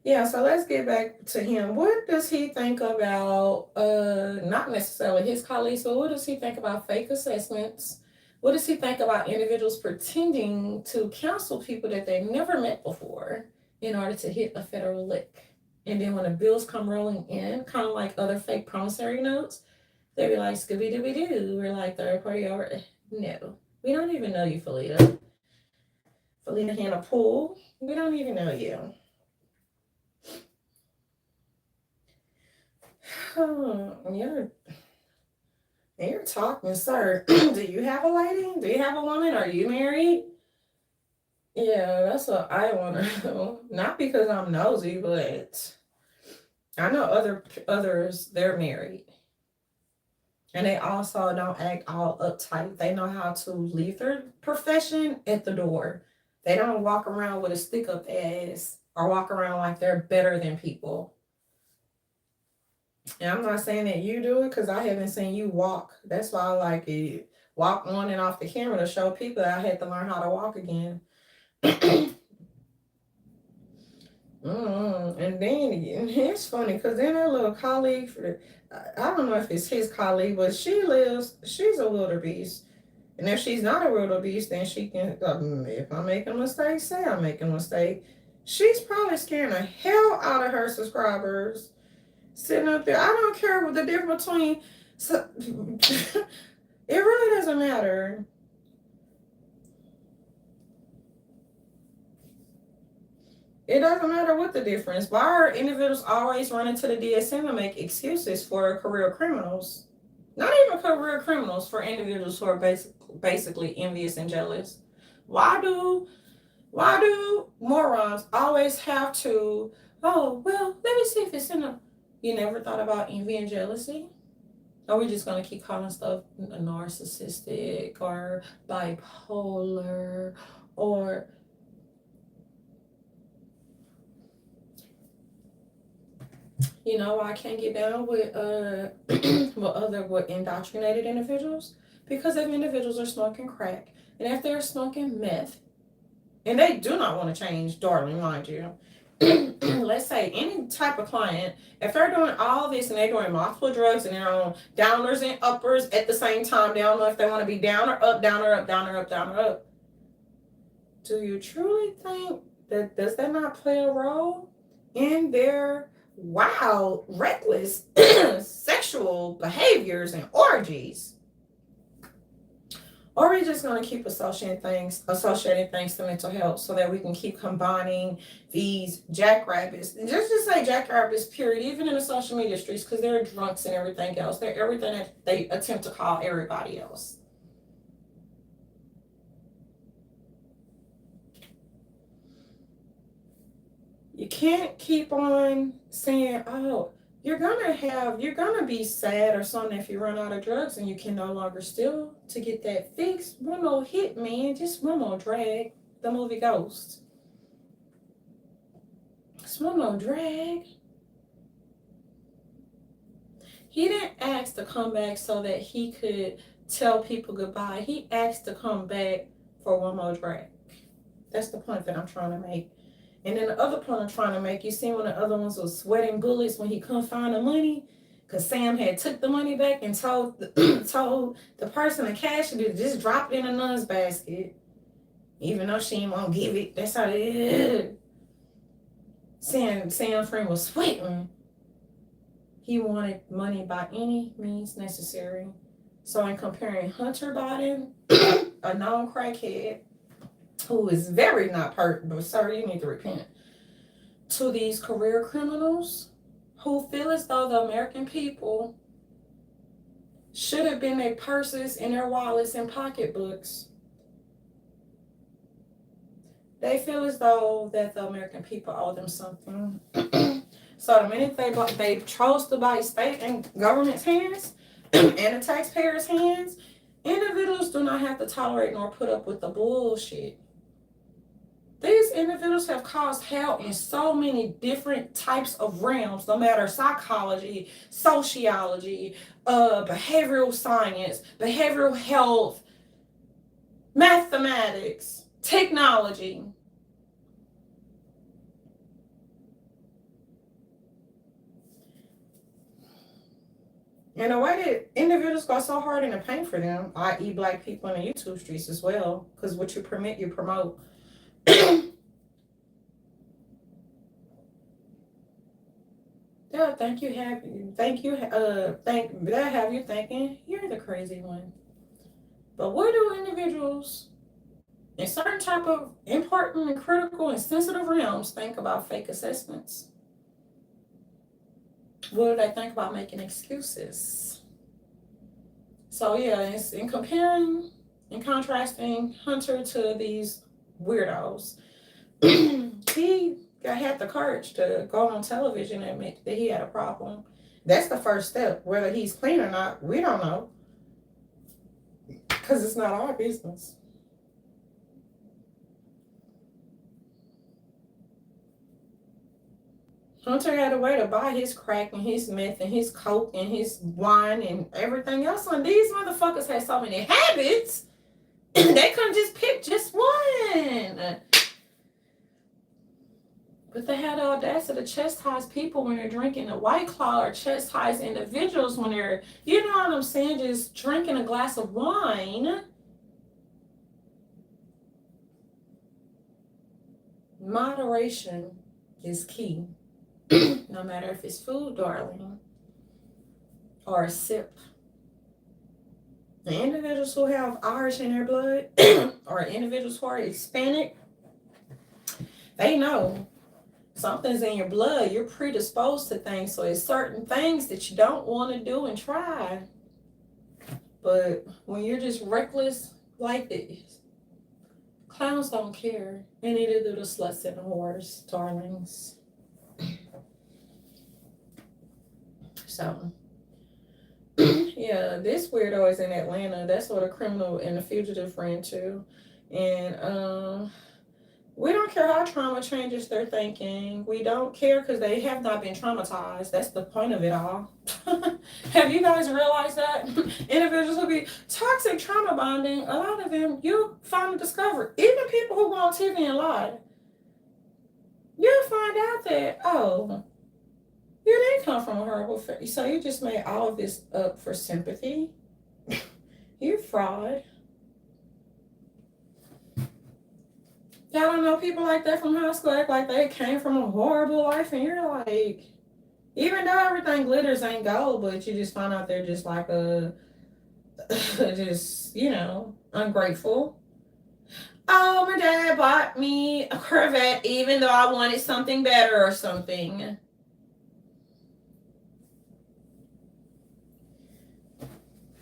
Yeah, so let's get back to him. What does he think about, not necessarily his colleagues, but what does he think about fake assessments? What does he think about individuals pretending to counsel people that they've never met before in order to hit a federal lick? And then when the bills come rolling in, kind of like other fake promissory notes, they be like, Scooby Dooby Doo. We're like third party over. No, we don't even know you, Felita. Felita Hannah Poole. We don't even know you. You're talking, sir. Do you have a lady? Do you have a woman? Are you married? Yeah, that's what I want to know. Not because I'm nosy, but I know others, they're married. And they also don't act all uptight. They know how to leave their profession at the door. They don't walk around with a stick up ass or walk around like they're better than people. And I'm not saying that you do it because I haven't seen you walk. That's why I like it. Walk on and off the camera to show people that I had to learn how to walk again. And then it's funny because then a little colleague I don't know if it's his colleague, but she's a wildebeest. And if she's not a wildebeest, then she can, if I make a mistake, say I make a mistake. She's probably scaring the hell out of her subscribers. Sitting up there, I don't care what the difference between, so, it really doesn't matter. It doesn't matter what the difference. Why are individuals always running to the DSM to make excuses for career criminals? Not even career criminals, for individuals who are basically envious and jealous. Why do morons always have to, oh, well, let me see if it's in a, you never thought about envy and jealousy? Are we just going to keep calling stuff narcissistic or bipolar or, you know, I can't get down with with indoctrinated individuals? Because if individuals are smoking crack and if they're smoking meth, and they do not want to change, darling, mind you. Let's say any type of client, if they're doing all this and they're doing multiple drugs and they're on downers and uppers at the same time, they don't know if they want to be down or up, down or up, down or up, down or up. Do you truly think that does that not play a role in their wild, reckless sexual behaviors and orgies? Or are we just going to keep associating things to mental health so that we can keep combining these jackrabbits? And just to say jackrabbits, period, even in the social media streets, because they're drunks and everything else. They're everything that they attempt to call everybody else. You can't keep on saying, oh, you're gonna be sad or something if you run out of drugs and you can no longer steal to get that fix. One more hit, man, just one more drag. The movie Ghost. Just one more drag. He didn't ask to come back so that he could tell people goodbye. He asked to come back for one more drag. That's the point that I'm trying to make. And then the other point I'm trying to make, you see when the other ones was sweating bullets when he couldn't find the money, because Sam had took the money back and told the person to cash it, just drop it in a nun's basket, even though she didn't want to give it. That's how it is. Sam's friend was sweating. He wanted money by any means necessary. So in comparing Hunter Biden, a known crackhead, who is very not perfect, but sir, you need to repent, to these career criminals who feel as though the American people should have been their purses and their wallets and pocketbooks. They feel as though that the American people owe them something. So the minute they chose to buy state and government's hands and the taxpayers' hands, individuals do not have to tolerate nor put up with the bullshit. These individuals have caused hell in so many different types of realms, no matter psychology, sociology, behavioral science, behavioral health, mathematics, technology. And the way that individuals go so hard in the paint for them, i.e. Black people in the YouTube streets as well, because what you permit, you promote. Yeah, thank you have you thinking you're the crazy one. But what do individuals in certain type of important and critical and sensitive realms think about fake assessments? What do they think about making excuses? So yeah, it's in comparing and contrasting Hunter to these weirdos. He had the courage to go on television and admit that he had a problem. That's the first step. Whether he's clean or not, we don't know. Because it's not our business. Hunter had a way to buy his crack and his meth and his coke and his wine and everything else. And these motherfuckers had so many habits, they couldn't just pick just one. But they had the audacity to chastise people when they're drinking a White Claw, or chastise individuals when they're, you know what I'm saying, just drinking a glass of wine. Moderation is key. No matter if it's food, darling, or a sip. The individuals who have Irish in their blood, or individuals who are Hispanic, they know something's in your blood. You're predisposed to things. So it's certain things that you don't want to do and try. But when you're just reckless like this, clowns don't care. And neither do the sluts and the whores, darlings. So, yeah, this weirdo is in Atlanta. That's where the criminal and the fugitive ran to. And we don't care how trauma changes their thinking. We don't care because they have not been traumatized. That's the point of it all. Have you guys realized that? Individuals who be toxic trauma bonding, a lot of them, you'll finally discover, even people who go on TV and lie, you'll find out that, oh, you didn't come from a horrible family. So you just made all of this up for sympathy. You're fraud. Y'all don't know people like that from high school, act like they came from a horrible life, and you're like, even though everything glitters ain't gold, but you just find out they're just like just, you know, ungrateful. Oh, my dad bought me a Corvette even though I wanted something better or something.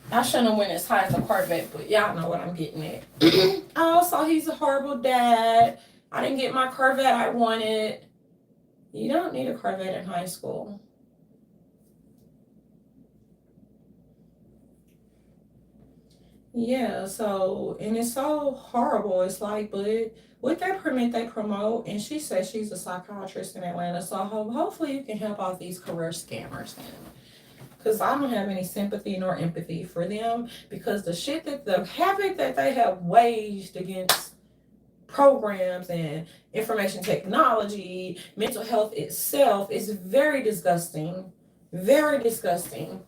I shouldn't have went as high as a Corvette, but y'all know what I'm getting at. Oh, so he's a horrible dad. I didn't get my Corvette I wanted. You don't need a Corvette in high school. Yeah, so, and it's so horrible. It's like, but with that permit they promote, and she says she's a psychiatrist in Atlanta, so hopefully you can help out these career scammers then. Because I don't have any sympathy nor empathy for them, because the havoc that they have waged against programs and information technology, mental health itself is very disgusting. Very disgusting.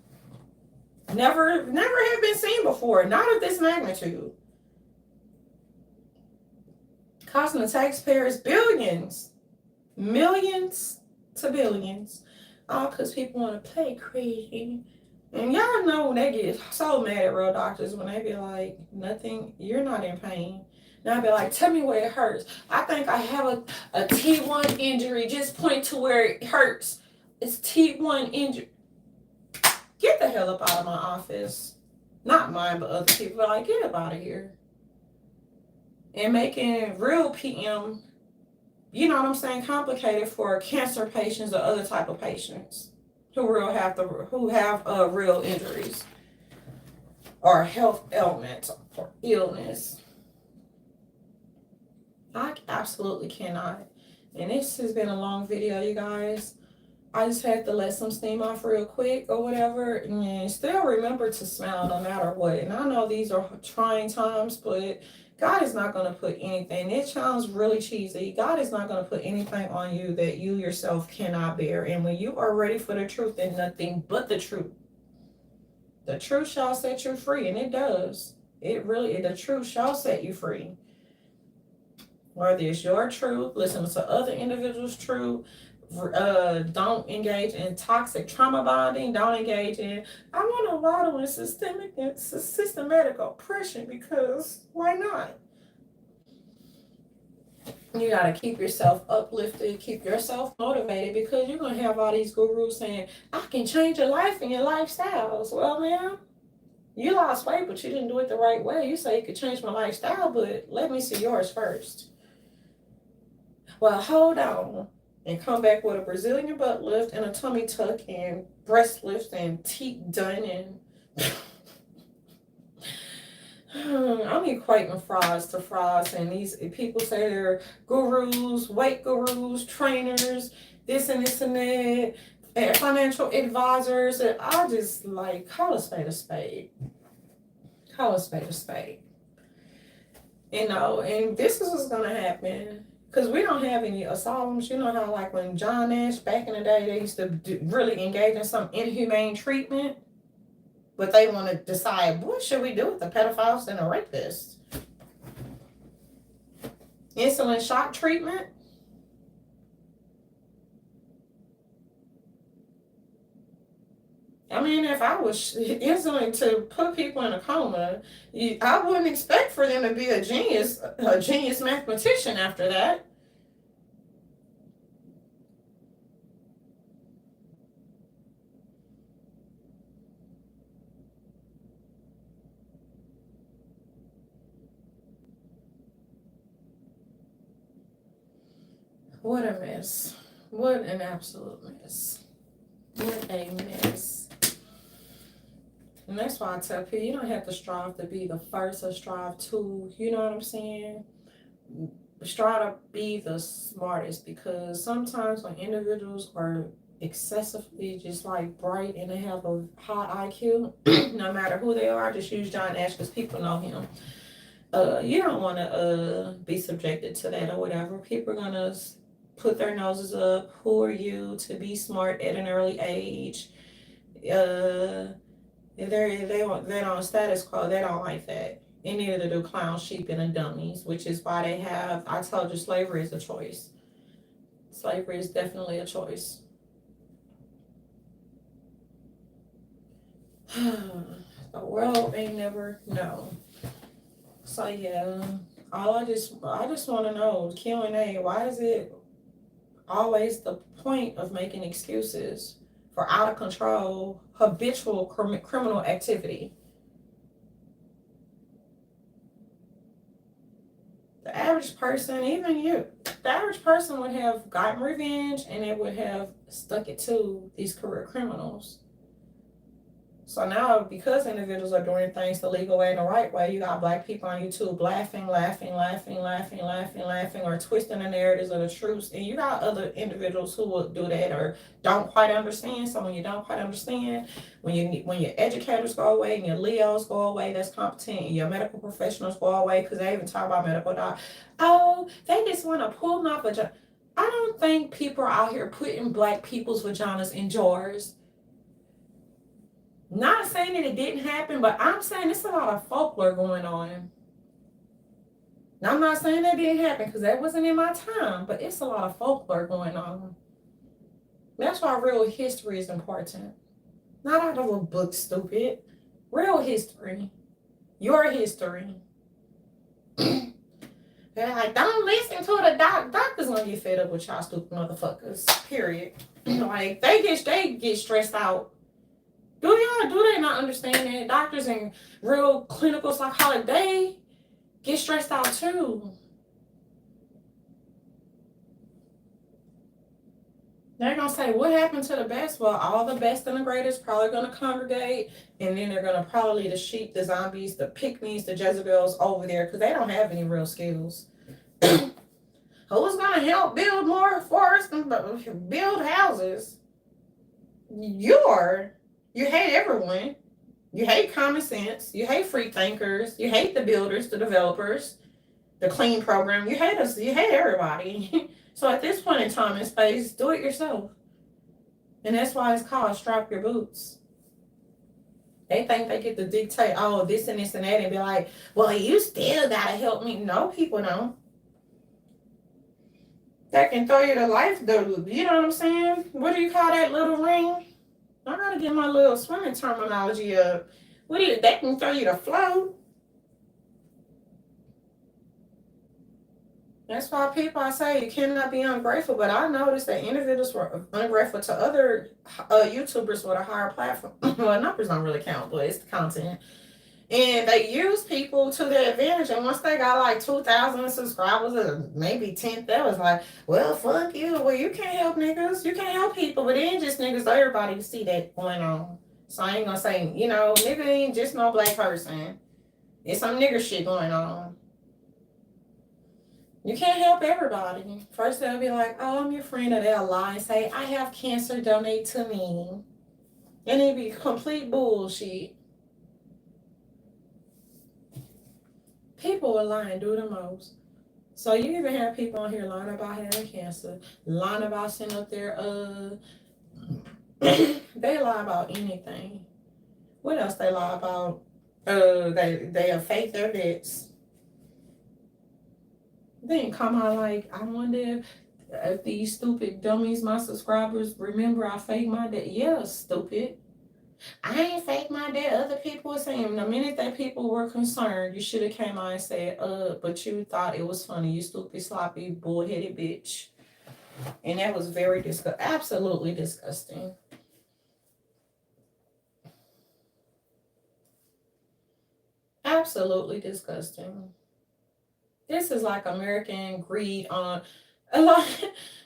Never have been seen before, not of this magnitude. Costing the taxpayers billions, millions to billions. All because people want to play crazy. And y'all know when they get so mad at real doctors when they be like, nothing, you're not in pain. And I be like, tell me where it hurts. I think I have a T1 injury. Just point to where it hurts. It's T1 injury. Get the hell up out of my office. Not mine, but other people are like, get up out of here. And making real PM, you know what I'm saying, complicated for cancer patients or other type of patients who have real injuries or health ailments or illness. I absolutely cannot. And this has been a long video, you guys. I just had to let some steam off real quick or whatever, and still remember to smile no matter what. And I know these are trying times, but God is not going to put anything. It sounds really cheesy. God is not going to put anything on you that you yourself cannot bear. And when you are ready for the truth and nothing but the truth shall set you free. And it does. The truth shall set you free. Whether it's your truth, listen to other individuals' truth. Don't engage in toxic trauma bonding. Don't engage in, I want to model in systematic oppression, because why not? You got to keep yourself uplifted, keep yourself motivated, because you're going to have all these gurus saying, I can change your life and your lifestyles. Well, man, you lost weight, but you didn't do it the right way. You say you could change my lifestyle, but let me see yours first. Well, hold on. And come back with a Brazilian butt lift and a tummy tuck and breast lifts and teeth done and I'm equating frauds to frauds, and these people say they're gurus, weight gurus, trainers, this and that, and financial advisors, and I just like call a spade a spade. Call a spade a spade. You know, and this is what's gonna happen. Because we don't have any asylums. You know how, like, when John Nash, back in the day, they used to really engage in some inhumane treatment? But they want to decide, what should we do with the pedophiles and the rapists? Insulin shock treatment? I mean, if I was insulin to put people in a coma, I wouldn't expect for them to be a genius mathematician after that. What a mess. What an absolute mess. What a mess. And that's why I tell people, you don't have to strive to be the first or strive to, you know what I'm saying? Strive to be the smartest, because sometimes when individuals are excessively just like bright and they have a high IQ, no matter who they are, just use John Ash because people know him. You don't want to be subjected to that or whatever. People are gonna put their noses up. Who are you to be smart at an early age? They on status quo. They don't like that. And neither do clown sheep and the dummies, which is why they have. I told you, slavery is a choice. Slavery is definitely a choice. The world ain't never know. So yeah, I just want to know, Q&A, why is it always the point of making excuses for out of control, habitual criminal activity? The average person, even you, the average person would have gotten revenge and they would have stuck it to these career criminals. So now, because individuals are doing things the legal way and the right way, you got black people on YouTube laughing, or twisting the narratives of the truth. And you got other individuals who will do that or don't quite understand. So when you don't quite understand, when your educators go away and your Leos go away, that's competent, and your medical professionals go away, because they even talk about medical doc. Oh, they just want to pull my vagina. I don't think people are out here putting black people's vaginas in jars. Not saying that it didn't happen, but I'm saying it's a lot of folklore going on. Now, I'm not saying that didn't happen because that wasn't in my time, but it's a lot of folklore going on. That's why real history is important. Not out of a book, stupid. Real history. Your history. They're like, don't listen to the doctors gonna get fed up with y'all stupid motherfuckers. Period. Like, they get stressed out. Do they not understand that? Doctors and real clinical psychologists, they get stressed out too. They're going to say, what happened to the best? Well, all the best and the greatest probably going to congregate, and then they're going to probably lead the sheep, the zombies, the pygmies, the Jezebels over there, because they don't have any real skills. Who's going to help build more forests and build houses? You are. You hate everyone. You hate common sense. You hate free thinkers. You hate the builders, the developers, the clean program. You hate us. You hate everybody. So at this point in time and space, do it yourself. And that's why it's called strap your boots. They think they get to dictate, oh, this and this and that, and be like, well, you still got to help me. No, people don't. That can throw you to life, though. You know what I'm saying? What do you call that little ring? I gotta get my little swimming terminology up. They can throw you to float. That's why people, I say you cannot be ungrateful. But I noticed that individuals were ungrateful to other YouTubers with a higher platform. Well, numbers don't really count, but it's the content. And they use people to their advantage. And once they got like 2,000 subscribers or maybe 10, that was like, well, fuck you. Well, you can't help niggas. You can't help people. But it ain't just niggas. Everybody see that going on. So I ain't gonna say, nigga ain't just no black person. It's some nigger shit going on. You can't help everybody. First they'll be like, oh, I'm your friend. Or they'll lie and say, I have cancer, donate to me. And it'd be complete bullshit. People will lie and do the most. So you even have people on here lying about having cancer, lying about sitting up there, they lie about anything. What else they lie about? They fake their debts. Then come out like, I wonder if these stupid dummies, my subscribers, remember I fake my debt. Yeah, stupid. I ain't fake my debt. Other people were saying the minute that people were concerned, you should have came out and said, but you thought it was funny, you stupid, sloppy, bullheaded bitch. And that was very absolutely disgusting. Absolutely disgusting. This is like American greed on a lot.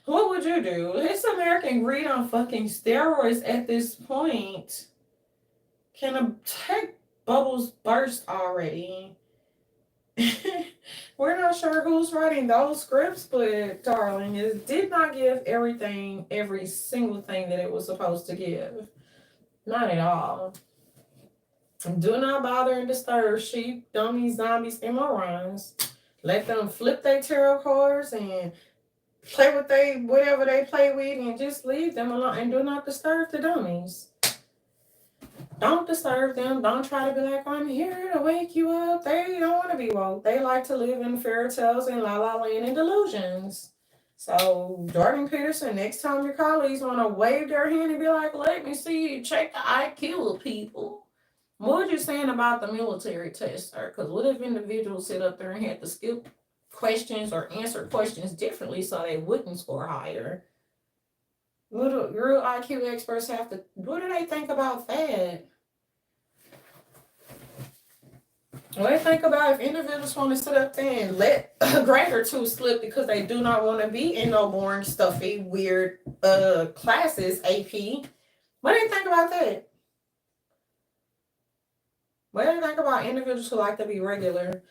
What would you do? It's American greed on fucking steroids at this point. Can a tech bubbles burst already? We're not sure who's writing those scripts, but darling, it did not give every single thing that it was supposed to give. Not at all. Do not bother and disturb sheep, dummies, zombies, and morons. Let them flip their tarot cards and play with whatever they play with, and just leave them alone and do not disturb the dummies. Don't disturb them. Don't try to be like, I'm here to wake you up. They don't want to be woke. They like to live in fairy tales and la la land and delusions. So, Jordan Peterson, next time your colleagues want to wave their hand and be like, let me see you check the IQ of people. What are you saying about the military test, sir? Because what if individuals sit up there and had to skip questions or answer questions differently so they wouldn't score higher? What do real IQ experts have to, what do they think about that? What do you think about if individuals want to sit up there and let a grade or two slip because they do not want to be in no boring, stuffy, weird classes, AP? What do you think about that? What do you think about individuals who like to be regular?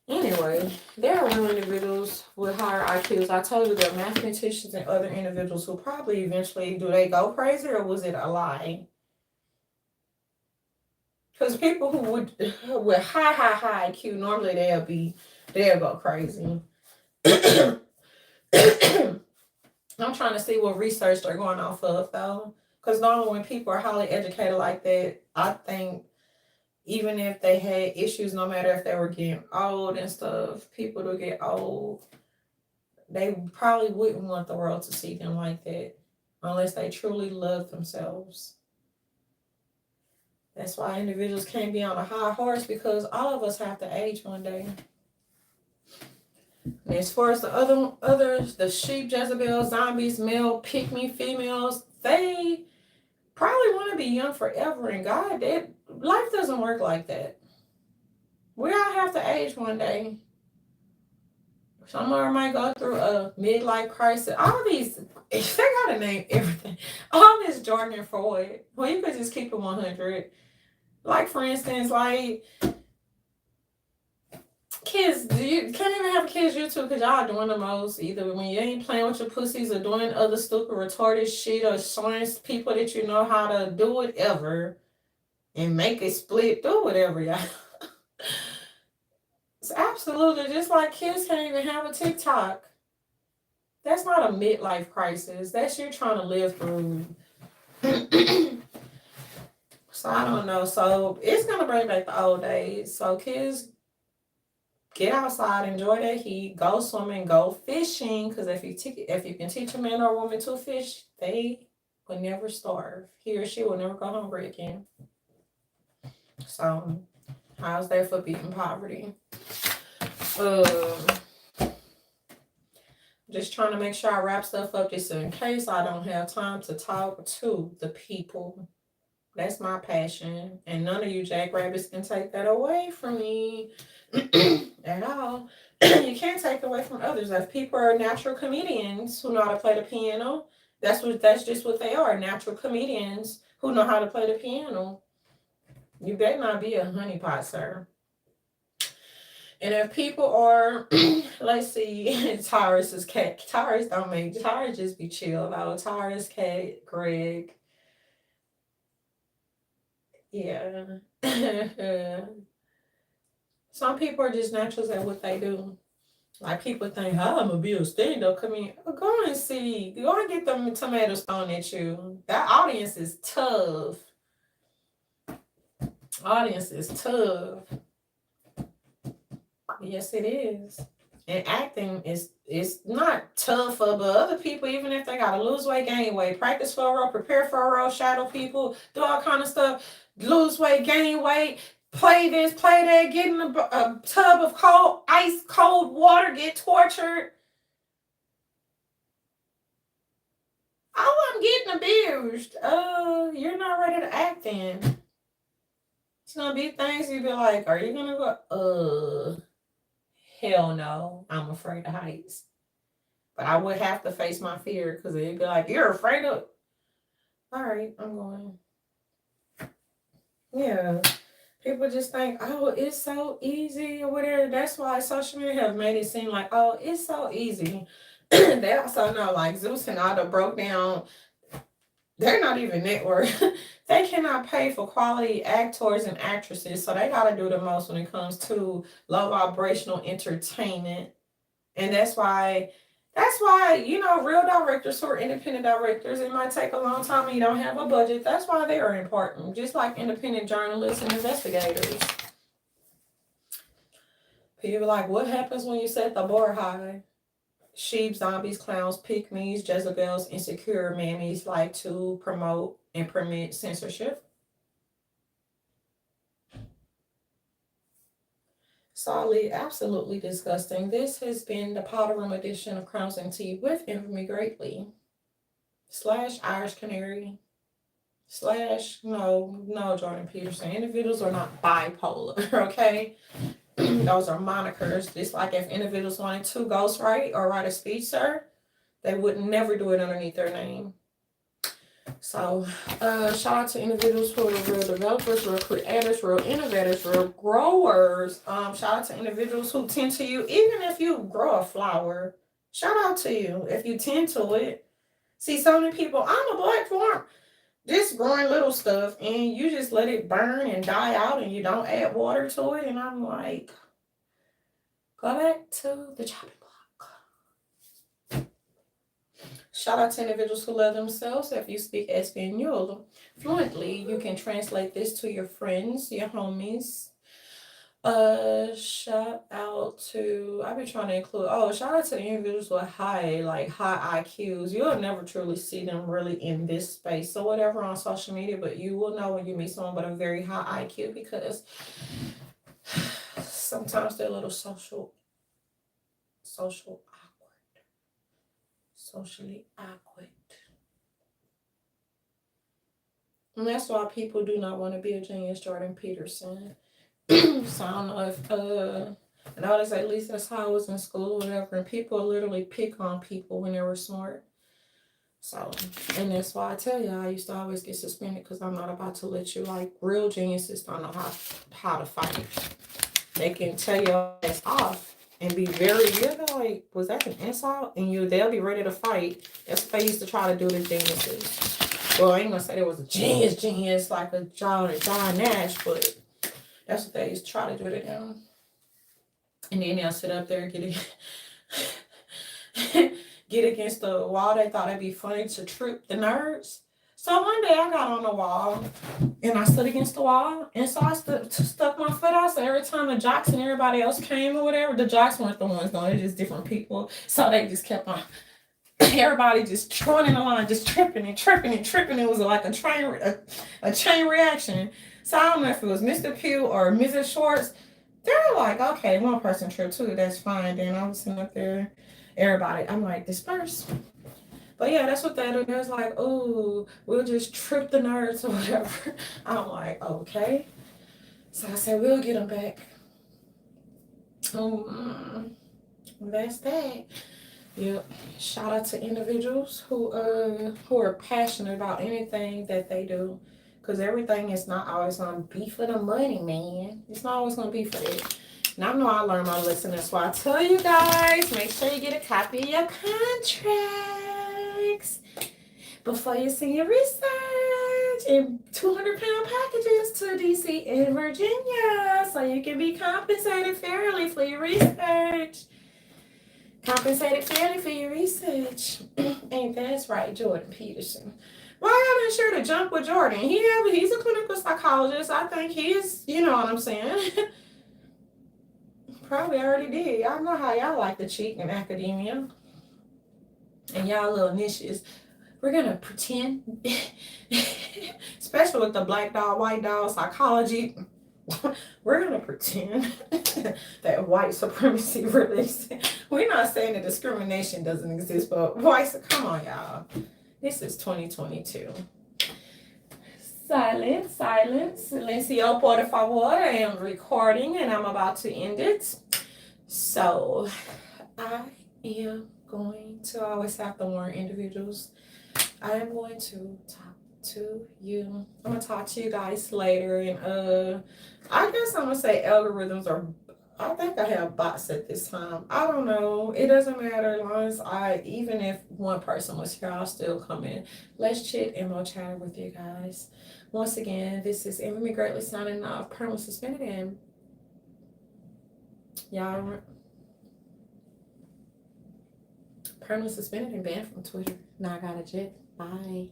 Anyway, there are real individuals with higher IQs. I told you there are mathematicians and other individuals who probably eventually, do they go crazy or was it a lie? Because people who would with high IQ, normally they'll go crazy. I'm trying to see what research they're going off of though. Because normally when people are highly educated like that, I think even if they had issues, no matter if they were getting old and stuff, people to get old, they probably wouldn't want the world to see them like that unless they truly love themselves. That's why individuals can't be on a high horse, because all of us have to age one day. And as far as the others, the sheep, Jezebel, zombies, male, pick-me females, they probably want to be young forever. And God, life doesn't work like that. We all have to age one day. Someone might go through a midlife crisis. All these, they gotta name everything. All this Jordan Freud. Well, you could just keep it 100. Like, for instance, like, kids, you can't even have kids YouTube because y'all doing the most. Either when you ain't playing with your pussies or doing other stupid retarded shit or showing people that you know how to do it ever and make it split, do whatever, y'all. It's absolutely just like kids can't even have a TikTok. That's not a midlife crisis. That's you trying to live through. So I don't know. So it's gonna bring back the old days. So kids, get outside, enjoy that heat, go swimming, go fishing. Because if you can teach a man or a woman to fish, they will never starve. He or she will never go hungry again. So how's that for beating poverty? Just trying to make sure I wrap stuff up just in case I don't have time to talk to the people. That's my passion. And none of you jackrabbits can take that away from me at all. You can't take it away from others. If people are natural comedians who know how to play the piano, that's just what they are. Natural comedians who know how to play the piano. You better not be a honeypot, sir. And if people are, let's see, Taurus is cat. Taurus don't make Taurus just be chill. Oh, Taurus, Cat, Greg. Yeah. Some people are just naturals at what they do. Like people think, oh, I'm gonna be a stand-up comedian. Go and see. Go and get them tomatoes thrown at you. That audience is tough. Audience is tough. Yes, it is. And acting is it's not tough for but other people, even if they gotta lose weight, gain weight, practice for a role, prepare for a role, shadow people, do all kind of stuff, lose weight, gain weight, play this, play that, get in a tub of cold, ice cold water, get tortured. Oh, I'm getting abused. You're not ready to act then. It's gonna be things you be like, are you gonna go, hell no, I'm afraid of heights. But I would have to face my fear because it'd be like, you're afraid of. All right, I'm going. Yeah. People just think, oh, it's so easy or whatever. That's why social media have made it seem like, oh, it's so easy. They also know, like, Zeus and Otto broke down. They're not even network. They cannot pay for quality actors and actresses, so they got to do the most when it comes to low vibrational entertainment. And that's why, real directors who are independent directors, it might take a long time and you don't have a budget. That's why they are important, just like independent journalists and investigators. People are like, what happens when you set the bar high? Sheep, zombies, clowns, pygmies, Jezebels, insecure mammies like to promote and permit censorship. Solid, absolutely disgusting. This has been the Powder Room edition of Crowns and Tea with Infamy Greatly / Irish Canary / no, Jordan Peterson. Individuals are not bipolar, okay? Those are monikers. Just like if individuals wanted to ghostwrite or write a speech, sir, they would never do it underneath their name. So, shout out to individuals who are real developers, real creators, real innovators, real growers. Shout out to individuals who tend to you, even if you grow a flower. Shout out to you if you tend to it. See, so many people, I'm a black farm, just growing little stuff, and you just let it burn and die out, and you don't add water to it. And I'm like, go back to the chopping block. Shout out to individuals who love themselves. If you speak Espanol fluently, you can translate this to your friends, your homies. Shout out to I've been trying to include shout out to the individuals with high IQs. You'll never truly see them really in this space. So whatever on social media, but you will know when you meet someone with a very high IQ because sometimes they're a little social awkward. Socially awkward. And that's why people do not want to be a genius, Jordan Peterson. So I don't know if I know they say at least that's how I was in school or whatever, and people literally pick on people when they were smart. So, and that's why I tell you I used to always get suspended because I'm not about to let you, like, real geniuses don't know how to fight. They can tell your ass off and be very, like, was that an insult? And they'll be ready to fight. That's what they used to try to do to geniuses. Well, I ain't gonna say there was a genius like a John Nash, but that's what they used to try to do to them. And then they'll sit up there and get against the wall. They thought it'd be funny to trip the nerds. So one day I got on the wall and I stood against the wall. And so I stuck my foot out. So every time the jocks and everybody else came or whatever, the jocks weren't the ones, though. They're just different people. So they just kept on. Everybody just trotting the line, just tripping and tripping and tripping. It was like a chain reaction. So I don't know if it was Mr. Pugh or Mrs. Schwartz. They're like, okay, one person tripped too. That's fine. Then I was sitting up there, everybody. I'm like, disperse. But yeah, that's what they do. There's like, oh, we'll just trip the nerds or whatever. I'm like, okay. So I said, we'll get them back. That's that. Yep. Shout out to individuals who are passionate about anything that they do. Cause everything is not always gonna be for the money, man. It's not always gonna be for it. And I know I learned my lesson. That's why I tell you guys, make sure you get a copy of your contracts before you send your research in 200-pound packages to DC and Virginia, so you can be compensated fairly for your research. Compensated fairly for your research. Ain't that's right, Jordan Peterson. Well, I haven't sure to jump with Jordan. He's a clinical psychologist. I think he's, you know what I'm saying. Probably already did. I know how y'all like to cheat in academia. And y'all little niches. We're gonna pretend, especially with the black dog, white dog psychology. We're gonna pretend that white supremacy really. We're not saying that discrimination doesn't exist, but come on, y'all. This is 2022. Silence. Silencio, por favor. I am recording and I'm about to end it. So I am going to always have to warn individuals. I am going to talk to you. I'm gonna talk to you guys later, and I guess I'm gonna say algorithms are. I think I have bots at this time. I don't know. It doesn't matter as long as even if one person was here, I'll still come in. Let's chit and more chatter with you guys. Once again, this is Envy Greatly signing off. Permanently suspended, and y'all permanently suspended and banned from Twitter. Now I got a jet. Bye.